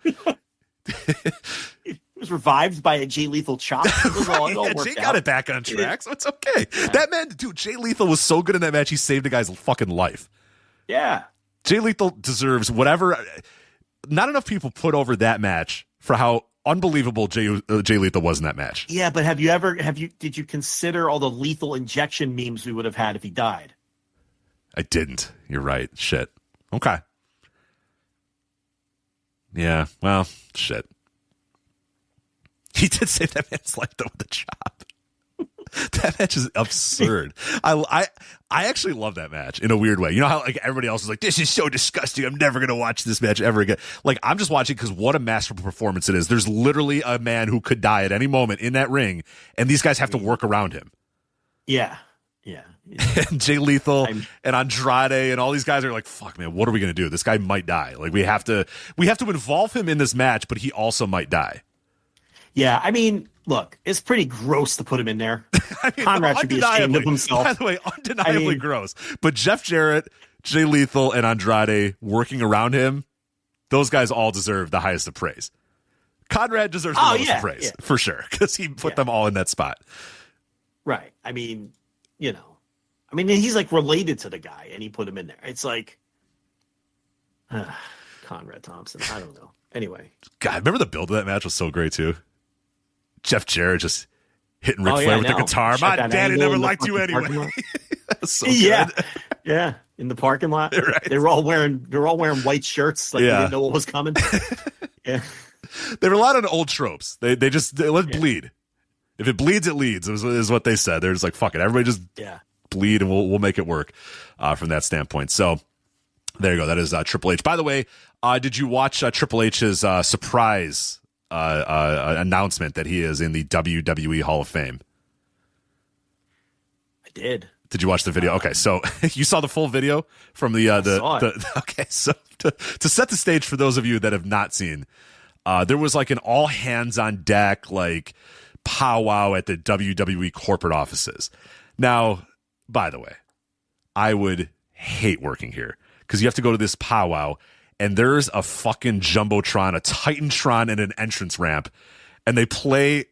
He was revived by a Jay Lethal chop. Jay got it back on track, so it's okay. That man, dude, Jay Lethal was so good in that match, he saved a guy's fucking life. Yeah. Jay Lethal deserves whatever. Not enough people put over that match for how unbelievable Jay Lethal was in that match. Yeah, but did you consider all the lethal injection memes we would have had if he died? I didn't. You're right. Shit. Okay. Yeah, well, shit. He did save that man's life though with the chop. That match is absurd. I actually love that match in a weird way. You know how like everybody else is like, this is so disgusting. I'm never gonna watch this match ever again. Like I'm just watching because what a masterful performance it is. There's literally a man who could die at any moment in that ring, and these guys have to work around him. Yeah. And Jay Lethal and Andrade and all these guys are like, fuck man, what are we gonna do? This guy might die. Like we have to involve him in this match, but he also might die. Yeah, I mean, look, it's pretty gross to put him in there. Conrad should be ashamed of himself. By the way, undeniably gross. But Jeff Jarrett, Jay Lethal, and Andrade working around him, those guys all deserve the highest of praise. Conrad deserves the most of praise, for sure, because he put them all in that spot. Right. I mean, he's like related to the guy, and he put him in there. It's like, Conrad Thompson. I don't know. Anyway. God, remember the build of that match was so great, too? Jeff Jarrett just hitting Ric Flair with the guitar. My daddy never liked you anyway. So good. Yeah. In the parking lot. Right. They're all wearing white shirts, like they didn't know what was coming. Yeah. They relied on old tropes. They let it bleed. If it bleeds, it leads, is what they said. They're just like, fuck it. Everybody just bleed and we'll make it work from that standpoint. So there you go. That is Triple H. By the way, did you watch Triple H's surprise announcement that he is in the WWE Hall of Fame? I did. Did you watch the video? Okay, so you saw the full video from the okay, so to set the stage for those of you that have not seen, there was like an all hands on deck like powwow at the WWE corporate offices. Now, by the way, I would hate working here because you have to go to this powwow and there's a fucking Jumbotron, a Titantron, and an entrance ramp, and they play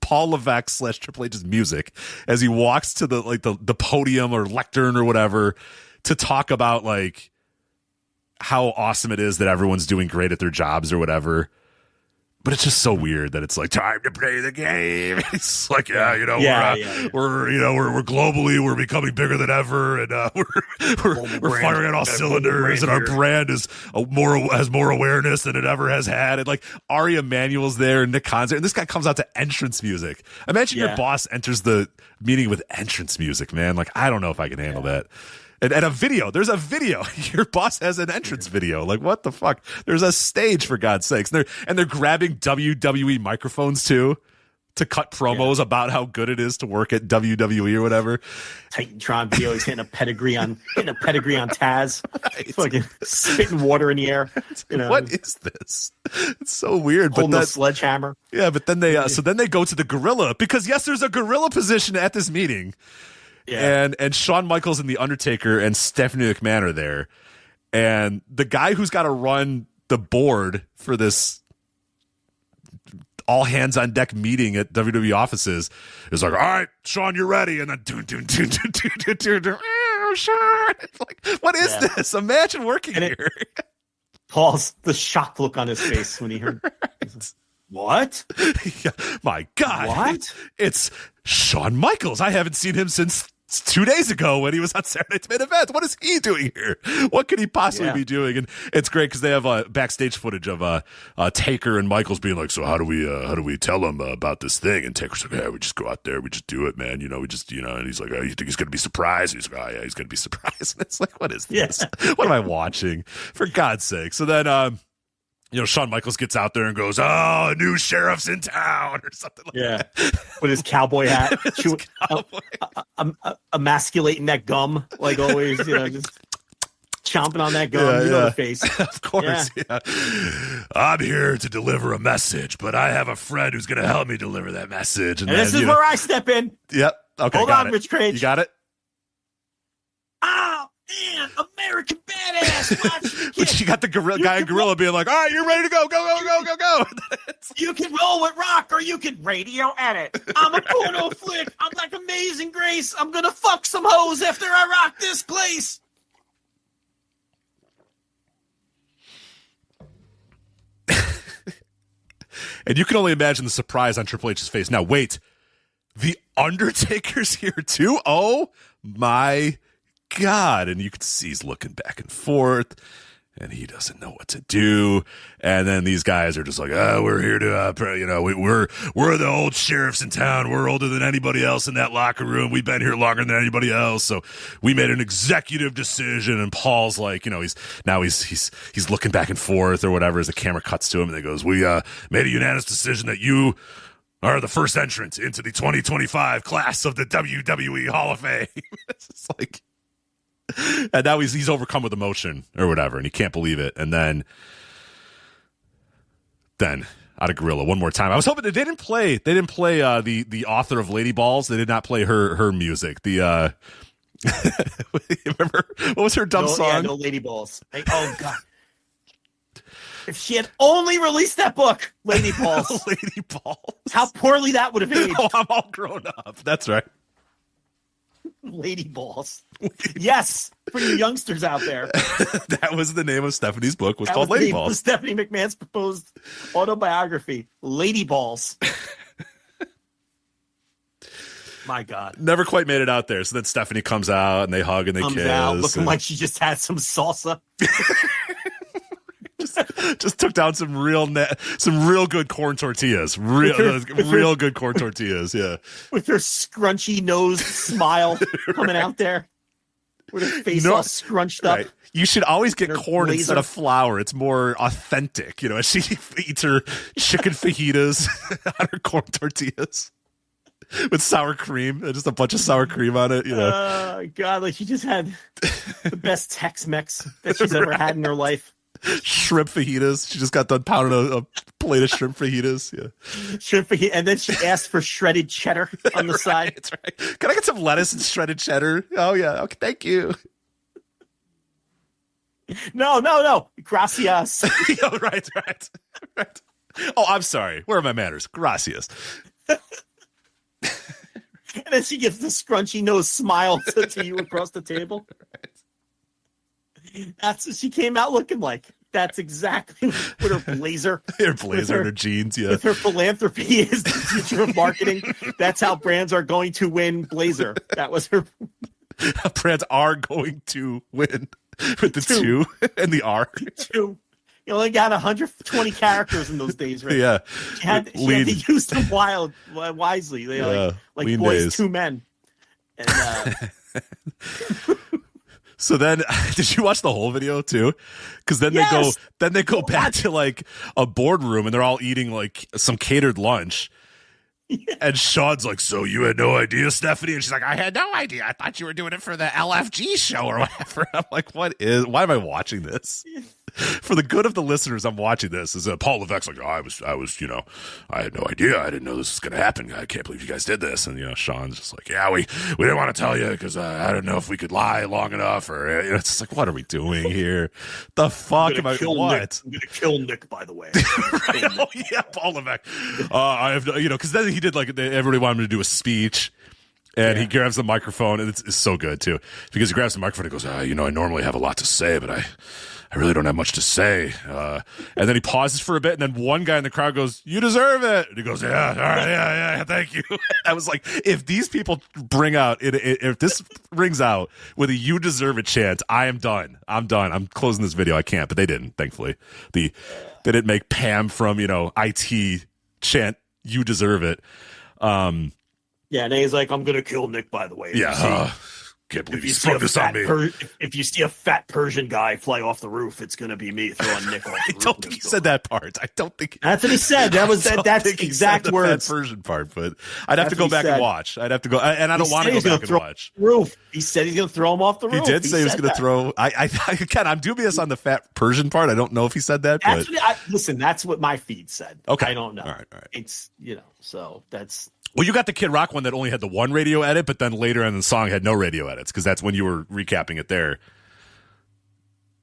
Paul Levesque / Triple H's music as he walks to the podium or lectern or whatever to talk about like how awesome it is that everyone's doing great at their jobs or whatever. But it's just so weird that it's like time to play the game. It's like, we're globally, we're becoming bigger than ever, and we're firing on all cylinders, and our brand is has more awareness than it ever has had. And like Ari Emanuel's there, and Nick Khan's there, and this guy comes out to entrance music. Imagine your boss enters the meeting with entrance music, man. Like I don't know if I can handle that. And a video. There's a video. Your boss has an entrance video. Like, what the fuck? There's a stage, for God's sakes. And they're grabbing WWE microphones, too, to cut promos about how good it is to work at WWE or whatever. Titantron video. He's hitting a pedigree on Taz. Right. Fucking spitting water in the air. What is this? It's so weird. Holding a sledgehammer. Yeah, but then they go to the gorilla because, yes, there's a gorilla position at this meeting. Yeah. And Shawn Michaels and The Undertaker and Stephanie McMahon are there. And the guy who's got to run the board for this all hands on deck meeting at WWE offices is like, all right, Shawn, you're ready. And then oh, Shawn. Like, what is this? Imagine working here. Paul's the shocked look on his face when he heard what? Yeah, my God. What? It's Shawn Michaels. I haven't seen him since 2 days ago when he was on Saturday Night's Main Event. What is he doing here? What could he possibly be doing? And it's great because they have backstage footage of Taker and Michaels being like, so how do we tell him about this thing? And Taker's like, yeah, we just go out there, we just do it, man. We just, and he's like, oh, you think he's going to be surprised? And he's like, oh yeah, he's going to be surprised. And it's like, what is this? What am I watching? For God's sake. So then, Shawn Michaels gets out there and goes, oh, a new sheriff's in town or something like that. With his cowboy hat, emasculating that gum like always, just chomping on that gum. The face. Of course, I'm here to deliver a message, but I have a friend who's going to help me deliver that message. And then, this is where I step in. Yep. Okay, Hold on, Rich Cage. You got it? Oh, man, American badass. But you got the guy in Gorilla being like, all right, you're ready to go. Go. You can roll with rock or you can radio edit. I'm a porno flick. I'm like Amazing Grace. I'm going to fuck some hoes after I rock this place. And you can only imagine the surprise on Triple H's face. Now, wait. The Undertaker's here too? Oh, my God. And you can see he's looking back and forth. and he doesn't know what to do. And then these guys are just like, oh, we're here to, we're the old sheriffs in town. We're older than anybody else in that locker room. We've been here longer than anybody else. So we made an executive decision. And Paul's like, he's looking back and forth or whatever as the camera cuts to him. And he goes, we made a unanimous decision that you are the first entrant into the 2025 class of the WWE Hall of Fame. It's like, and now he's overcome with emotion or whatever, and he can't believe it. And then out of Gorilla one more time. I was hoping they didn't play the author of Lady Balls. They did not play her music. The remember what was her dumb song? Yeah, no Lady Balls. Oh God. If she had only released that book, Lady Balls. Lady Balls. How poorly that would have aged. Oh, I'm all grown up. That's right. Lady Balls. Yes, for you youngsters out there. That was the name of Stephanie's book. Was called Lady Balls. Stephanie McMahon's proposed autobiography, Lady Balls. My God. Never quite made it out there. So then Stephanie comes out and they hug and they kiss. Out looking like she just had some salsa. Just took down some real good corn tortillas. Real good corn tortillas, yeah. With her scrunchy nose smile coming out there. With her face all scrunched up. Right. You should always get corn blazer. instead of flour. It's more authentic, as she eats her chicken fajitas on her corn tortillas. With sour cream, just a bunch of sour cream on it, God, like she just had the best Tex-Mex that she's ever had in her life. Shrimp fajitas. She just got done pounding a plate of shrimp fajitas. Yeah, shrimp fajita, and then she asked for shredded cheddar on the side. That's right. Can I get some lettuce and shredded cheddar? Oh yeah. Okay, thank you. No. Gracias. Oh, right. Oh, I'm sorry. Where are my manners? Gracias. And then she gives the scrunchy nose smile to you across the table. Right. That's what she came out looking like. That's exactly with her blazer. And her jeans, yeah. With her philanthropy is the future of marketing. That's how brands are going to win blazer. That was her. Brands are going to win with the two and the R. Two. You only got 120 characters in those days, right? Yeah. She had to use them wisely. They like boys, days. Two men. And so then, did you watch the whole video too? Because then they go back to like a boardroom and they're all eating like some catered lunch. Yeah. And Sean's like, so you had no idea, Stephanie? And she's like, I had no idea. I thought you were doing it for the LFG show or whatever. I'm like, why am I watching this? For the good of the listeners, I'm watching this. Is Paul Levesque's like, I was, I had no idea. I didn't know this was going to happen. I can't believe you guys did this. And Sean's just like, yeah, we didn't want to tell you because I don't know if we could lie long enough. Or it's just like, what are we doing here? The fuck am I? What? I'm gonna kill Nick, by the way. Right? Oh yeah, Paul Levesque. I have because then he did like everybody wanted him to do a speech. And he grabs the microphone, and it's so good too because he grabs the microphone and goes, I normally have a lot to say, but I really don't have much to say. And then he pauses for a bit, and then one guy in the crowd goes, you deserve it. And he goes, yeah, all right, yeah, thank you. I was like, if these people bring out, if this rings out with a you deserve it chant, I am done. I'm done. I'm closing this video. I can't, but they didn't, thankfully. They didn't make Pam from, IT chant you deserve it. Yeah, and he's like, I'm going to kill Nick, by the way. Yeah. Can't believe you sprung this on me. If you see a fat Persian guy fly off the roof, it's going to be me throwing Nick off the roof. I don't think he said that part. I don't think that's what he said. That's exact words. That Persian part, but I'd have to go back and watch. I'd have to go, and I don't want to go back and watch. Roof. He said he's going to throw him off the roof. He did say he was going to throw. Again, I'm dubious on the fat Persian part. I don't know if he said that. Listen, that's what my feed said. Okay, I don't know. All right. It's so that's. Well, you got the Kid Rock one that only had the one radio edit, but then later in the song had no radio edits because that's when you were recapping it there.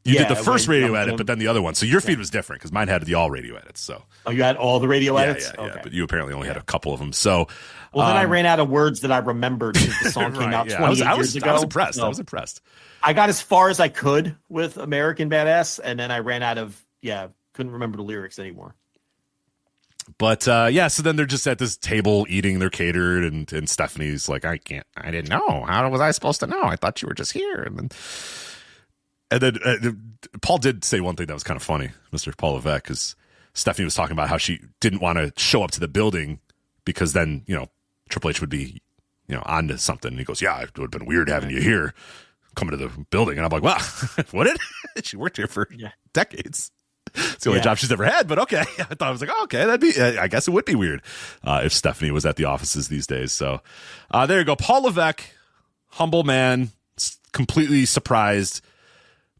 You did the first radio edit, but then the other one. So your feed was different because mine had the all radio edits. So you had all the radio edits? Yeah. But you apparently only had a couple of them. So then I ran out of words that I remembered since the song came out 28 years ago. I was impressed. I was impressed. I got as far as I could with American Badass, and then I ran out of couldn't remember the lyrics anymore. But so then they're just at this table eating their catered, and Stephanie's like, I didn't know. How was I supposed to know? I thought you were just here. And then Paul did say one thing that was kind of funny, Mr. Paul Levesque, because Stephanie was talking about how she didn't want to show up to the building because then, Triple H would be, on to something. And he goes, yeah, it would have been weird having you here coming to the building. And I'm like, wow, would it? She worked here for decades. It's the only job she's ever had, but okay. I thought I was like, oh, okay, I guess it would be weird if Stephanie was at the offices these days. So there you go. Paul Levesque, humble man, completely surprised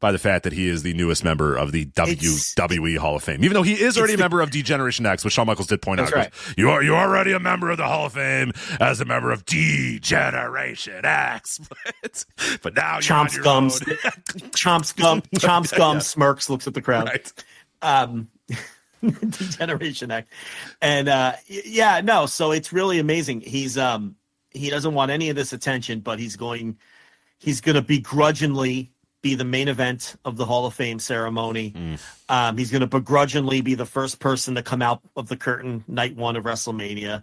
by the fact that he is the newest member of the WWE Hall of Fame, even though he is already a member of D-Generation X, which Shawn Michaels did point out. Right. Goes, you're already a member of the Hall of Fame as a member of D-Generation X, but now Chomps you're gums, on your own. Chomps gums, smirks, looks at the crowd. Right. D-Generation X, and so it's really amazing. He's he doesn't want any of this attention, but he's going to begrudgingly be the main event of the Hall of Fame ceremony. He's going to begrudgingly be the first person to come out of the curtain night 1 of WrestleMania.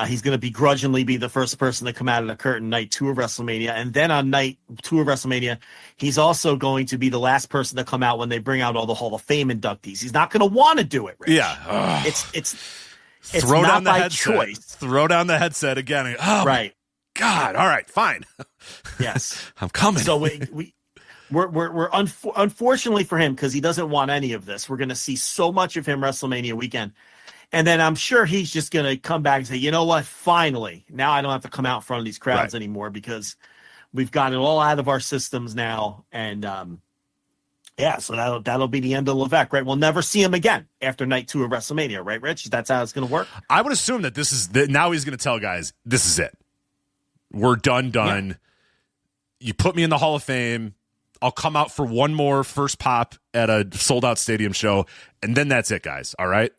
He's going to begrudgingly be the first person to come out of the curtain night 2 of WrestleMania. And then on night 2 of WrestleMania, he's also going to be the last person to come out when they bring out all the Hall of Fame inductees. He's not going to want to do it, Rich. Yeah. It's throw not down the by headset. Choice. Throw down the headset again. Oh, right. God. All right, fine. Yes. I'm coming. So we're unfortunately for him, because he doesn't want any of this, we're going to see so much of him WrestleMania weekend. And then I'm sure he's just going to come back and say, you know what? Finally, now I don't have to come out in front of these crowds anymore, because we've got it all out of our systems now. And so that'll be the end of Levesque, right? We'll never see him again after night 2 of WrestleMania, right, Rich? That's how it's going to work. I would assume that now he's going to tell guys, this is it. We're done. Yeah. You put me in the Hall of Fame. I'll come out for one more first pop at a sold-out stadium show, and then that's it, guys. All right?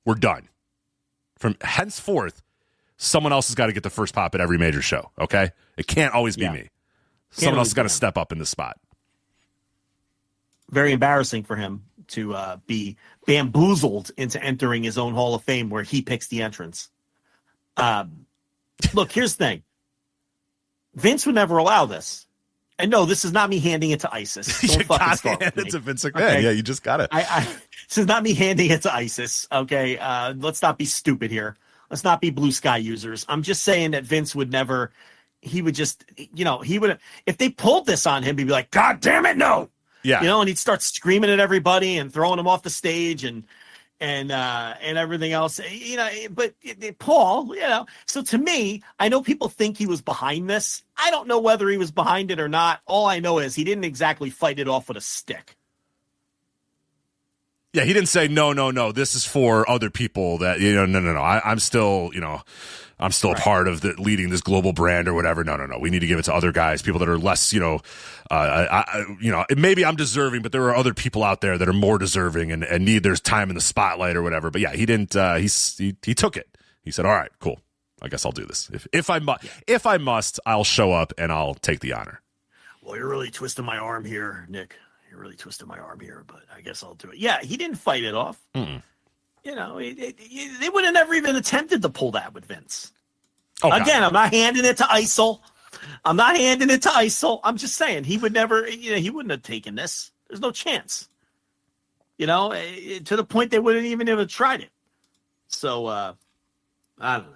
We're done. From henceforth, someone else has got to get the first pop at every major show, okay? It can't always be me. Someone else has got to step up in this spot. Very embarrassing for him to be bamboozled into entering his own Hall of Fame where he picks the entrance. Look, here's the thing. Vince would never allow this. And no, this is not me handing it to ISIS. You got to hand it to Vince McMahon. Okay? Yeah, you just got it. This is not me handing it to ISIS. Okay, let's not be stupid here. Let's not be blue sky users. I'm just saying that Vince would never. He would just, he would, if they pulled this on him, he'd be like, God damn it, no. Yeah. And he'd start screaming at everybody and throwing them off the stage and everything else, but Paul, so to me, I know people think he was behind this. I don't know whether he was behind it or not. All I know is he didn't exactly fight it off with a stick. Yeah, he didn't say, no, this is for other people that, no. I'm still, I'm still a part of leading this global brand or whatever. No. We need to give it to other guys, people that are less, maybe I'm deserving, but there are other people out there that are more deserving and need their time in the spotlight or whatever. But yeah, he didn't, he took it. He said, all right, cool. I guess I'll do this. If I must, I'll show up and I'll take the honor. Well, you're really twisting my arm here, Nick. You're really twisting my arm here, but I guess I'll do it. Yeah, he didn't fight it off. Mm-mm. They would have never even attempted to pull that with Vince. Oh, again, I'm not handing it to ISIL. I'm just saying he would never, he wouldn't have taken this. There's no chance. To the point they wouldn't even have tried it. So, I don't know.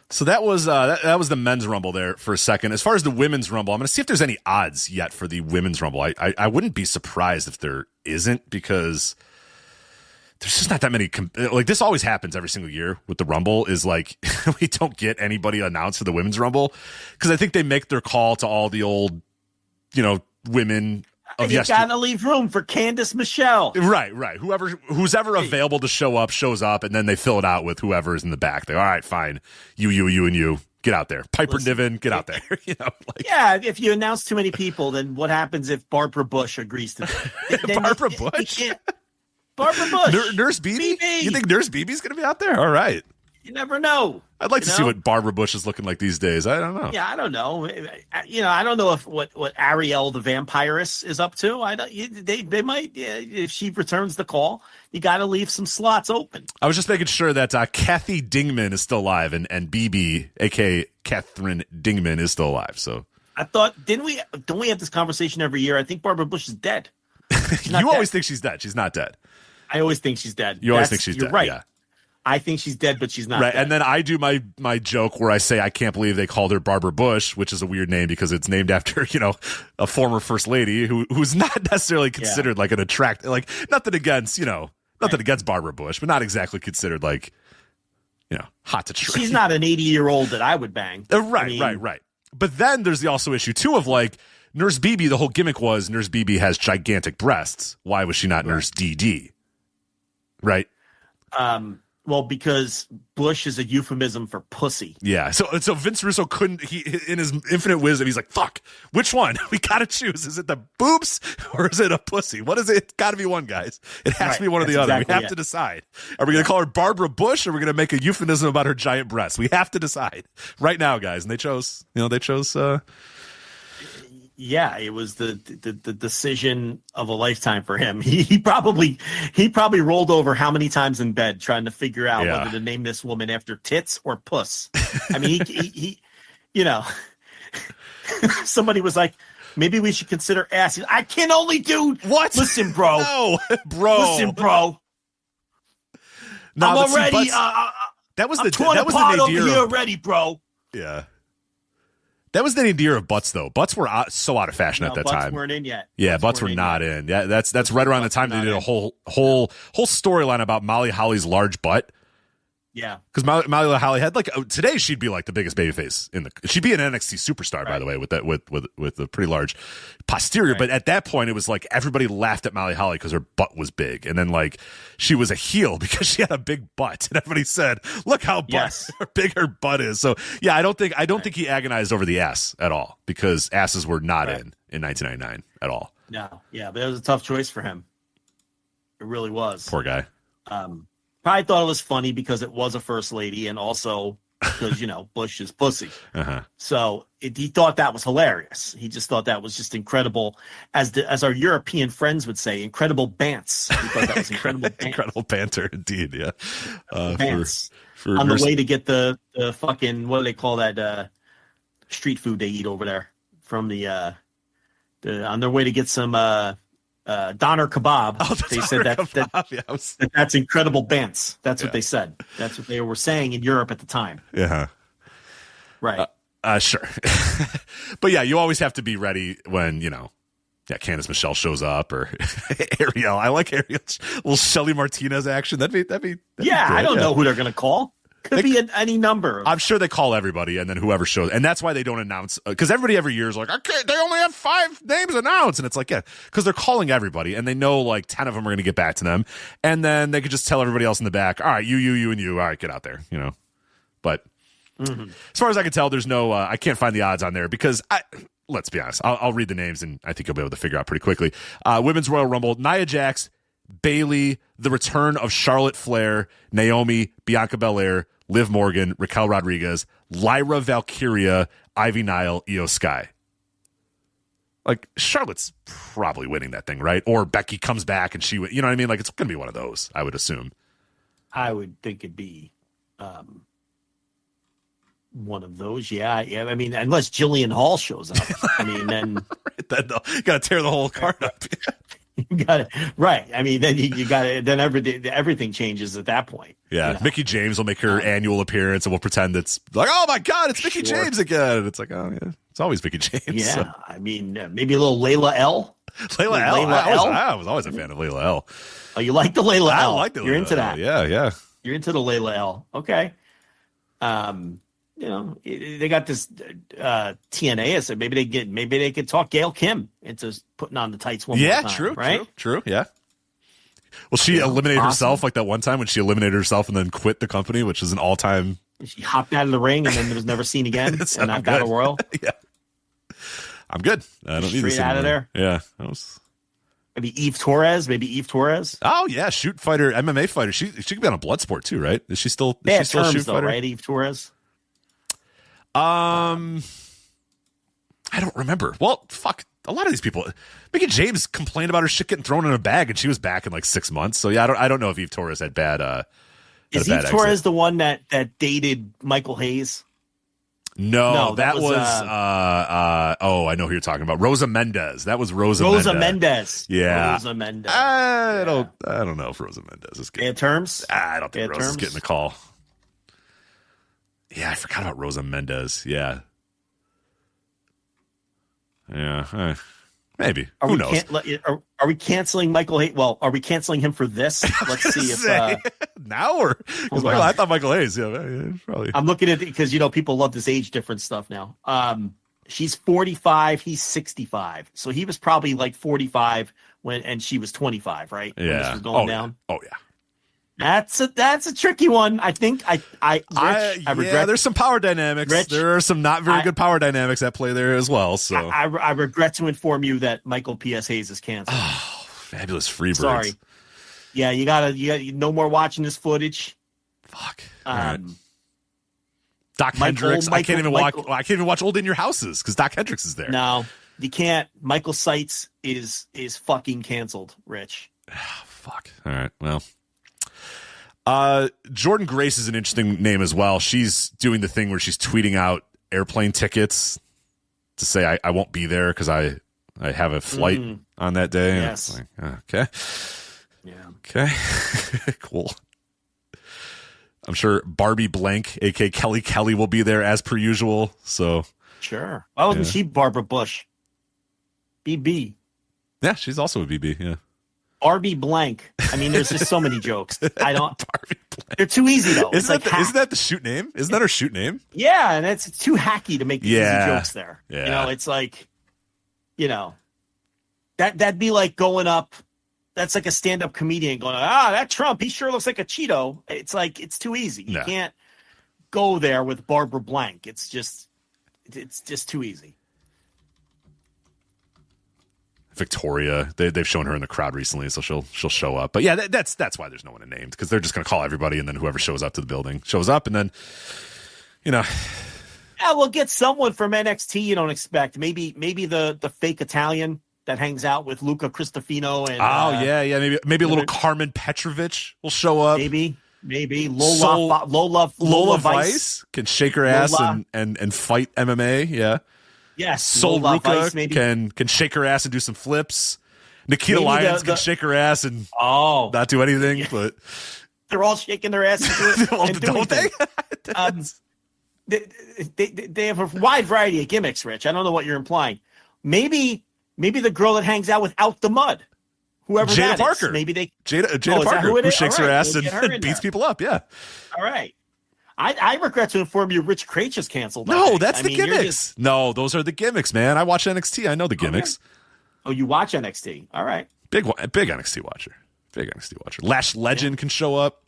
So that was the men's Rumble there for a second. As far as the women's Rumble, I'm going to see if there's any odds yet for the women's Rumble. I wouldn't be surprised if there isn't, because there's just not that many. This always happens every single year with the Rumble, is like we don't get anybody announced for the women's Rumble, because I think they make their call to all the old, women of yesterday. You got to leave room for Candice Michelle. Right. Who's ever available to show up shows up, and then they fill it out with whoever is in the back. They're all right, fine. You, and you. Get out there. Piper Niven, get out there. Yeah, if you announce too many people, then what happens if Barbara Bush agrees to that? Barbara Bush? Barbara Bush. Nurse BB? You think Nurse BB's going to be out there? All right. You never know. I'd like to see what Barbara Bush is looking like these days. I don't know. Yeah, I don't know. I don't know if what Ariel the Vampiress is up to. They might, if she returns the call, you got to leave some slots open. I was just making sure that Kathy Dingman is still alive, and BB, a.k.a. Catherine Dingman, is still alive. So I thought, don't we have this conversation every year? I think Barbara Bush is dead. You always think she's dead. She's not dead. I always think she's dead. You always think she's you're dead. Right. Yeah. I think she's dead, but she's not right. dead. And then I do my joke where I say I can't believe they called her Barbara Bush, which is a weird name because it's named after, a former first lady who's not necessarily considered like an attract, like nothing against Barbara Bush, but not exactly considered like, hot to trade. She's not an 80-year-old that I would bang. Right. But then there's the also issue too of like Nurse BB. The whole gimmick was Nurse BB has gigantic breasts. Why was she not Nurse DD? Right. Well, because Bush is a euphemism for pussy. Yeah. So Vince Russo in his infinite wisdom, he's like, fuck, which one? We got to choose. Is it the boobs or is it a pussy? What is it? It's got to be one, guys. It has to be one or the other. We have to decide. Are we going to call her Barbara Bush or are we going to make a euphemism about her giant breasts? We have to decide right now, guys. And they chose, yeah, it was the decision of a lifetime for him. He probably rolled over how many times in bed trying to figure out whether to name this woman after tits or puss. I mean, he somebody was like, maybe we should consider ass. I can only do what? Listen, bro. No, bro. Listen, bro. No, I'm already. That was I'm the torn that was the apart over nadir here already, bro. Yeah. That was the nadir of butts, though. Butts were so out of fashion at that butts time. Butts weren't in yet. Yeah, butts were not in. Yeah, that's right around the time they did a whole storyline about Molly Holly's large butt. Yeah, because Molly Holly had today she'd be like the biggest babyface she'd be an NXT superstar, by the way, with a pretty large posterior. Right. But at that point, it was like everybody laughed at Molly Holly because her butt was big, and then like she was a heel because she had a big butt, and everybody said, "Look how big her butt is." So yeah, I don't think he agonized over the ass at all because asses were not in 1999 at all. No, yeah, but it was a tough choice for him. It really was. Poor guy. Probably thought it was funny because it was a first lady and also because, Bush is pussy. Uh-huh. So he thought that was hilarious. He just thought that was just incredible. As our European friends would say, incredible bants. He thought that was incredible bants. Incredible banter, indeed, yeah. Bants. On the way to get the fucking, what do they call that street food they eat over there? From on their way to get some... doner kebab. They said that's incredible bants. That's what they said. That's what they were saying in Europe at the time. Yeah. Right. Sure. But yeah, you always have to be ready when, Candice Michelle shows up or Ariel. I like Ariel. Little Shelly Martinez action. That'd be yeah, good. I don't know who they're going to call. Could be any number. I'm sure they call everybody, and then whoever shows, and that's why they don't announce. Because everybody every year is like, okay, they only have 5 names announced, and it's like, yeah, because they're calling everybody, and they know like 10 of them are going to get back to them, and then they could just tell everybody else in the back, all right, you, and you, all right, get out there, But as far as I can tell, there's no, I can't find the odds on there because let's be honest, I'll read the names, and I think you'll be able to figure out pretty quickly. Women's Royal Rumble: Nia Jax, Bayley, the return of Charlotte Flair, Naomi, Bianca Belair, Liv Morgan, Raquel Rodriguez, Lyra Valkyria, Ivy Nile, Io Sky. Like, Charlotte's probably winning that thing, right? Or Becky comes back and you know what I mean? Like, it's going to be one of those, I would assume. I would think it'd be one of those. Yeah. I mean, unless Jillian Hall shows up. I mean, then... Then you got to tear the whole card up. You got it right. I mean, then you got it. Then everything changes at that point. Yeah, Mickie James will make her annual appearance, and we'll pretend it's like, oh my god, it's Mickie James again. And it's like, oh yeah, it's always Mickie James. Yeah, so. I mean, maybe a little Layla L. Layla L. I was always a fan of Layla L. Oh, you like the Layla L? I like the Layla You're into that. Yeah. You're into the Layla L. Okay. They got this TNA. So maybe they could talk Gail Kim into putting on the tights one more time. True, right? True. Yeah. Well, she eliminated herself like that one time when she eliminated herself and then quit the company, which is an all-time. She hopped out of the ring and then was never seen again. And not Battle Royal. Yeah. I'm good. I don't need this out of there. Yeah. Maybe Eve Torres. Oh yeah, shoot fighter, MMA fighter. She could be on a blood sport too, right? Is she still? They have still terms a shoot though, fighter? right? Eve Torres. I don't remember. Well, fuck. A lot of these people. Mickie James complained about her shit getting thrown in a bag, and she was back in like 6 months. So yeah, I don't know if Eve Torres had bad. Is Eve Torres the one that dated Michael Hayes? No, that was I know who you're talking about. Rosa Mendez. That was Rosa Mendez. Yeah. Rosa Mendez. I don't know if Rosa Mendez is getting bad terms. I don't think Rosa's getting the call. Yeah, I forgot about Rosa Mendez. Yeah. Yeah. Maybe. Who knows? Are we canceling Michael Hayes? Well, are we canceling him for this? Let's see if now or because I thought Michael Hayes. Yeah, probably. I'm looking at it because people love this age difference stuff now. She's 45, he's 65, so he was probably like 45 and she was 25, right? Yeah, when this was going down. Oh yeah. That's a tricky one. I think I regret. There's some power dynamics. Rich, there are some not very good power dynamics at play there as well. So I regret to inform you that Michael P.S. Hayes is canceled. Oh, fabulous Freebirds. Sorry. Yeah, you gotta no more watching this footage. Fuck. Right. Doc Hendricks. I can't even watch Old In Your Houses because Doc Hendricks is there. No, you can't. Michael Seitz is fucking canceled. Rich. Fuck. All right. Well. Jordan Grace is an interesting name as well. She's doing the thing where she's tweeting out airplane tickets to say I won't be there because I have a flight on that day. Yes. Okay. Yeah. Okay. Cool. I'm sure Barbie Blank, aka Kelly will be there as per usual. So sure. Why wasn't she Barbara Bush? BB. Yeah, she's also a BB. Yeah. Barbie Blank. I mean, there's just so many jokes. I don't. Barbie Blank. They're too easy though. Isn't that the shoot name? Isn't that her shoot name? Yeah, and it's too hacky to make easy jokes there. Yeah. It's like, that'd be like going up. That's like a stand-up comedian going, that Trump, he sure looks like a Cheeto. It's like it's too easy. You can't go there with Barbara Blank. It's just too easy. Victoria, they've shown her in the crowd recently, so she'll show up. But yeah, that's why there's no one named, because they're just going to call everybody, and then whoever shows up to the building shows up, and then Yeah, we'll get someone from NXT you don't expect. Maybe the fake Italian that hangs out with Luca Cristofino and maybe a little Carmen Petrovic will show up. Maybe Lola Vice can shake her ass and fight MMA. Yeah. Yes, Sol Ruka can shake her ass and do some flips. Nikita Lyons can shake her ass and not do anything, but they're all shaking their ass and doing things. They have a wide variety of gimmicks, Rich. I don't know what you're implying. Maybe the girl that hangs out without the mud, whoever Jada that Parker. is. Maybe they Jada Parker who shakes her ass and beats people up. Yeah. All right. I regret to inform you, Rich Craich is canceled. No, that's the gimmicks. No, those are the gimmicks, man. I watch NXT. I know the gimmicks. Oh, you watch NXT? All right. Big NXT watcher. Lash Legend can show up.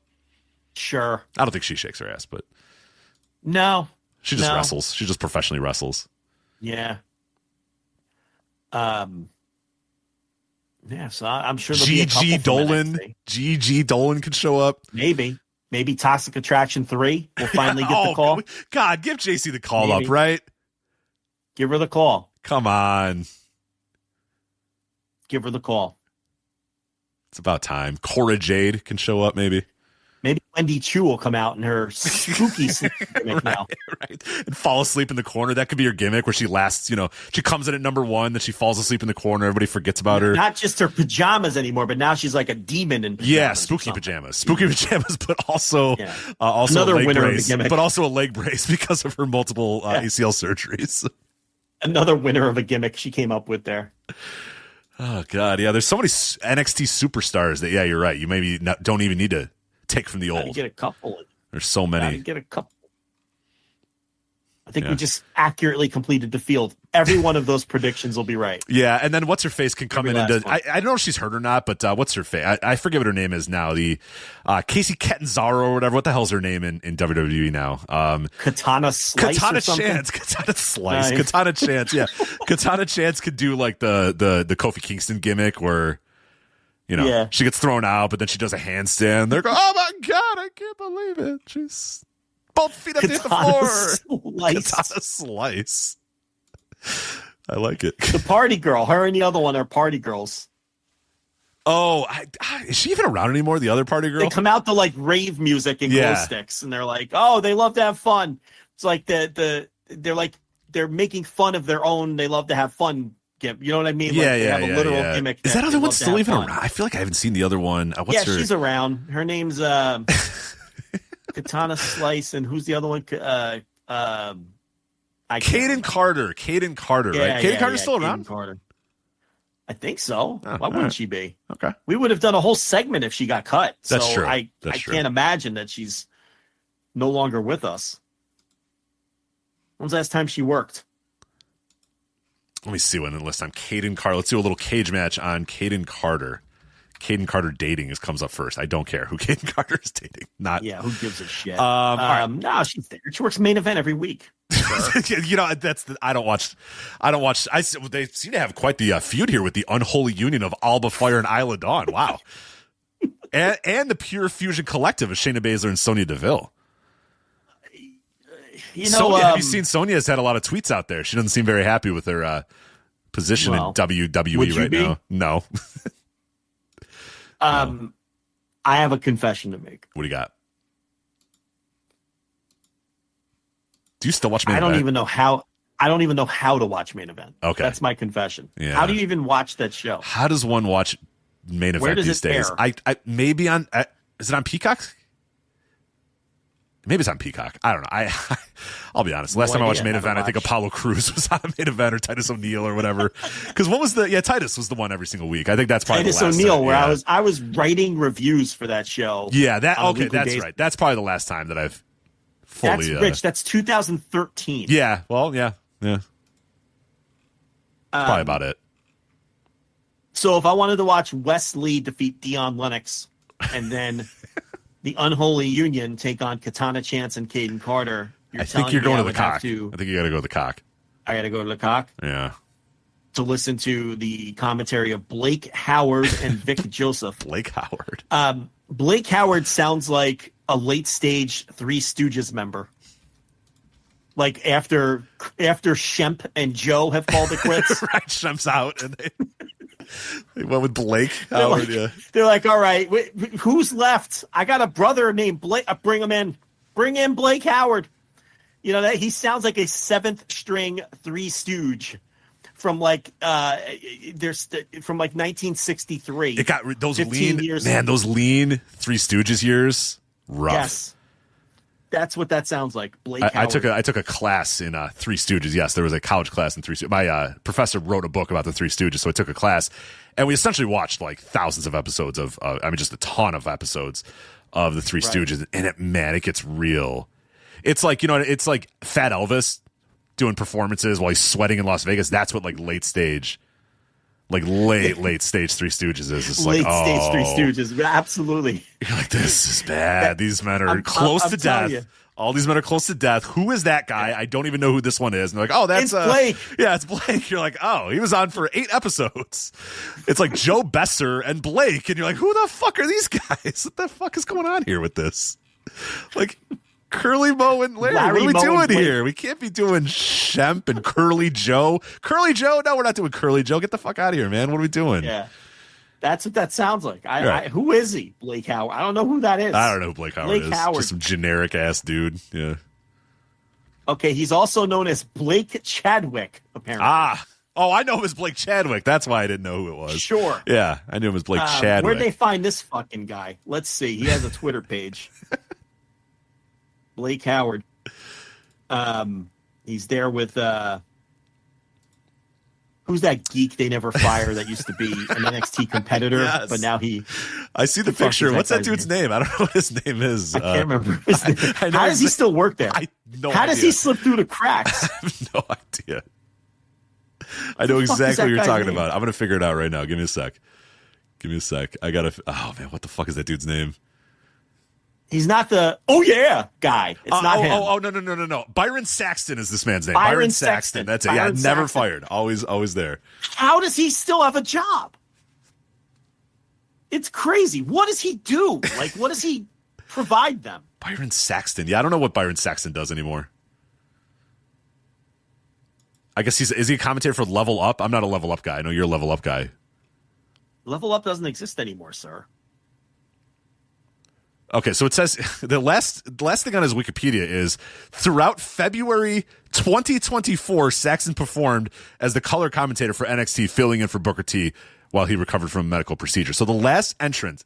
Sure. I don't think she shakes her ass, but no, she just wrestles. She just professionally wrestles. Yeah. Yeah. So I'm sure there'll be a couple Dolan. GG Dolan can show up. Maybe Toxic Attraction 3 will finally get the call. God, give JC the call up, right? Give her the call. Come on. Give her the call. It's about time. Cora Jade can show up, maybe. Maybe Wendy Chu will come out in her spooky gimmick now. Right. And fall asleep in the corner. That could be her gimmick where she lasts, she comes in at number 1, then she falls asleep in the corner. Everybody forgets about her. Not just her pajamas anymore, but now she's like a demon in pajamas. Yeah, spooky pajamas. Spooky pajamas, but also another a leg winner brace. of the gimmick. But also a leg brace because of her multiple ACL surgeries. Another winner of a gimmick she came up with there. Oh, God. Yeah, there's so many NXT superstars that, you're right. You maybe don't even need to take from the old. Get a couple. There's so many. Get a couple. I think we just accurately completed the field. Every one of those predictions will be right. Yeah, and then what's her face can come in and do. I don't know if she's hurt or not, but what's her face? I forget what her name is now. The Casey Catanzaro or whatever. What the hell's her name in WWE now? Katana Slice. Katana or something? Chance. Katana Slice. Nice. Katana Chance. Yeah, Katana Chance could do like the Kofi Kingston gimmick where. She gets thrown out, but then she does a handstand. They're going, oh my God, I can't believe it. She's both feet up to the floor. Katana Slice. I like it. The party girl. Her and the other one are party girls. Oh, is she even around anymore, the other party girl? They come out to like rave music and glow sticks, and they're like, oh, they love to have fun. It's like the they're making fun of their own. They love to have fun. You know what I mean? Yeah, they have a literal gimmick. Is that other one still even around? I feel like I haven't seen the other one. She's around. Her name's Katana Slice, and who's the other one? Caden Carter. Caden Carter, right? Caden Carter's still around? Carter. I think so. Why wouldn't she be? Okay. We would have done a whole segment if she got cut. That's true. I can't imagine that she's no longer with us. When's the last time she worked? Let me see when the list time. Caden Carter. Let's do a little cage match on Caden Carter. Caden Carter dating comes up first. I don't care who Caden Carter is dating. Who gives a shit? No, she's there. She works main event every week. You know, I don't watch. They seem to have quite the feud here with the unholy union of Alba Fire and Isla Dawn. Wow. and the Pure Fusion Collective of Shayna Baszler and Sonya Deville. Have you seen Sonya's had a lot of tweets out there? She doesn't seem very happy with her position in WWE right now. No. I have a confession to make. What do you got? Do you still watch main event? I don't even know how to watch main event. Okay. That's my confession. Yeah. How do you even watch that show? How does one watch main event these days? Air? I maybe on is it on Peacock? Maybe it's on Peacock. I don't know. I'll be honest. Last time I watched main event, I think Apollo Crews was on a main event, or Titus O'Neil or whatever. Because what was Titus was the one every single week. I think that's probably Titus the last O'Neil, time. where I was writing reviews for that show. Yeah, that's right. That's probably the last time that I've fully. That's Rich. That's 2013. Yeah. Well, yeah. Probably about it. So if I wanted to watch Wes Lee defeat Dion Lennox, and then the Unholy Union take on Katana Chance and Caden Carter, I think you're going to the cock. I think you got to go to the cock. I got to go to the cock? Yeah. To listen to the commentary of Blake Howard and Vic Joseph. Blake Howard. Blake Howard sounds like a late stage Three Stooges member. Like after Shemp and Joe have called it quits. Right, Shemp's out, and they went with Blake Howard. They're like, all right, who's left? I got a brother named Blake. Bring him in. Bring in Blake Howard. You know that he sounds like a seventh string Three Stooge from like 1963. It got those 15 lean years. Man, those lean Three Stooges years. Rough. Yes. That's what that sounds like. Blake Howard. I took a class in Three Stooges. Yes, there was a college class in Three Stooges. My professor wrote a book about the Three Stooges, so I took a class, and we essentially watched like thousands of episodes of, just a ton of episodes of the Three Stooges, and it gets real. It's like, it's like Fat Elvis doing performances while he's sweating in Las Vegas. That's what like late stage Three Stooges is. It's like stage Three Stooges, absolutely. You're like, this is bad. These men are close to death. All these men are close to death. Who is that guy? I don't even know who this one is. And they're like, oh, that's Blake. Yeah, it's Blake. You're like, oh, he was on for 8 episodes. It's like Joe Besser and Blake, and you're like, who the fuck are these guys? What the fuck is going on here with this? Like, Curly Moe and Larry, what are we doing here? We can't be doing Shemp and Curly Joe. Curly Joe? No, we're not doing Curly Joe. Get the fuck out of here, man. What are we doing? Yeah. That's what that sounds like. Right. Who is he? Blake Howard. I don't know who that is. I don't know who Blake Howard is. Just some generic ass dude. Yeah. Okay, he's also known as Blake Chadwick, apparently. Oh, I know him as Blake Chadwick. That's why I didn't know who it was. Sure. Yeah, I knew him as Blake Chadwick. Where'd they find this fucking guy? Let's see. He has a Twitter page. Blake Howard. He's there with who's that geek they never fire that used to be an NXT competitor, yes. But now I see the picture. What's that dude's name? I don't know what his name is. I can't remember his name. How does he still work there? How does he slip through the cracks? I have no idea. I know exactly what you're talking about. I'm going to figure it out right now. Give me a sec. I got to... Oh, man, what the fuck is that dude's name? He's not the guy. It's not him. Oh, no. Byron Saxton is this man's name. Byron Saxton. That's it. Byron never Saxton. fired. Always there. How does he still have a job? It's crazy. What does he do? Like, what does he provide them? Byron Saxton. Yeah, I don't know what Byron Saxton does anymore. I guess is he a commentator for Level Up? I'm not a Level Up guy. I know you're a Level Up guy. Level Up doesn't exist anymore, sir. Okay, so it says the last thing on his Wikipedia is throughout February 2024, Saxton performed as the color commentator for NXT, filling in for Booker T while he recovered from a medical procedure. So the last entrant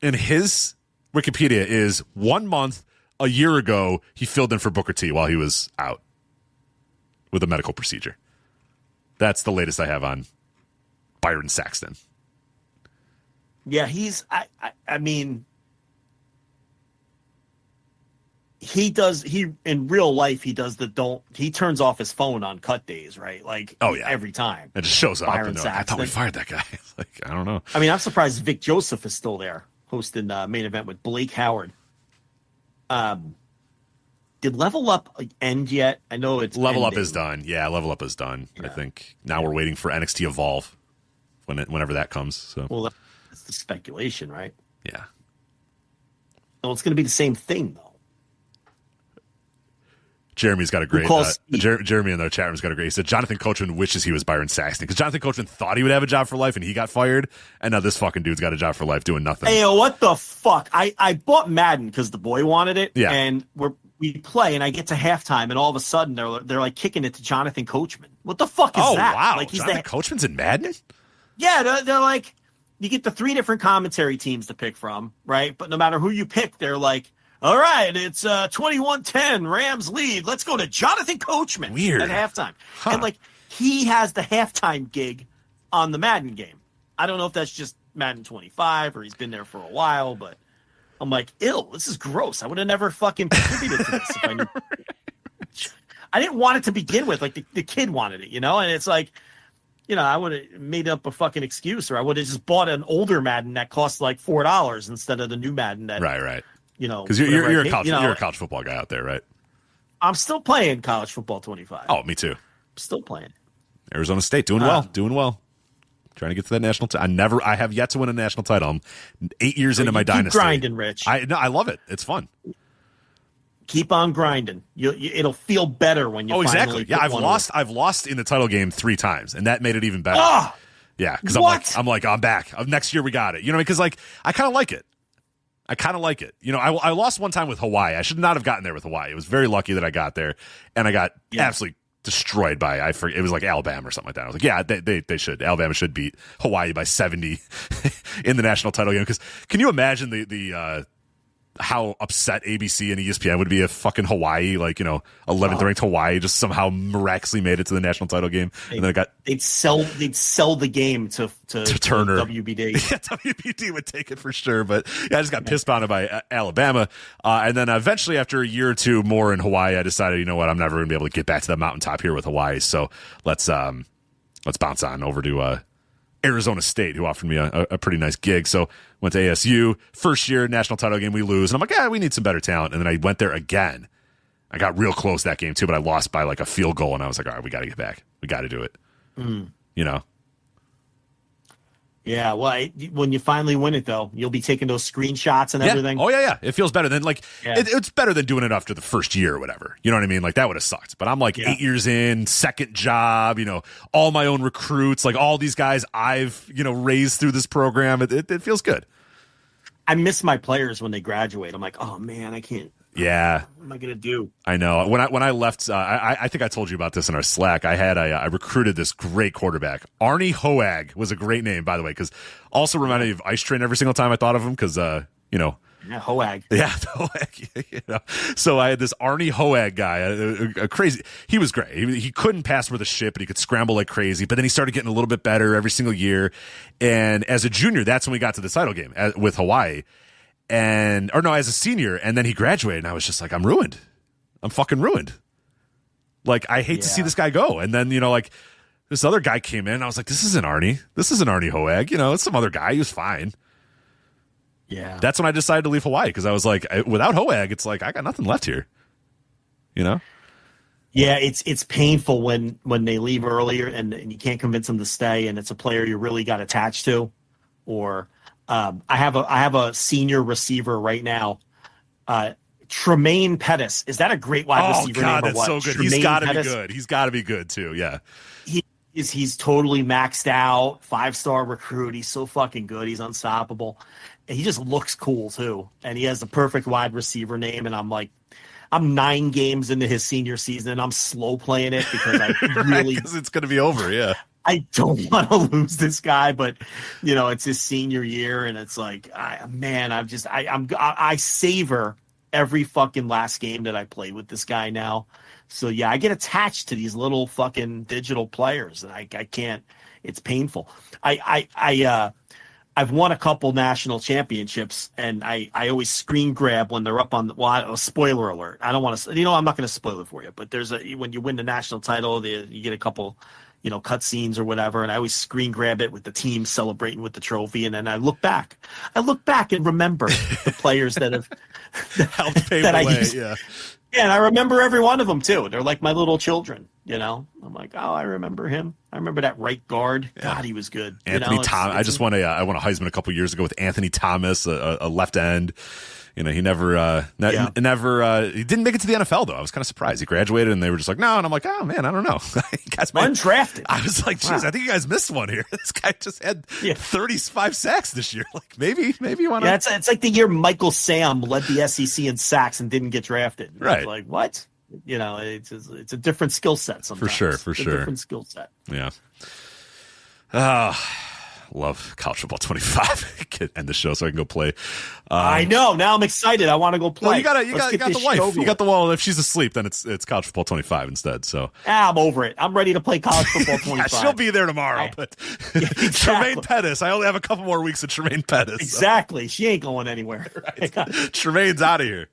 in his Wikipedia is 1 month, a year ago, he filled in for Booker T while he was out with a medical procedure. That's the latest I have on Byron Saxton. Yeah, I mean, he in real life, he turns off his phone on cut days, right? Like, every time. It just shows up. Byron I thought we fired that guy. Like, I don't know. I mean, I'm surprised Vic Joseph is still there hosting Main Event with Blake Howard. Did Level Up end yet? I know it's Level ending. Up is done. Yeah, Level Up is done. Yeah. I think now we're waiting for NXT Evolve whenever that comes. So, well, that's the speculation, right? Yeah. Well, it's going to be the same thing, though. Jeremy's got a great. Jeremy in the chat room's got a great. He said Jonathan Coachman wishes he was Byron Saxton because Jonathan Coachman thought he would have a job for life and he got fired, and now this fucking dude's got a job for life doing nothing. Hey, what the fuck? I bought Madden because the boy wanted it, and we play, and I get to halftime, and all of a sudden they're like kicking it to Jonathan Coachman. What the fuck is that? Wow, like Jonathan Coachman's in Madden? Yeah, they're like, you get the 3 different commentary teams to pick from, right? But no matter who you pick, they're like, all right, it's 21-10, Rams lead. Let's go to Jonathan Coachman. Weird. At halftime. Huh. And, like, he has the halftime gig on the Madden game. I don't know if that's just Madden 25 or he's been there for a while, but I'm like, ew, this is gross. I would have never fucking contributed to this if I knew. I didn't want it to begin with. Like, the kid wanted it, you know? And it's like, you know, I would have made up a fucking excuse, or I would have just bought an older Madden that cost like $4 instead of the new Madden that, right. You know, because you're a college football guy out there, right? I'm still playing college football 25. Oh, me too. I'm still playing. Arizona State doing well. Trying to get to that national title. I have yet to win a national title. I'm 8 years into my dynasty. Keep grinding, Rich. I love it. It's fun. Keep on grinding. It'll feel better when you. Oh, exactly. Yeah, I've lost in the title game 3 times, and that made it even better. Oh, yeah, because I'm back. Next year we got it. You know, because like I kind of like it. You know, I lost one time with Hawaii. I should not have gotten there with Hawaii. It was very lucky that I got there, and I got absolutely destroyed by it was like Alabama or something like that. I was like, yeah, Alabama should beat Hawaii by 70 in the national title game. Because can you imagine the how upset ABC and ESPN would be if fucking Hawaii, like, you know, 11th ranked Hawaii just somehow miraculously made it to the national title game, and then they'd sell the game to Turner. WBD. Yeah, WBD would take it for sure. But yeah, I just got pissed pounded by Alabama, and then eventually after a year or two more in Hawaii, I decided, you know what, I'm never going to be able to get back to the mountaintop here with Hawaii. So let's bounce on over to Arizona State, who offered me a pretty nice gig. So went to ASU, first year national title game, we lose, and I'm like, yeah, we need some better talent. And then I went there again. I got real close that game too, but I lost by like a field goal, and I was like, all right, we got to get back. We got to do it. You know. Yeah, well, when you finally win it, though, you'll be taking those screenshots and everything. Oh, yeah. It feels better than, like, it's better than doing it after the first year or whatever. You know what I mean? Like, that would have sucked. But I'm, like, 8 years in, second job, you know, all my own recruits, like, all these guys I've, you know, raised through this program. It feels good. I miss my players when they graduate. I'm like, oh, man, I can't. Yeah. What am I going to do? I know. When I left, I think I told you about this in our Slack. I recruited this great quarterback. Arnie Hoag was a great name, by the way, because also reminded me of Ice Train every single time I thought of him, because, you know. Yeah, Hoag. Yeah, Hoag. You know. So I had this Arnie Hoag guy, a crazy. He was great. He couldn't pass worth a shit, but he could scramble like crazy. But then he started getting a little bit better every single year. And as a junior, that's when we got to the title game with Hawaii. As a senior, and then he graduated, and I was just like, I'm ruined. I'm fucking ruined. Like, I hate to see this guy go. And then, you know, like, this other guy came in, and I was like, this isn't Arnie. This isn't Arnie Hoag. You know, it's some other guy. He was fine. Yeah. That's when I decided to leave Hawaii, because I was like, without Hoag, it's like, I got nothing left here. You know? Yeah, it's painful when they leave earlier and you can't convince them to stay, and it's a player you really got attached to, or... I have a senior receiver right now, Tremaine Pettis. Is that a great wide receiver? Oh God, name that's so good. Tremaine He's got to be Pettis? good. He's got to be good too. Yeah. He's totally maxed out, 5-star recruit. He's so fucking good. He's unstoppable. And he just looks cool too. And he has the perfect wide receiver name. And I'm 9 games into his senior season and I'm slow playing it because I really, because it's going to be over. Yeah. I don't want to lose this guy, but it's his senior year. And it's like, I savor every fucking last game that I play with this guy now. So yeah, I get attached to these little fucking digital players, and I can't. It's painful. I've won a couple national championships, and I always screen grab when they're up on. Spoiler alert! I don't want to. I'm not going to spoil it for you. But when you win the national title, you get a couple, cut scenes or whatever, and I always screen grab it with the team celebrating with the trophy, and then I look back and remember the players that have helped pave the way. Yeah. Yeah, and I remember every one of them, too. They're like my little children, I'm like, oh, I remember him. I remember that right guard. Yeah. God, he was good. Anthony Thomas. I just won a Heisman a couple years ago with Anthony Thomas, a left end. He never he didn't make it to the NFL, though. I was kind of surprised. He graduated, and they were just like, no. And I'm like, oh, man, I don't know. Undrafted. I was like, geez, wow. I think you guys missed one here. This guy just had 35 sacks this year. Like, maybe you want to. Yeah, it's like the year Michael Sam led the SEC in sacks and didn't get drafted. Right. Like, what? It's a different skill set sometimes. For sure. Different skill set. Yeah. Love College Football 25. End the show so I can go play. I know. Now I'm excited. I want to go play. Well, you got the wife. You got the wall. If she's asleep, then it's College Football 25 instead. So I'm over it. I'm ready to play College Football 25. She'll be there tomorrow. But exactly. Tremaine Pettis. I only have a couple more weeks of Tremaine Pettis. Exactly. So. She ain't going anywhere. Right. Tremaine's out of here.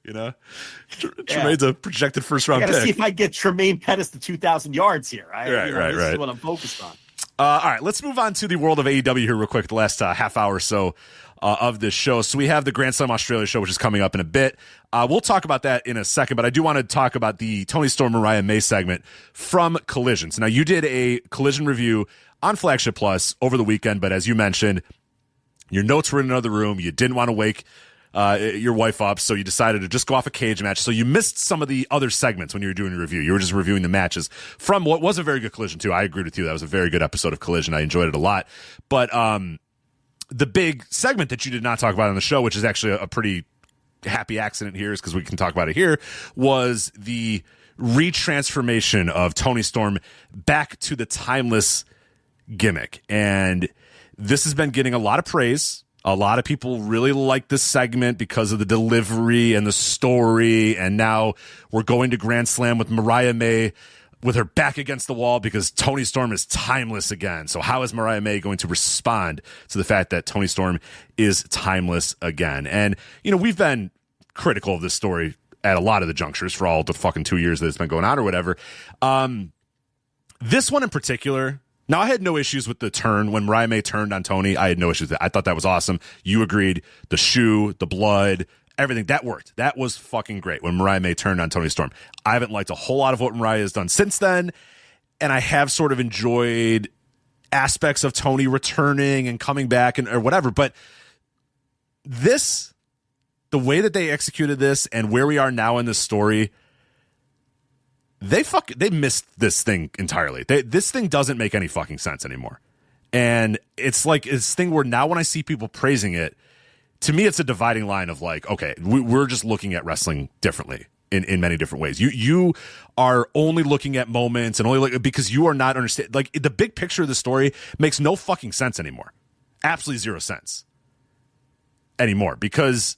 Tremaine's a projected first round pick. I got to see if I get Tremaine Pettis to 2,000 yards here. Right. This is what I'm focused on. All right, let's move on to the world of AEW here real quick, the last half hour or so of this show. So we have the Grand Slam Australia show, which is coming up in a bit. We'll talk about that in a second, but I do want to talk about the Toni Storm, Mariah May segment from Collision. So now you did a Collision review on Flagship Plus over the weekend, but as you mentioned, your notes were in another room. You didn't want to wake your wife up, so you decided to just go off a cage match. So you missed some of the other segments when you were doing your review. You were just reviewing the matches from what was a very good Collision, too. I agreed with you. That was a very good episode of Collision. I enjoyed it a lot. But the big segment that you did not talk about on the show, which is actually a pretty happy accident here, is because we can talk about it here, was the retransformation of Toni Storm back to the timeless gimmick. And this has been getting a lot of praise. A lot of people really like this segment because of the delivery and the story. And now we're going to Grand Slam with Mariah May with her back against the wall because Toni Storm is timeless again. So how is Mariah May going to respond to the fact that Toni Storm is timeless again? And, we've been critical of this story at a lot of the junctures for all the fucking 2 years that it's been going on or whatever. This one in particular... Now, I had no issues with the turn. When Mariah May turned on Toni, I had no issues with it. I thought that was awesome. You agreed. The shoe, the blood, everything, that worked. That was fucking great when Mariah May turned on Toni Storm. I haven't liked a whole lot of what Mariah has done since then, and I have sort of enjoyed aspects of Toni returning and coming back or whatever. But this, the way that they executed this and where we are now in this story... They missed this thing entirely. This thing doesn't make any fucking sense anymore. And it's like this thing where now when I see people praising it, to me it's a dividing line of like, okay, we're just looking at wrestling differently in many different ways. You are only looking at moments and only because you are not understanding. Like the big picture of the story makes no fucking sense anymore. Absolutely zero sense anymore because...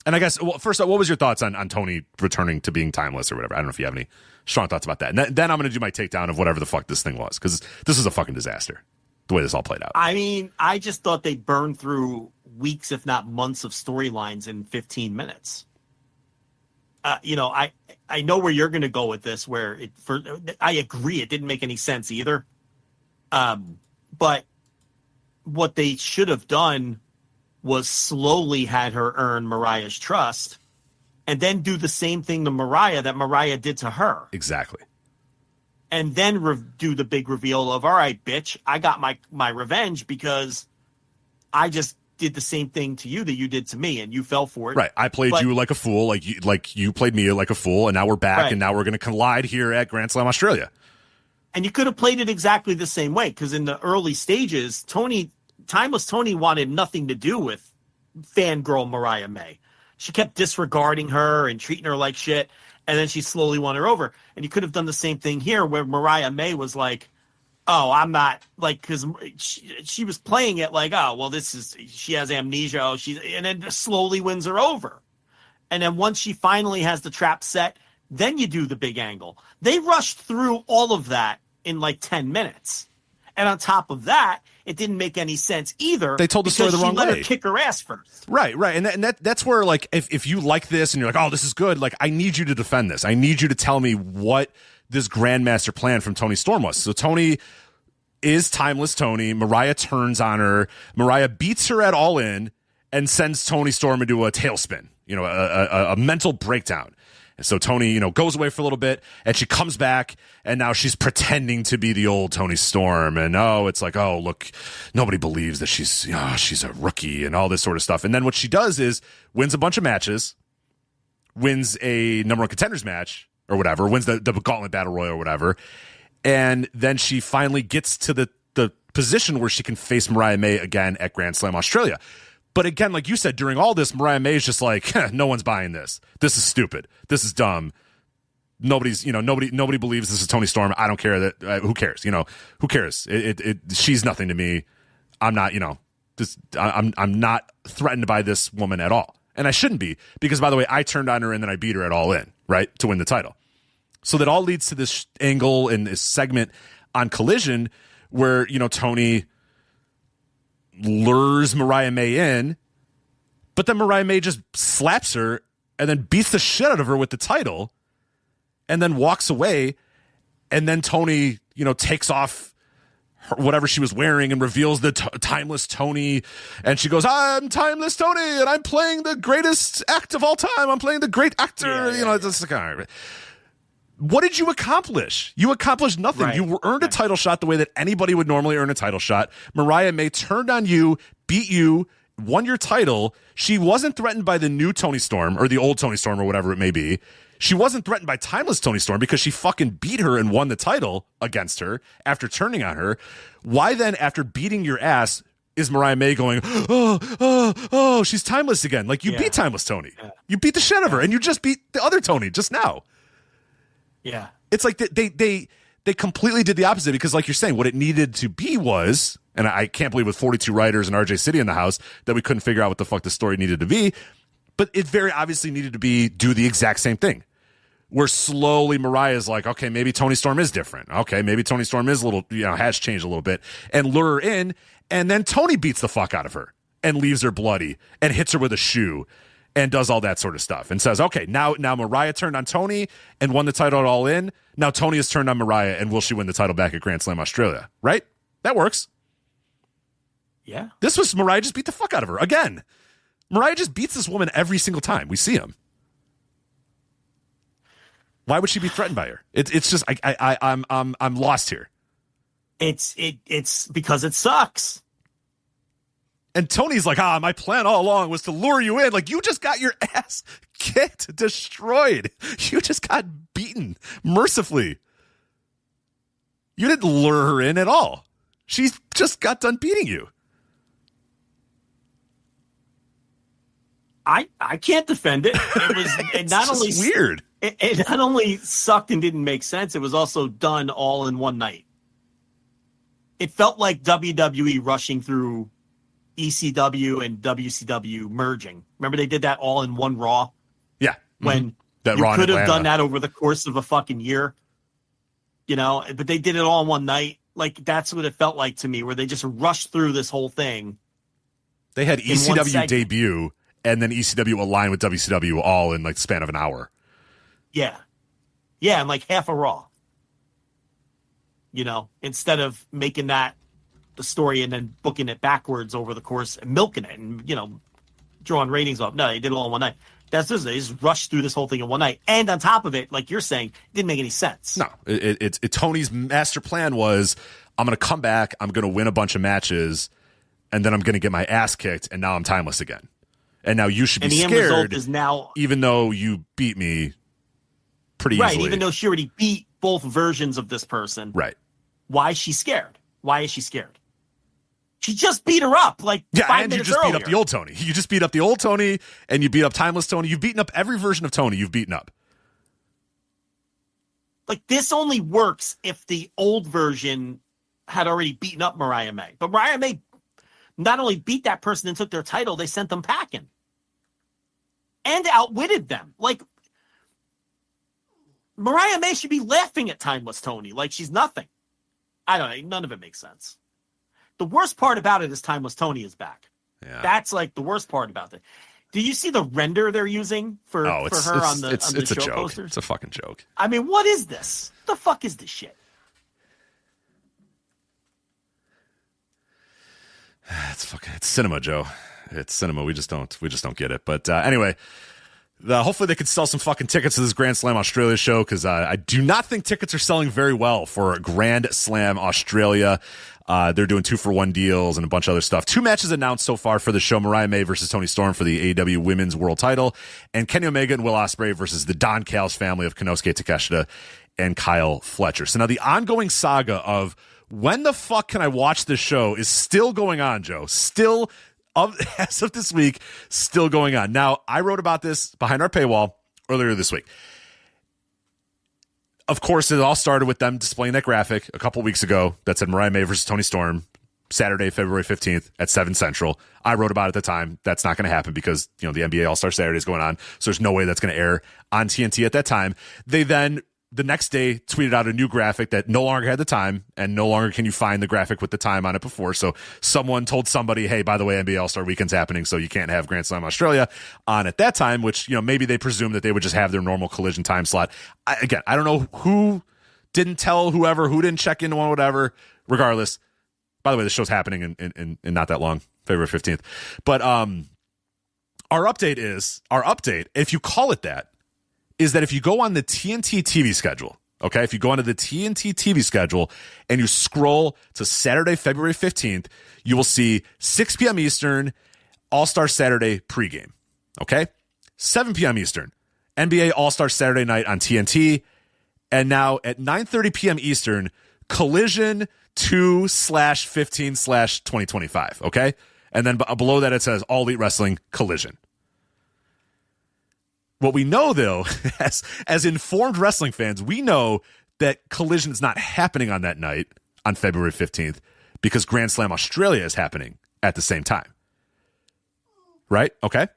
And I guess, well, first, what was your thoughts on Toni returning to being timeless or whatever? I don't know if you have any strong thoughts about that. And then I'm going to do my takedown of whatever the fuck this thing was, because this is a fucking disaster, the way this all played out. I mean, I just thought they burned through weeks, if not months, of storylines in 15 minutes. I know where you're going to go with this, I agree, it didn't make any sense either. But what they should have done was slowly had her earn Mariah's trust and then do the same thing to Mariah that Mariah did to her. Exactly. And then do the big reveal of, all right, bitch, I got my revenge because I just did the same thing to you that you did to me and you fell for it. Right. I played you like a fool, like you played me like a fool, and now we're back, right. And now we're going to collide here at Grand Slam Australia. And you could have played it exactly the same way, because in the early stages, Timeless Toni wanted nothing to do with fangirl Mariah May. She kept disregarding her and treating her like shit, and then she slowly won her over. And you could have done the same thing here, where Mariah May was like, oh, I'm not, like, because she was playing it like, oh, well, she has amnesia, and then slowly wins her over. And then once she finally has the trap set, then you do the big angle. They rushed through all of that in like 10 minutes. And on top of that, it didn't make any sense either. They told the story the wrong way. She let her kick her ass first. Right. And that's where, like, if you like this and you're like, oh, this is good, like, I need you to defend this. I need you to tell me what this grandmaster plan from Toni Storm was. So Toni is Timeless Toni. Mariah turns on her. Mariah beats her at All In and sends Toni Storm into a tailspin, a mental breakdown. And so Toni, goes away for a little bit, and she comes back, and now she's pretending to be the old Toni Storm. And it's like, oh, look, nobody believes that she's a rookie and all this sort of stuff. And then what she does is wins a bunch of matches, wins a number one contenders match or whatever, wins the Gauntlet Battle Royal or whatever. And then she finally gets to the position where she can face Mariah May again at Grand Slam Australia. But again, like you said, during all this, Mariah May is just like, no one's buying this. This is stupid. This is dumb. Nobody believes this is Toni Storm. I don't care that. Who cares? Who cares? She's nothing to me. I'm not. I'm not threatened by this woman at all, and I shouldn't be, because, by the way, I turned on her and then I beat her at All In, right, to win the title. So that all leads to this angle and this segment on Collision where Toni lures Mariah May in, but then Mariah May just slaps her and then beats the shit out of her with the title and then walks away. And then Toni, takes off whatever she was wearing and reveals the Timeless Toni. And she goes, I'm Timeless Toni and I'm playing the greatest act of all time. I'm playing the great actor. It's like, all right. What did you accomplish? You accomplished nothing. Right. You earned a title shot the way that anybody would normally earn a title shot. Mariah May turned on you, beat you, won your title. She wasn't threatened by the new Toni Storm or the old Toni Storm or whatever it may be. She wasn't threatened by Timeless Toni Storm because she fucking beat her and won the title against her after turning on her. Why then, after beating your ass, is Mariah May going, oh, she's Timeless again? Like, you beat Timeless Toni. Yeah. You beat the shit out of her, and you just beat the other Toni just now. Yeah. It's like they completely did the opposite, because, like you're saying, what it needed to be was, and I can't believe with 42 writers and RJ City in the house that we couldn't figure out what the fuck the story needed to be, but it very obviously needed to be do the exact same thing, where slowly Mariah's like, okay, maybe Toni Storm is different. Okay, maybe Toni Storm is a little, has changed a little bit, and lure her in, and then Toni beats the fuck out of her and leaves her bloody and hits her with a shoe and does all that sort of stuff and says, okay, now Mariah turned on Toni and won the title at All In. Now Toni has turned on Mariah, and will she win the title back at Grand Slam Australia? Right? That works. Yeah. This was Mariah just beat the fuck out of her. Again, Mariah just beats this woman every single time we see him. Why would she be threatened by her? It's just I'm lost here. It's because it sucks. And Tony's like, my plan all along was to lure you in. Like, you just got your ass kicked, destroyed. You just got beaten mercifully. You didn't lure her in at all. She just got done beating you. I can't defend it. It was not only weird. It not only sucked and didn't make sense, it was also done all in one night. It felt like WWE rushing through ECW and WCW merging. Remember they did that all in one Raw? Yeah. When that you Raw could have Atlanta. done that over the course of a fucking year. But they did it all in one night. Like, that's what it felt like to me, where they just rushed through this whole thing. They had ECW debut and then ECW aligned with WCW all in like the span of an hour. Yeah. Yeah, and like half a Raw. Instead of making that the story and then booking it backwards over the course and milking it and, drawing ratings up. No, they did it all in one night. They just rushed through this whole thing in one night. And on top of it, like you're saying, it didn't make any sense. No, Tony's master plan was, I'm going to come back, I'm going to win a bunch of matches, and then I'm going to get my ass kicked, and now I'm timeless again. And now you should be scared. End result is now, even though you beat me pretty easily. Right, even though she already beat both versions of this person. Right. Why is she scared? Why is she scared? She just beat her up like 5 minutes you just earlier. beat up the old Tony. You just beat up the old Tony, and you beat up Timeless Tony. You've beaten up every version of Tony you've beaten up. Like, this only works if the old version had already beaten up Mariah May. But Mariah May not only beat that person and took their title, they sent them packing. And outwitted them. Like, Mariah May should be laughing at Timeless Tony like she's nothing. I don't know. None of it makes sense. The worst part about it is Timeless Tony is back. Yeah. That's like the worst part about it. Do you see the render they're using for her on the it's a show joke. posters? It's a fucking joke. I mean, what is this? What the fuck is this shit? It's cinema, Joe. It's cinema. We just don't get it. But anyway, hopefully they can sell some fucking tickets to this Grand Slam Australia show, because I do not think tickets are selling very well for Grand Slam Australia. They're doing 2-for-1 deals and a bunch of other stuff. 2 matches announced so far for the show: Mariah May versus Toni Storm for the AEW Women's World Title, and Kenny Omega and Will Ospreay versus the Don Callis family of Konosuke Takeshita and Kyle Fletcher. So now the ongoing saga of when the fuck can I watch this show is still going on, Joe. Still, as of this week, still going on. Now, I wrote about this behind our paywall earlier this week. Of course, it all started with them displaying that graphic a couple weeks ago that said Mariah May versus Toni Storm, Saturday, February 15th at 7 Central. I wrote about it at the time. That's not going to happen because, the NBA All-Star Saturday is going on. So there's no way that's going to air on TNT at that time. They then, the next day, tweeted out a new graphic that no longer had the time, and no longer can you find the graphic with the time on it before. So someone told somebody, hey, by the way, NBA All-Star Weekend's happening, so you can't have Grand Slam Australia on at that time, which, maybe they presumed that they would just have their normal Collision time slot. I don't know who didn't tell whoever, who didn't check into one, whatever. Regardless, by the way, the show's happening in not that long, February 15th. But our update, if you call it that, is that if you go on the TNT TV schedule, okay, if you go onto the TNT TV schedule and you scroll to Saturday, February 15th, you will see 6 p.m. Eastern, All-Star Saturday pregame, okay? 7 p.m. Eastern, NBA All-Star Saturday night on TNT, and now at 9:30 p.m. Eastern, Collision 2/15/2025, okay? And then below that it says All Elite Wrestling Collision. What we know, though, as informed wrestling fans, we know that Collision is not happening on that night on February 15th because Grand Slam Australia is happening at the same time. Right? Okay?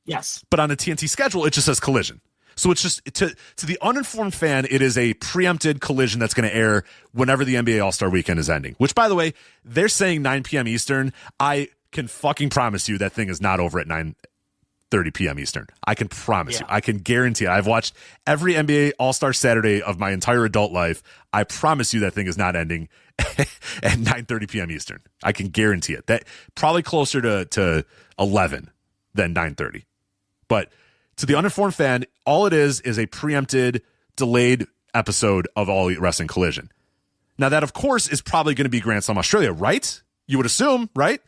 Yes. But on the TNT schedule, it just says Collision. So it's just, to the uninformed fan, it is a preempted Collision that's going to air whenever the NBA All-Star Weekend is ending. Which, by the way, they're saying 9 p.m. Eastern. I can fucking promise you that thing is not over at 9:30 p.m. Eastern. I can promise you. I can guarantee it. I've watched every NBA All-Star Saturday of my entire adult life. I promise you that thing is not ending at 9:30 p.m. Eastern. I can guarantee it. That probably closer to 11 than 9:30. But to the uninformed fan, all it is a preempted, delayed episode of All Elite Wrestling Collision. Now, that, of course, is probably going to be Grand Slam Australia, right? You would assume, right?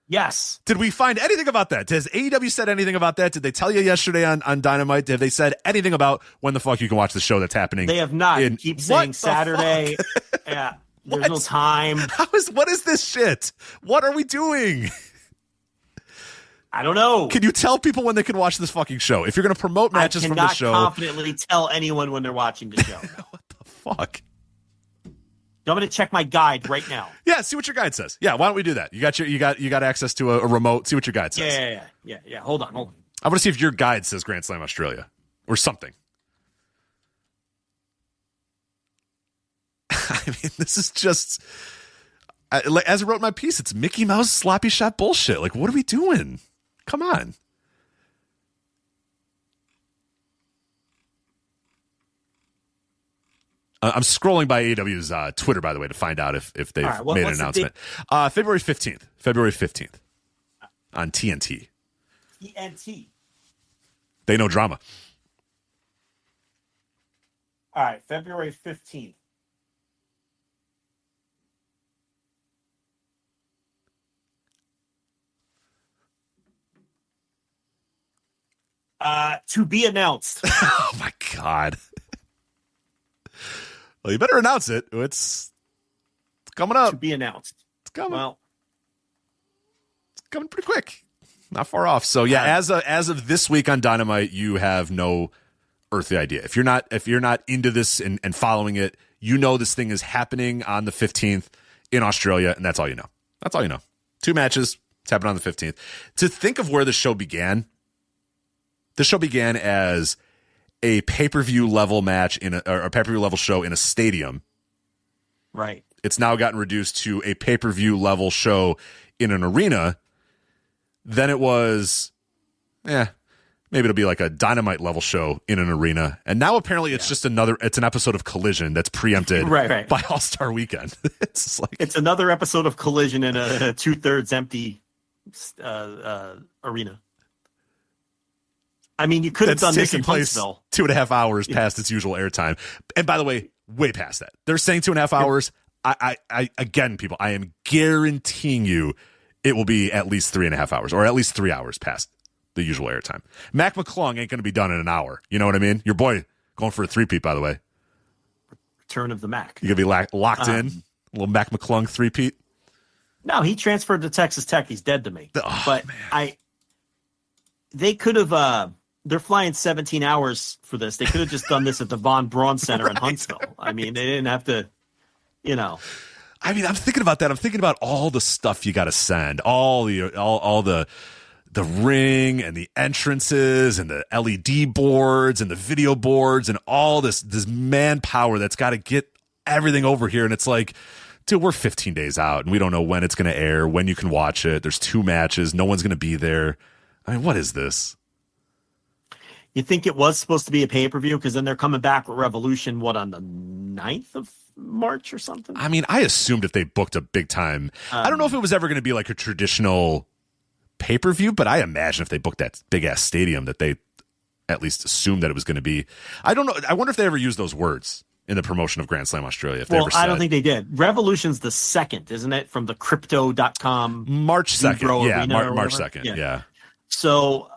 Yes. Did we find anything about that? Has AEW said anything about that? Did they tell you yesterday on Dynamite? Have they said anything about when the fuck you can watch the show that's happening? They have not. They keep saying Saturday. Yeah. There's no time. What is this shit? What are we doing? I don't know. Can you tell people when they can watch this fucking show? If you're going to promote matches from the show. I cannot confidently tell anyone when they're watching the show. What the fuck? I'm going to check my guide right now. Yeah, see what your guide says. Yeah, why don't we do that? You got access to a remote. See what your guide says. Yeah. Hold on. I want to see if your guide says Grand Slam Australia or something. I mean, this is just, as I wrote in my piece, it's Mickey Mouse sloppy shot bullshit. Like, what are we doing? Come on. I'm scrolling by AEW's Twitter, by the way, to find out if they've made an announcement. February 15th on TNT. TNT. They know drama. All right, February 15th. To be announced. Oh, my God. Well, you better announce it. It's coming up. To be announced. It's coming. Well, it's coming pretty quick. Not far off. So yeah, as of this week on Dynamite, you have no earthly idea. If you're not into this and following it, you know this thing is happening on the 15th in Australia, and that's all you know. That's all you know. 2 matches. It's happening on the 15th. To think of where the show began, the show began as a pay-per-view level match or a pay-per-view level show in a stadium. right. It's now gotten reduced to a pay-per-view level show in an arena. Then it was, maybe it'll be like a Dynamite level show in an arena. And now apparently it's just an episode of Collision that's preempted Right. by All-Star Weekend. It's another episode of Collision in a 2/3 empty arena. I mean, you could have done this in place Huntsville. 2.5 hours past its usual airtime. And by the way, way past that. They're saying 2.5 hours. I again, people, I am guaranteeing you it will be at least 3.5 hours or at least 3 hours past the usual airtime. Mac McClung ain't going to be done in an hour. You know what I mean? Your boy going for a 3-peat, by the way. Return of the Mac. You going to be locked in? A little Mac McClung 3-peat? No, he transferred to Texas Tech. He's dead to me. Man. They could have, they're flying 17 hours for this. They could have just done this at the Von Braun Center in Huntsville. I mean, they didn't have to, I mean, I'm thinking about that. I'm thinking about all the stuff you got to send, all the ring and the entrances and the LED boards and the video boards and all this manpower that's got to get everything over here. And it's like, dude, we're 15 days out and we don't know when it's going to air, when you can watch it. There's 2 matches. No one's going to be there. I mean, what is this? You think it was supposed to be a pay-per-view? Because then they're coming back with Revolution, on the 9th of March or something? I mean, I assumed if they booked a big time, I don't know if it was ever going to be like a traditional pay-per-view, but I imagine if they booked that big-ass stadium that they at least assumed that it was going to be. I don't know. I wonder if they ever used those words in the promotion of Grand Slam Australia. I don't think they did. Revolution's the 2nd, isn't it? From the Crypto.com. March 2nd. Yeah, March 2nd. Yeah. So,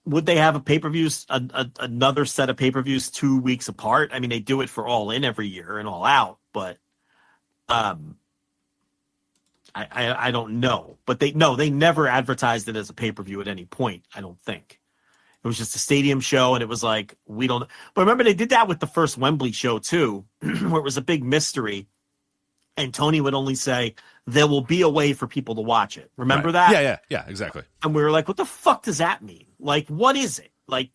would they have a pay-per-view, another set of pay-per-views 2 weeks apart? I mean, they do it for All In every year and All Out, but I don't know. But they never advertised it as a pay-per-view at any point, I don't think. It was just a stadium show, and it was like, we don't. But remember, they did that with the first Wembley show, too, where it was a big mystery, and Tony would only say, there will be a way for people to watch it. Remember that? Yeah, exactly. And we were like, what the fuck does that mean? Like, what is it? Like,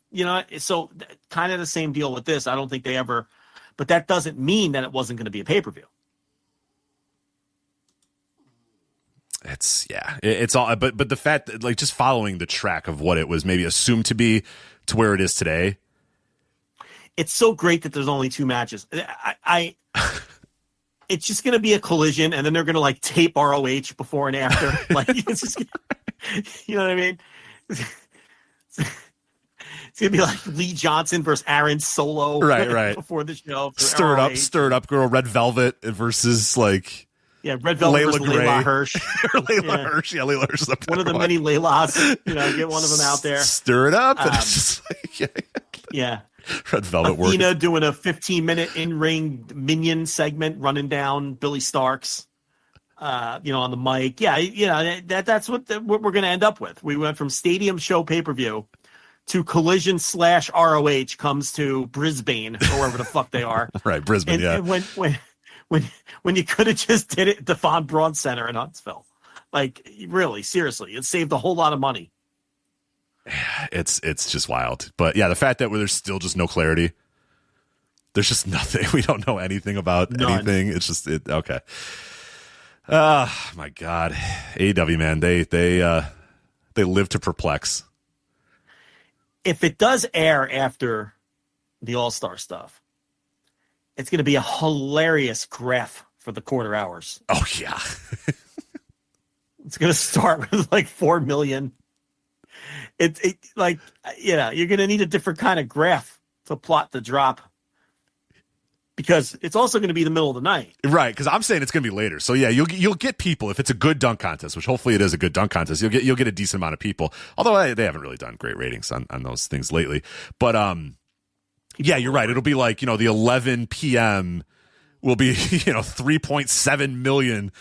so kind of the same deal with this. I don't think they ever, but that doesn't mean that it wasn't going to be a pay-per-view. It's all, but the fact that, like, just following the track of what it was maybe assumed to be to where it is today. It's so great that there's only 2 matches. It's just going to be a Collision, and then they're going to like tape ROH before and after. Like, it's just, you know what I mean? It's going to be like Lee Johnson versus Aaron Solo, right? Before the show. Stir it up, girl. Red Velvet versus like Red Velvet versus Layla Hirsch. Layla Hirsch, Layla Hirsch is one of the many Laylas. Get one of them out there. Stir it up. And it's just like, yeah. Red Velvet work. Athena doing a 15-minute in-ring minion segment, running down Billy Starks, on the mic. Yeah, that's what we're going to end up with. We went from stadium show pay-per-view to Collision / ROH comes to Brisbane or wherever the fuck they are. Right, Brisbane. And when you could have just did it at the Von Braun Center in Huntsville, like really, seriously, it saved a whole lot of money. It's just wild. But yeah, the fact that there's still just no clarity. There's just nothing. We don't know anything about anything. It's just okay. My God. AEW, man, they live to perplex. If it does air after the All-Star stuff, it's going to be a hilarious graph for the quarter hours. Oh yeah. It's going to start with like 4 million. You're going to need a different kind of graph to plot the drop because it's also going to be the middle of the night. Right, because I'm saying it's going to be later. So yeah, you'll get people if it's a good dunk contest, which hopefully it is a good dunk contest. You'll get a decent amount of people. Although they haven't really done great ratings on those things lately. But yeah, you're right. It'll be like the 11 p.m. will be 3.7 million,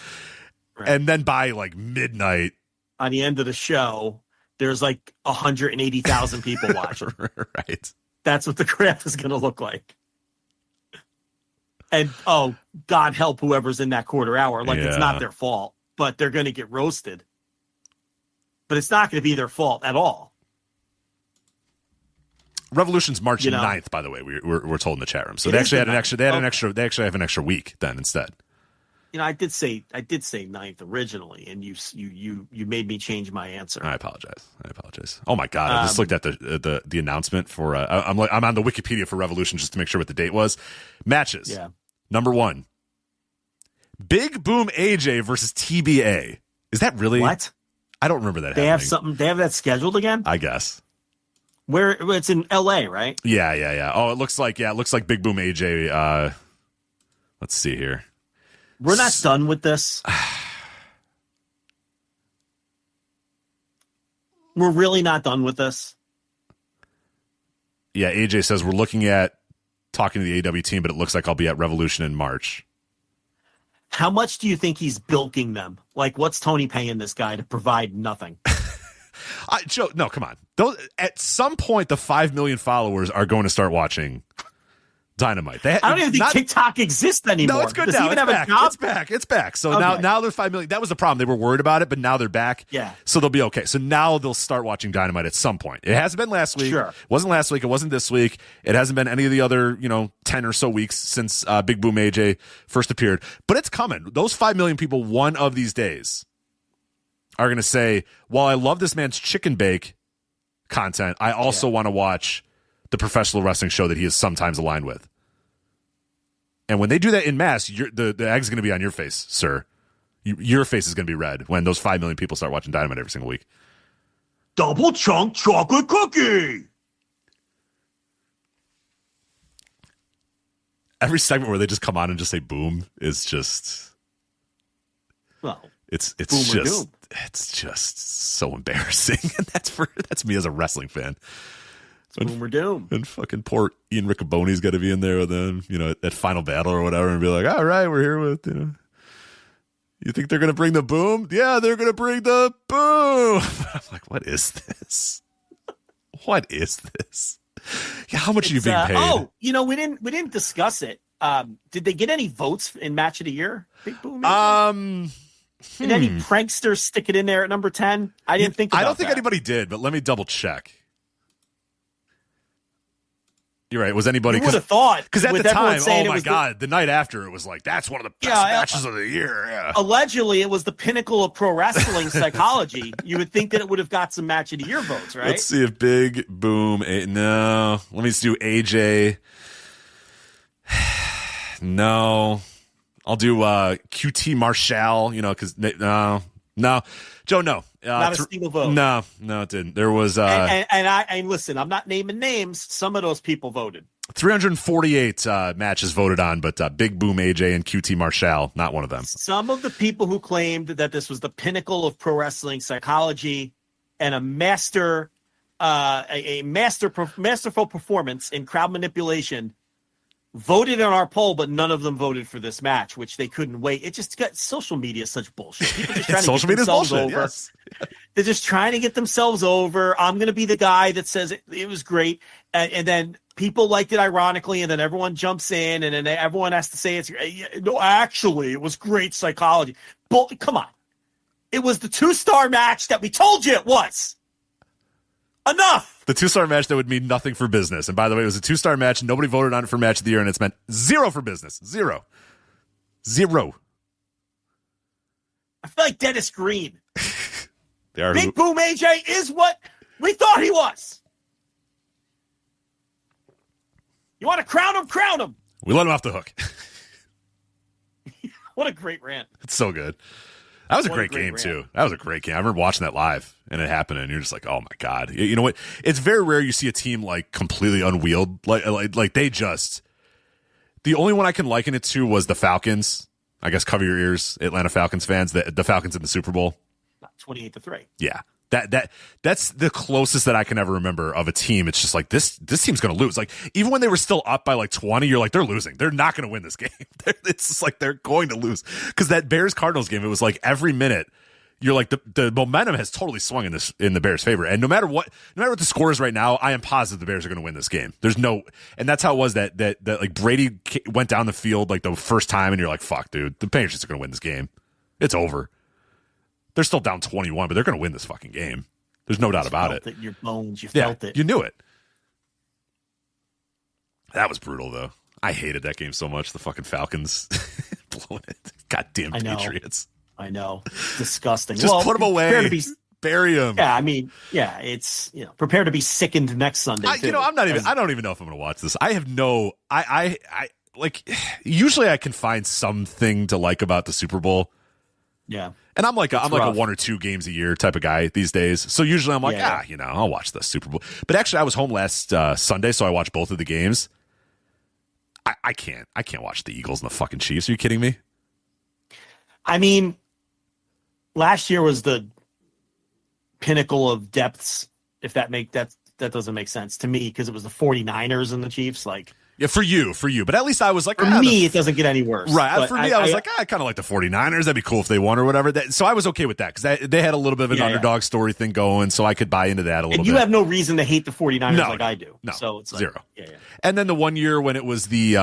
and then by like midnight on the end of the show, there's like 180,000 people watching. Right. That's what the graph is going to look like. And God help whoever's in that quarter hour. Like it's not their fault, but they're going to get roasted. But it's not going to be their fault at all. Revolution's March 9th, by the way. We're told in the chat room. So they actually have an extra week then instead. I did say 9th originally, and you made me change my answer. I apologize. Oh my God! I just looked at the announcement for. I'm on the Wikipedia for Revolution just to make sure what the date was. Matches. Yeah. Number 1. Big Boom AJ versus TBA. Is that really what? I don't remember that. They have something. They have that scheduled again. I guess. Where it's in LA, right? Yeah. Oh, it looks like Big Boom AJ. Let's see here. We're not done with this. We're really not done with this. Yeah, AJ says we're looking at talking to the AEW team, but it looks like I'll be at Revolution in March. How much do you think he's bilking them? Like, what's Tony paying this guy to provide nothing? Joe, no, come on. At some point, the 5 million followers are going to start watching Dynamite. I don't even think TikTok exists anymore. No, it's good Does now. He even have a job? It's back. So okay. now they're 5 million. That was the problem. They were worried about it, but now they're back. Yeah. So they'll be okay. So now they'll start watching Dynamite at some point. It hasn't been last week. Sure. It wasn't last week. It wasn't this week. It hasn't been any of the other 10 or so weeks since Big Boom AJ first appeared. But it's coming. Those 5 million people one of these days are going to say, while I love this man's chicken bake content, I also want to watch the professional wrestling show that he is sometimes aligned with. And when they do that in mass, the egg's going to be on your face, sir. Your face is going to be red when those 5 million people start watching Dynamite every single week. Double chunk chocolate cookie. Every segment where they just come on and just say boom is just... Well, it's boom just so embarrassing. And that's me as a wrestling fan. Boom or doom. And fucking poor Ian Riccoboni's got to be in there with them, at Final Battle or whatever, and be like, all right, we're here with, you think they're going to bring the boom? Yeah, they're going to bring the boom. I'm like, what is this? What is this? Yeah, how much are you being paid? We didn't discuss it. Did they get any votes in Match of the Year? Big Boom? Did any pranksters stick it in there at number 10? I didn't think about that. I don't think anybody did, but let me double check. You're right. Was anybody? You would have thought. Because at the time, oh my God, the night after, it was like, that's one of the best matches of the year. Yeah. Allegedly, it was the pinnacle of pro wrestling psychology. You would think that it would have got some Match of the Year votes, right? Let's see if Big Boom. No. Let me do AJ. No. I'll do QT Marshall, because no. Joe, no. Not a single vote. No, it didn't. There was and listen, I'm not naming names. Some of those people voted. 348 matches voted on, but Big Boom AJ and QT Marshall, not one of them. Some of the people who claimed that this was the pinnacle of pro wrestling psychology and a masterful performance in crowd manipulation voted on our poll, but none of them voted for this match, which they couldn't wait. It just got social media is such bullshit. People just trying to get themselves over. Yes. They're just trying to get themselves over. I'm going to be the guy that says it was great, and then people liked it ironically, and then everyone jumps in, and then everyone has to say no, actually, it was great psychology. But come on, it was the 2-star match that we told you it was. Enough. The 2-star match that would mean nothing for business. And by the way, it was a 2-star match. Nobody voted on it for Match of the Year, and it's meant 0 for business. 0. I feel like Dennis Green. Big Boom AJ is what we thought he was. You want to crown him? Crown him. We let him off the hook. What a great rant. It's so good. That was a great game, too. That was a great game. I remember watching that live, and it happened, and you're just like, oh, my God. You know what? It's very rare you see a team, completely unwheeled. Like they just... The only one I can liken it to was the Falcons. I guess cover your ears, Atlanta Falcons fans. The Falcons in the Super Bowl. 28-3. Yeah. That's the closest that I can ever remember of a team. It's just like this team's going to lose. Like even when they were still up by like 20, you're like, they're losing. They're not going to win this game. It's just like they're going to lose. Because that Bears Cardinals game, it was like every minute you're like the momentum has totally swung in the Bears' favor. And no matter what the score is right now, I am positive the Bears are going to win this game. There's no, and that's how it was that like Brady went down the field like the first time, and you're like, fuck, dude, the Patriots are going to win this game. It's over. They're still down 21, but they're going to win this fucking game. There's no doubt about it. Your bones, you felt it. You knew it. That was brutal, though. I hated that game so much. The fucking Falcons blowing it. Goddamn Patriots. I know. Disgusting. Just put them away. Bury them. Yeah, I mean, it's prepare to be sickened next Sunday. I don't even know if I'm going to watch this. I have no. I like. Usually, I can find something to like about the Super Bowl. Yeah. And I'm like a 1 or 2 games a year type of guy these days. So usually I'm like, I'll watch the Super Bowl. But actually, I was home last Sunday, so I watched both of the games. I can't watch the Eagles and the fucking Chiefs. Are you kidding me? I mean, last year was the pinnacle of depths. If that doesn't make sense to me, because it was the 49ers and the Chiefs. Like, yeah, for you. But at least I was like, for me, it doesn't get any worse. Right. For me, I was like, I kind of like the 49ers. That'd be cool if they won or whatever. So I was okay with that because they had a little bit of an underdog story thing going, so I could buy into that a little bit. And you have no reason to hate the 49ers like I do. No, so it's like, zero. Yeah. And then the one year when it was the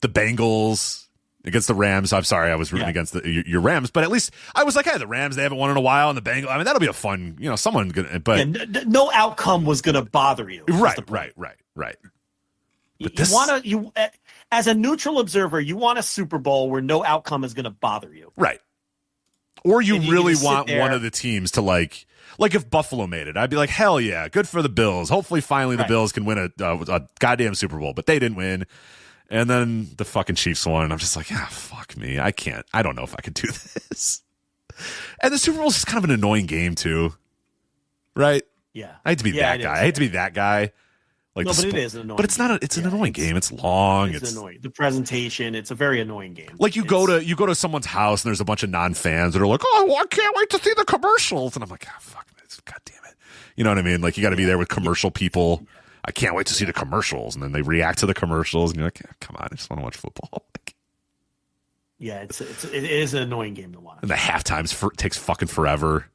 Bengals against the Rams. I'm sorry, I was rooting against your Rams, but at least I was like, hey, the Rams, they haven't won in a while, and the Bengals. I mean, that'll be a fun, someone gonna. But no outcome was going to bother you. Right. But you as a neutral observer, you want a Super Bowl where no outcome is going to bother you. Right. Or you really want one of the teams to like if Buffalo made it, I'd be like, hell yeah, good for the Bills. Hopefully finally the Bills can win a goddamn Super Bowl, but they didn't win. And then the fucking Chiefs won, and I'm just like, fuck me. I can't. I don't know if I could do this. And the Super Bowl is just kind of an annoying game too. Right? Yeah. I hate to be that guy. I hate to be that guy. Like, but it is an annoying. But it's not. It's an annoying game. It's long. It's annoying. The presentation. It's a very annoying game. Like you go to someone's house and there's a bunch of non-fans that are like, oh, I can't wait to see the commercials, and I'm like, fuck this, god damn it. You know what I mean? Like you got to be there with commercial people. I can't wait to see the commercials, and then they react to the commercials, and you're like, come on, I just want to watch football. It is an annoying game to watch. And the halftime takes fucking forever.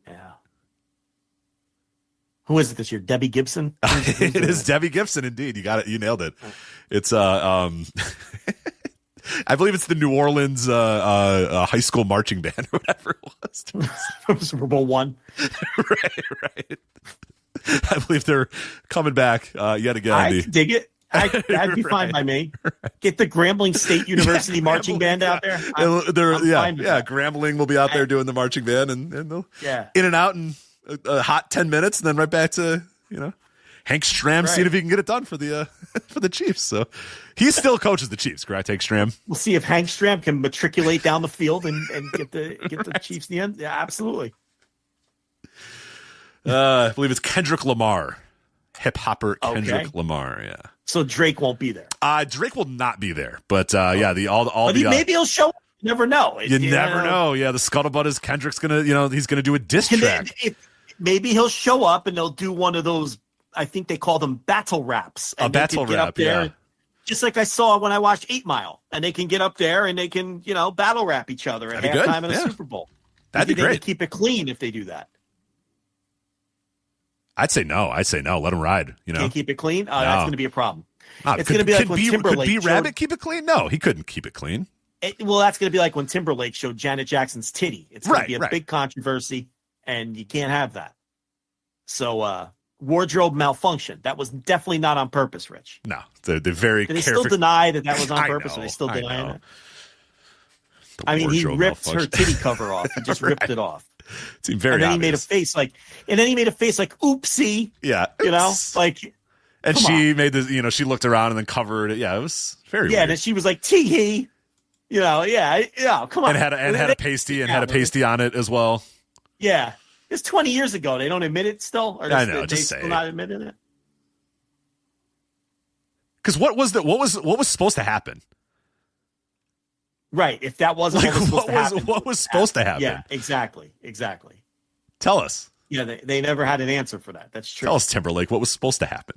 Yeah. Who is it this year? Debbie Gibson? It is Debbie Gibson, indeed. You got it. You nailed it. It's I believe it's the New Orleans high school marching band or whatever it was. From Super Bowl I. Right. I believe they're coming back yet again. I dig it. That'd be fine by me. Get the Grambling State University marching band out there. Grambling will be out there doing the marching band, and they'll in and out in a hot 10 minutes, and then right back to Hank Stram, seeing if he can get it done for the for the Chiefs. So he still coaches the Chiefs, correct? Hank Stram. We'll see if Hank Stram can matriculate down the field and get the Chiefs in the end. Yeah, absolutely. I believe it's Kendrick Lamar, hip hopper Kendrick Lamar. Yeah. So Drake won't be there. Drake will not be be there, maybe he'll show up. You never know. You never know. Yeah, the scuttlebutt is Kendrick's gonna, he's gonna do a diss track. Maybe he'll show up and they'll do one of those. I think they call them battle raps. A battle rap, Just like I saw when I watched 8 Mile, and they can get up there and they can, battle rap each other at halftime in a Super Bowl. That'd be great. They keep it clean if they do that. I'd say no. Let him ride. Can't keep it clean. No. That's going to be a problem. It's going to be like when Timberlake. Could B-Rabbit keep it clean? No, he couldn't keep it clean. That's going to be like when Timberlake showed Janet Jackson's titty. It's going to be a big controversy, and you can't have that. So, wardrobe malfunction. That was definitely not on purpose, Rich. No, they're very. Do they still deny that was on purpose? Are they still denying it? I mean, he ripped her titty cover off. He just ripped it off. It seemed very obvious. He made a face like, oopsie. Yeah. And she made this, she looked around and then covered it. Yeah, it was very weird. And then she was like, tee-hee. Come on. And had a pasty on it as well. Yeah. It's 20 years ago. They don't admit it still? Or I know, just say still not admitting it? Because what was supposed to happen? Right. If that wasn't what was supposed to happen. What was supposed to happen? Yeah, exactly. Tell us. Yeah, they never had an answer for that. That's true. Tell us, Timberlake, what was supposed to happen?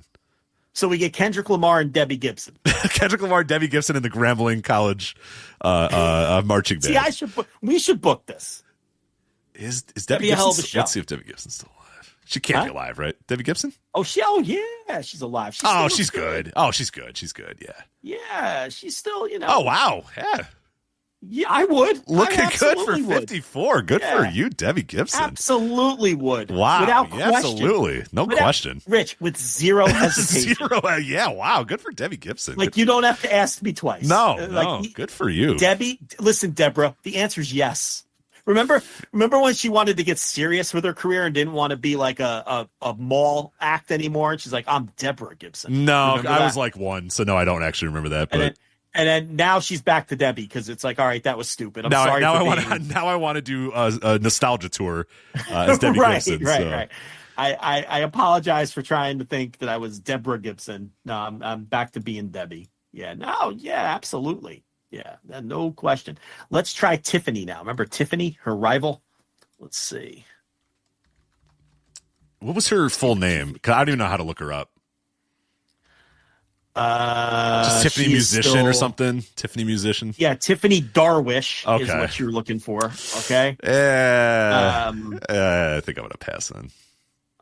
So we get Kendrick Lamar and Debbie Gibson. Kendrick Lamar, Debbie Gibson, and the Grambling College marching band. See, we should book this. Is Debbie a hell of Gibson? a show. Let's see if Debbie Gibson's still alive. She can't be alive, right? Debbie Gibson? Oh, yeah, she's alive. She's good. Oh, she's good. She's good. Yeah. Yeah, she's still, Oh, wow. Yeah. Yeah, I would. Looking good for would. 54. Good for you, Debbie Gibson. Absolutely would. Wow. Without question. Absolutely. No question. Rich, with zero hesitation. Yeah, wow. Good for Debbie Gibson. Like, you don't have to ask me twice. No. Good for you. Debbie, listen, Deborah, the answer is yes. Remember when she wanted to get serious with her career and didn't want to be like a mall act anymore? And she's like, I'm Deborah Gibson. No, I was like one, so no, I don't actually remember that. But and then now she's back to Debbie because it's like, all right, that was stupid. I'm sorry. Now I want to do a nostalgia tour as Debbie Gibson. Right. I apologize for trying to think that I was Deborah Gibson. No, I'm back to being Debbie. Yeah. No. Yeah. Absolutely. Yeah. No question. Let's try Tiffany now. Remember Tiffany, her rival? Let's see. What was her full name? Because I don't even know how to look her up. Just Tiffany Musician or something. Tiffany Musician. Yeah, Tiffany Darwish is what you're looking for. Okay. I think I'm gonna pass on.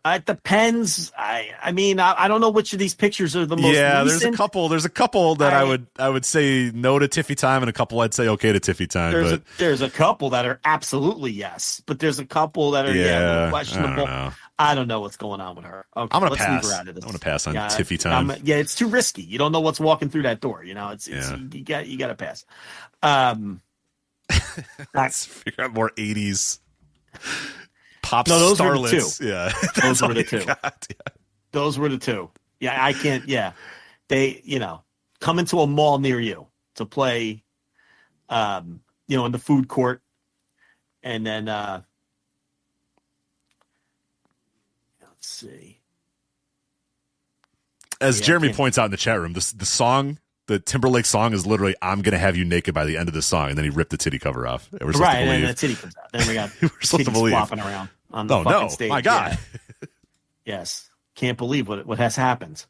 It depends. I mean, I don't know which of these pictures are the most. Yeah, recent. There's a couple that I would say no to Tiffy time, and a couple I'd say okay to Tiffy time. There's a couple that are absolutely yes, but there's a couple that are a little questionable. I don't know what's going on with her. Okay, I'm gonna let's pass. leave her out of this. I'm gonna pass on Tiffy time. It's too risky. You don't know what's walking through that door. You know, you got to pass. Let's figure out more 80s pop those starlets. Were the two. Yeah, those were the two. Those were the two. Yeah, I can't. Yeah, they come into a mall near you to play, in the food court, and then let's see. As Jeremy points out in the chat room, the song, the Timberlake song, is literally "I'm gonna have you naked" by the end of the song, and then he ripped the titty cover off. Right, and then the titty comes out. Then we got titties flopping around on the fucking stage. My God. Yeah. Yes, can't believe what has happened.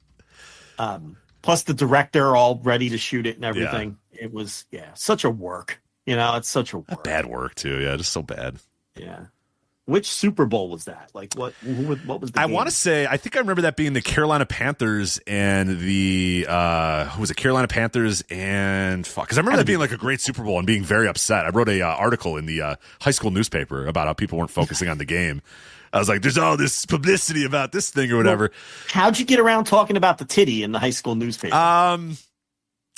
Plus the director all ready to shoot it and everything. Yeah. It was such a work. It's such a work. Bad work too. Yeah, just so bad. Yeah. Which Super Bowl was that? Like what was the I game? want to say, I think I remember that being the Carolina Panthers and the who was it? Carolina Panthers and because I remember that being like a great Super Bowl and being very upset. I wrote a article in the high school newspaper about how people weren't focusing on the game. I was like, there's all this publicity about this thing or whatever. Well, how'd you get around talking about the titty in the high school newspaper?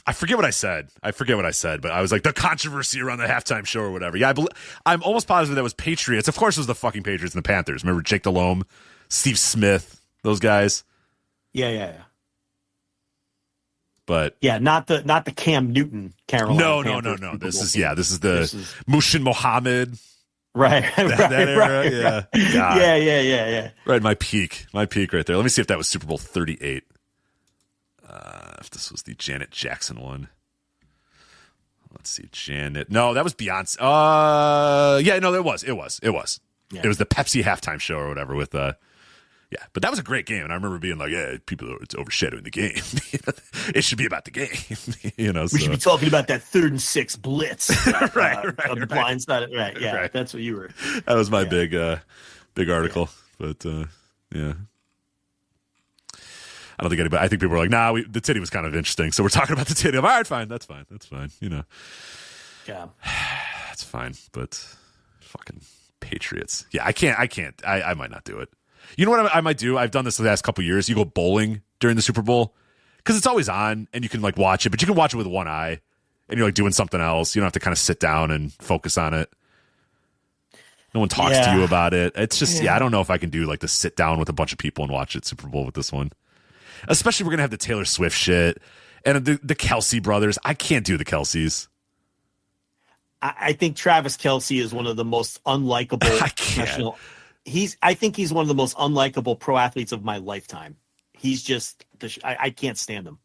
I forget what I said, but I was like, the controversy around the halftime show or whatever. Yeah, I'm almost positive that was Patriots. Of course, it was the fucking Patriots and the Panthers. Remember Jake Delhomme, Steve Smith, those guys? Yeah. But not the Cam Newton Carolina. No. This is the Mushin Mohammed. Right. That era. Yeah. God. Yeah. Right, my peak right there. Let me see if that was Super Bowl 38. If this was the Janet Jackson one. Let's see, Janet. No, that was Beyonce. It was. Yeah. It was the Pepsi halftime show or whatever with but that was a great game, and I remember being like, it's overshadowing the game. It should be about the game. We should be talking about that 3rd and 6 blitz. Right. Of the blindside. Right. Yeah. Right. That's what you were. That was my big article. Yeah. But yeah. I don't think anybody. I think people were like, "Nah, the titty was kind of interesting, so we're talking about the titty." I'm all right, fine, that's fine. Yeah, that's fine. But fucking Patriots. Yeah, I can't. I might not do it. You know what I might do? I've done this the last couple of years. You go bowling during the Super Bowl because it's always on, and you can like watch it, but you can watch it with one eye, and you're like doing something else. You don't have to kind of sit down and focus on it. No one talks to you about it. It's just I don't know if I can do like the sit down with a bunch of people and watch it Super Bowl with this one. Especially we're going to have the Taylor Swift shit and the Kelsey brothers. I can't do the Kelseys. I think Travis Kelce is one of the most unlikable professional. I think he's one of the most unlikable pro athletes of my lifetime. He's just, I can't stand him.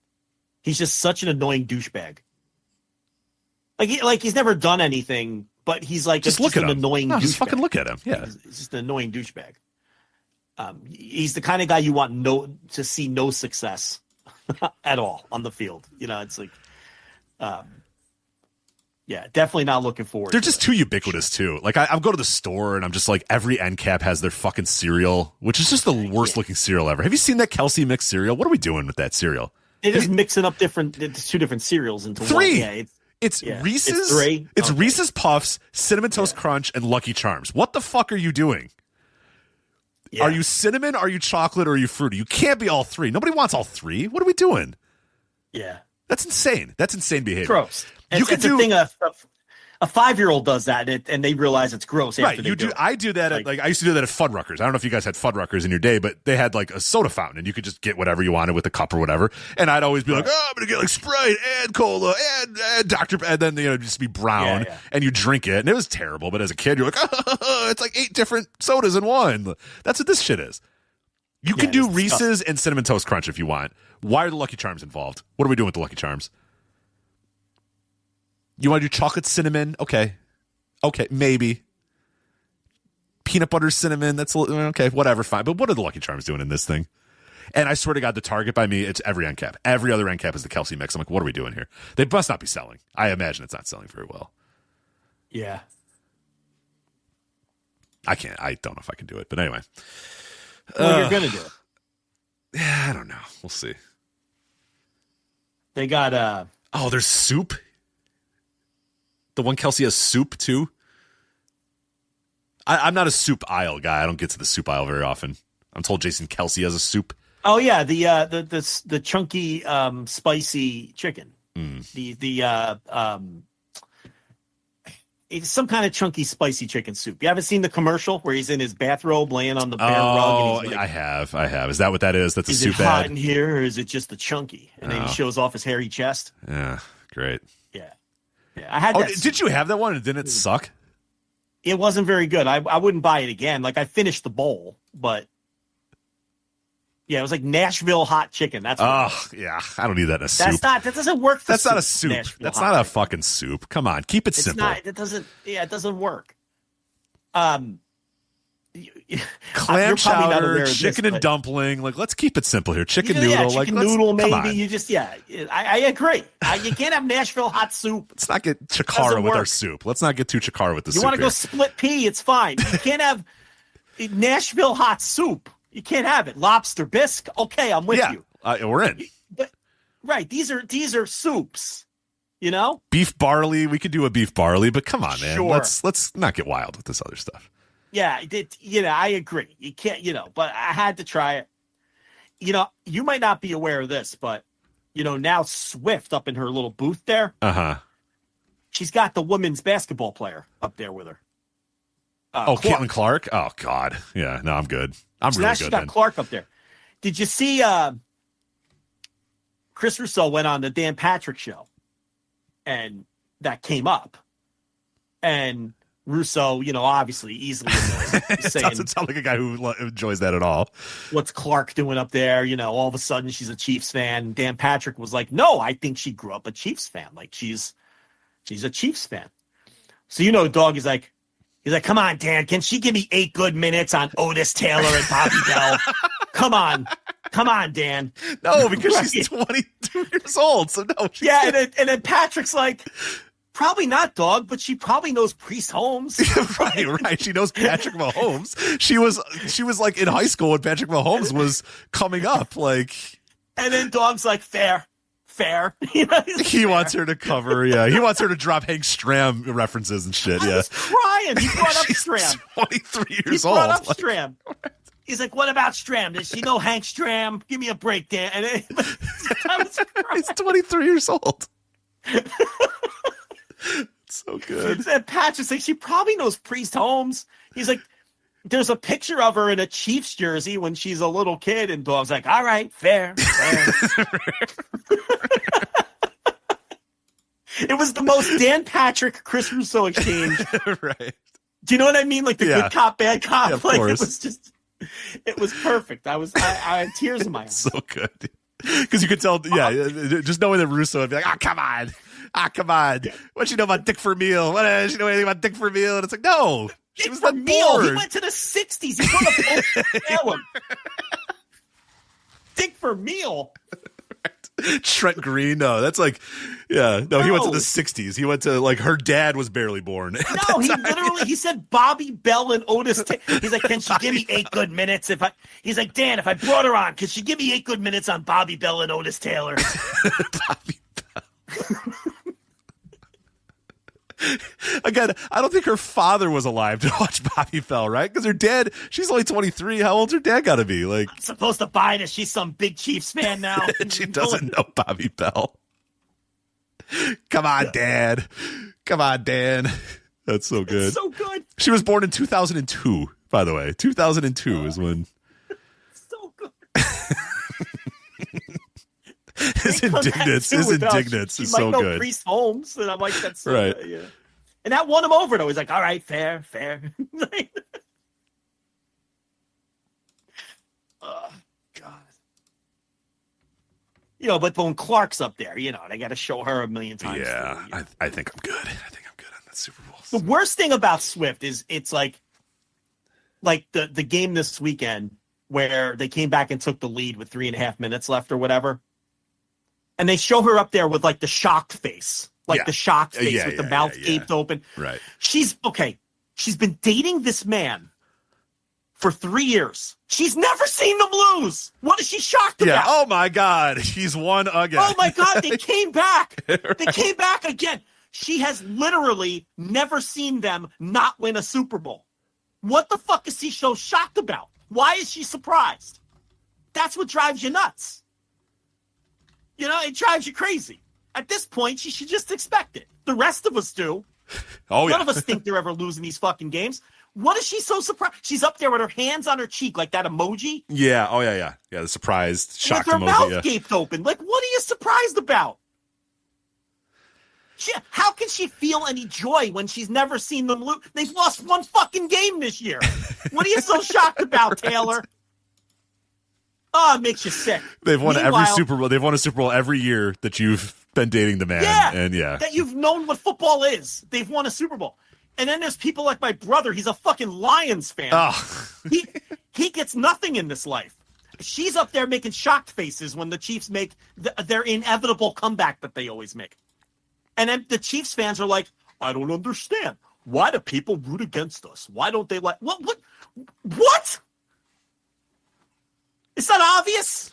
He's just such an annoying douchebag. Like he's never done anything, but he's like just look at an him. annoying. No, just fucking look at him. Yeah, he's just an annoying douchebag. He's the kind of guy you want to see no success at all on the field. You know, it's like, yeah, definitely not looking forward. They're just too ubiquitous too. Like I'll go to the store and I'm just like, every end cap has their fucking cereal, which is just the worst looking cereal ever. Have you seen that Kelsey mixed cereal? What are we doing with that cereal? They're just mixing up two different cereals into three. One. Yeah, it's Reese's. It's three. It's Reese's Puffs, Cinnamon Toast Crunch, and Lucky Charms. What the fuck are you doing? Yeah. Are you cinnamon? Are you chocolate? Or are you fruity? You can't be all three. Nobody wants all three. What are we doing? Yeah, that's insane. That's insane behavior. Gross. It's a thing. A 5-year-old does that, and they realize it's gross. Right, you do. I do that. I used to do that at Fuddruckers. I don't know if you guys had Fuddruckers in your day, but they had like a soda fountain, and you could just get whatever you wanted with a cup or whatever. And I'd always be like, "Oh, I'm gonna get like Sprite and cola and Dr." And then just be brown, and you drink it, and it was terrible. But as a kid, you're like, "Oh, it's like 8 different sodas in one." That's what this shit is. You can do Reese's and Cinnamon Toast Crunch if you want. Why are the Lucky Charms involved? What are we doing with the Lucky Charms? You want to do chocolate cinnamon? Okay, maybe. Peanut butter cinnamon, that's okay, whatever, fine. But what are the Lucky Charms doing in this thing? And I swear to God, the target by me, it's every end cap. Every other end cap is the Kelsey mix. I'm like, what are we doing here? They must not be selling. I imagine it's not selling very well. Yeah. I don't know if I can do it, but anyway. Well, you're going to do it. Yeah, I don't know. We'll see. They got oh, there's soup? The one Kelsey has soup too. I'm not a soup aisle guy. I don't get to the soup aisle very often. I'm told Jason Kelsey has a soup. Oh yeah, the chunky spicy chicken. It's some kind of chunky spicy chicken soup. You haven't seen the commercial where he's in his bathrobe laying on the bare rug? And I have. Is that what that is? That's a soup ad? Is it hot in here, or is it just the chunky? And then he shows off his hairy chest. Yeah, great. Yeah, I had that. Did you have that one and didn't it suck? It wasn't very good. I wouldn't buy it again. Like I finished the bowl, but yeah, it was like Nashville hot chicken. That's yeah. I don't need that in a soup. That doesn't work. That's not a soup. That's not a fucking soup. Come on, keep it simple. It doesn't work. Clam chowder, chicken and dumpling. Like, let's keep it simple here. Chicken noodle, chicken noodle, maybe. You just, I agree. You can't have Nashville hot soup. Let's not get Chikara with our soup. Let's not get too Chikara with the soup. You want to go split pea? It's fine. You can't have Nashville hot soup. You can't have it. Lobster bisque. Okay, I'm with you. We're in. But, right, these are soups. You know, beef barley. We could do a beef barley, but come on, man. Sure. Let's not get wild with this other stuff. Yeah, I agree. You can't, but I had to try it. You might not be aware of this, but, now Swift up in her little booth there. She's got the women's basketball player up there with her. Caitlin Clark? Oh, God. Yeah, no, I'm good. I'm really good. She's got Clark up there. Did you see Chris Russo went on the Dan Patrick show, and that came up. And Russo, obviously easily annoyed. Doesn't sound like a guy who enjoys that at all. What's Clark doing up there? All of a sudden she's a Chiefs fan. And Dan Patrick was like, no, I think she grew up a Chiefs fan. Like she's a Chiefs fan. So, Dog is like, come on, Dan, can she give me 8 good minutes on Otis Taylor and Bobby Bell? Come on, Dan. No, because she's 22 years old. So no. And then Patrick's like, probably not, Dog, but she probably knows Priest Holmes. Right. She knows Patrick Mahomes. She was like in high school when Patrick Mahomes was coming up. Like, and then Dog's like, fair. He wants her to cover. Yeah, he wants her to drop Hank Stram references and shit. I was crying. He brought up Stram. 23 years old. He brought up Stram. He's like, what about Stram? Does she know Hank Stram? Give me a break, Dan. And he's 23 years old. So good. And Patrick's like, she probably knows Priest Holmes. He's like, there's a picture of her in a Chiefs jersey when she's a little kid, and Dog's like, all right, fair. It was the most Dan Patrick, Chris Russo exchange. Right. Do you know what I mean? Like the good cop, bad cop. Yeah, of like course. It was perfect. I had tears in my eyes. So good. Because you could tell, just knowing that Russo would be like, come on. Come on. What you know about Dick Vermeil? What does you know anything about Dick Vermeil? And it's like, no. She Dick was not Vermeil, born. he went to the 60s. He put a Salem. Dick Vermeil. Trent Green, no, that's like, yeah, no, he went to the 60s. He went to, like, her dad was barely born. No, he said Bobby Bell and Otis. He's like, can she give me 8 good minutes? He's like, Dan, if I brought her on, could she give me 8 good minutes on Bobby Bell and Otis Taylor? Bobby Bell. Again, I don't think her father was alive to watch Bobby Bell, right? Because her dad, she's only 23. How old's her dad got to be? Like, I'm supposed to buy this. She's some big Chiefs fan now. She doesn't know Bobby Bell. Come on, Dad. Come on, Dan. That's so good. It's so good. She was born in 2002, by the way. 2002 is when. So good. His indignance is so good. Priest Holmes, and I'm like, that's so right. Good, yeah. And that won him over, though. He's like, all right, fair. Oh, God. But when Clark's up there, they got to show her a million times. Yeah, I think I'm good. I think I'm good on that Super Bowl. The worst thing about Swift is it's like the game this weekend where they came back and took the lead with 3.5 minutes left or whatever. And they show her up there with like the shocked face, the shocked face with the mouth gaped open. Right. She's been dating this man for 3 years. She's never seen them lose. What is she shocked about? Yeah. Oh my God. He's won again. Oh my God. They came back. They came back again. She has literally never seen them not win a Super Bowl. What the fuck is she so shocked about? Why is she surprised? That's what drives you nuts. It drives you crazy. At this point, she should just expect it. The rest of us do. Oh, yeah. None of us think they're ever losing these fucking games. What is she so surprised? She's up there with her hands on her cheek like that emoji. Yeah. Oh, yeah. The surprised, shocked with her emoji. mouth gaped open. Like, what are you surprised about? How can she feel any joy when she's never seen them lose? They've lost one fucking game this year. What are you so shocked about, Taylor? Oh, it makes you sick. They've won every Super Bowl. They've won a Super Bowl every year that you've been dating the man. Yeah, and that you've known what football is. They've won a Super Bowl. And then there's people like my brother. He's a fucking Lions fan. Oh. He gets nothing in this life. She's up there making shocked faces when the Chiefs make their inevitable comeback that they always make. And then the Chiefs fans are like, I don't understand. Why do people root against us? Why don't they like what? Is that obvious?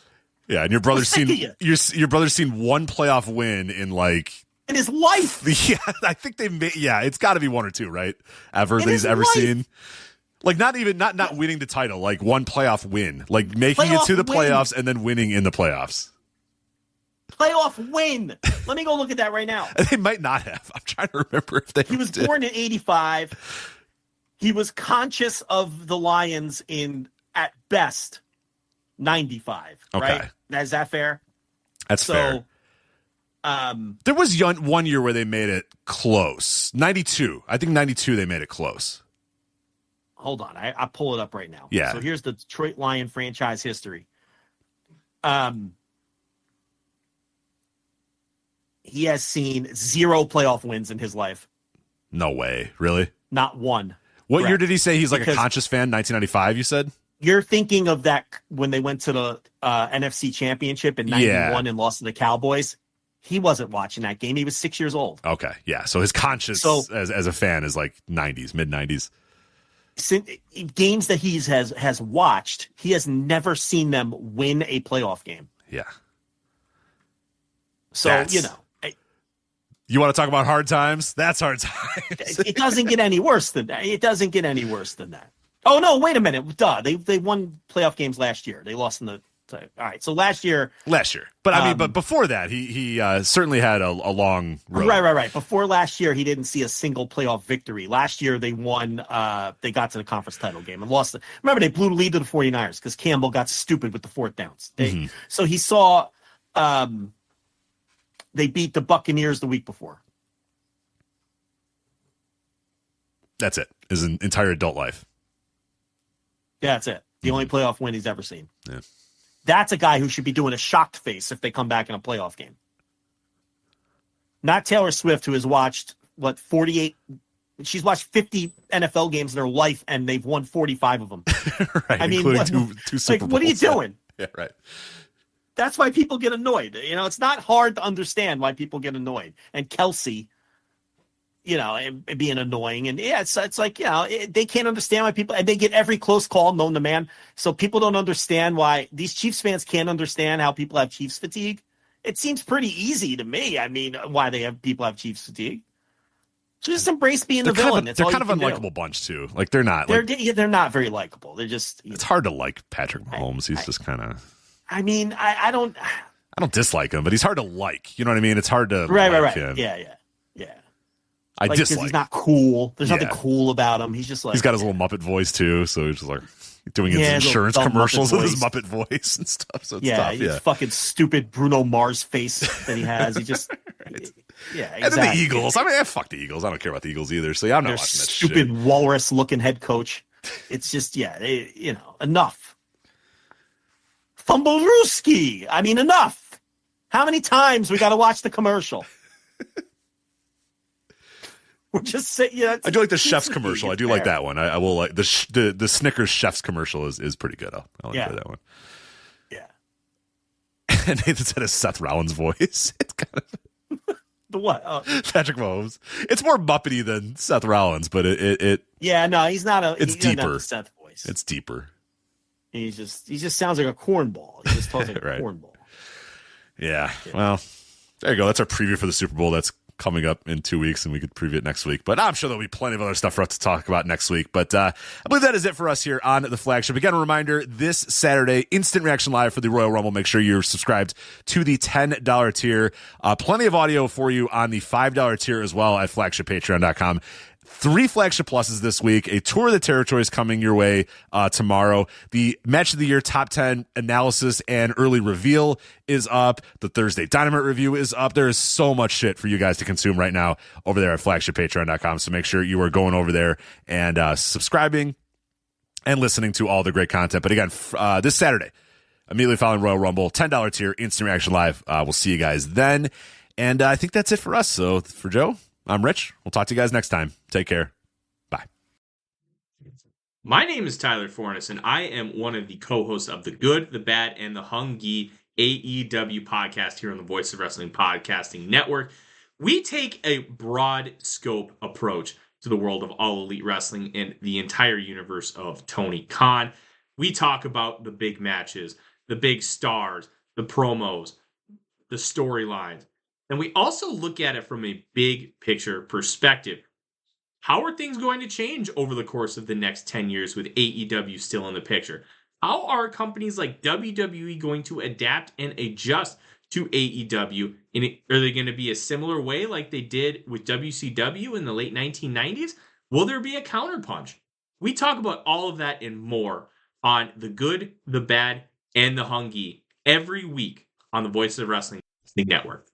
Yeah, and your brother's seen your brother's seen one playoff win in his life. Yeah, I think they made. Yeah, it's got to be one or two, right? That he's ever seen. Like not winning the title, like one playoff win, like making it to the playoffs and then winning in the playoffs. Playoff win. Let me go look at that right now. They might not have. I'm trying to remember if they. He was born in '85. He was conscious of the Lions in at best 95. Okay. Right? Is that fair? That's fair. There was one year where they made it close. 92. I think 92 they made it close. Hold on. I'll pull it up right now. Yeah. So here's the Detroit Lion franchise history. He has seen 0 playoff wins in his life. No way. Really? Not one. What Correct. year did he say he's like a conscious fan? 1995, you said? You're thinking of that when they went to the NFC Championship in 91 and lost to the Cowboys. He wasn't watching that game. He was 6 years old. Okay, yeah. So his conscious as a fan is like 90s, mid-90s. Games that he has watched, he has never seen them win a playoff game. Yeah. So, you want to talk about hard times? That's hard times. It doesn't get any worse than that. Oh, no, wait a minute. Duh. They won playoff games last year. They lost in the all right. So last year. But I mean, but before that, he certainly had a long road. Right. Before last year, he didn't see a single playoff victory. Last year, they won. They got to the conference title game and lost. Remember, they blew the lead to the 49ers because Campbell got stupid with the fourth downs. So he saw they beat the Buccaneers the week before. That's it. His entire adult life. Yeah, that's it. The only playoff win he's ever seen. Yeah. That's a guy who should be doing a shocked face if they come back in a playoff game. Not Taylor Swift, who has watched, 48... She's watched 50 NFL games in her life, and they've won 45 of them. Right, I mean, including two Super Bowls. What are you doing? Yeah, right. That's why people get annoyed. It's not hard to understand why people get annoyed. And Kelsey, and being annoying. And yeah, it's like, they can't understand why people, and they get every close call known to man. So people don't understand why these Chiefs fans can't understand how people have Chiefs fatigue. It seems pretty easy to me. I mean, why people have Chiefs fatigue. So just embrace being the villain. They're kind of unlikable bunch too. Like they're not. They're not very likable. They're just. It's hard to like Patrick Mahomes. He's just kind of. I mean, I don't dislike him, but he's hard to like. You know what I mean? It's hard to right. Him. Yeah. I dislike. He's not cool. There's nothing cool about him. He's just like. He's got his little Muppet voice too, so he's just like doing his insurance commercials with his Muppet voice and stuff. So it's tough. His fucking stupid Bruno Mars face that he has. He just. Right. Yeah, exactly. And then the Eagles. I mean, fuck the Eagles. I don't care about the Eagles either. So I'm not watching that stupid walrus-looking head coach. It's just, enough. Fumblerooski. I mean, enough. How many times we got to watch the commercial? We're just saying, I do like the chef's commercial. I do like that one. I will like the Snickers chef's commercial is pretty good. I'll enjoy that one. Yeah. And Nathan said a Seth Rollins voice. It's kind of. The what? Patrick Mahomes. It's more Muppety than Seth Rollins, but it. Yeah, no, he's not a. It's deeper. Not the Seth voice. It's deeper. He just sounds like a cornball. He just talks like a cornball. Yeah. Well, there you go. That's our preview for the Super Bowl. That's coming up in 2 weeks, and we could preview it next week. But I'm sure there'll be plenty of other stuff for us to talk about next week. But I believe that is it for us here on the Flagship. Again, a reminder, this Saturday, Instant Reaction Live for the Royal Rumble. Make sure you're subscribed to the $10 tier. Plenty of audio for you on the $5 tier as well at flagshippatreon.com. 3 Flagship Pluses this week. A tour of the territories coming your way tomorrow. The Match of the Year Top 10 analysis and early reveal is up. The Thursday Dynamite review is up. There is so much shit for you guys to consume right now over there at flagshippatreon.com. So make sure you are going over there and subscribing and listening to all the great content. But again, this Saturday, immediately following Royal Rumble, $10 tier, Instant Reaction Live. We'll see you guys then. And I think that's it for us. So for Joe, I'm Rich. We'll talk to you guys next time. Take care. Bye. My name is Tyler Fornes, and I am one of the co-hosts of the Good, the Bad, and the Hungy AEW podcast here on the Voice of Wrestling Podcasting Network. We take a broad scope approach to the world of All Elite Wrestling and the entire universe of Tony Khan. We talk about the big matches, the big stars, the promos, the storylines. And we also look at it from a big picture perspective. How are things going to change over the course of the next 10 years with AEW still in the picture? How are companies like WWE going to adapt and adjust to AEW? Are they going to be a similar way like they did with WCW in the late 1990s? Will there be a counterpunch? We talk about all of that and more on The Good, the Bad, and the Hungy every week on the Voice of Wrestling Network.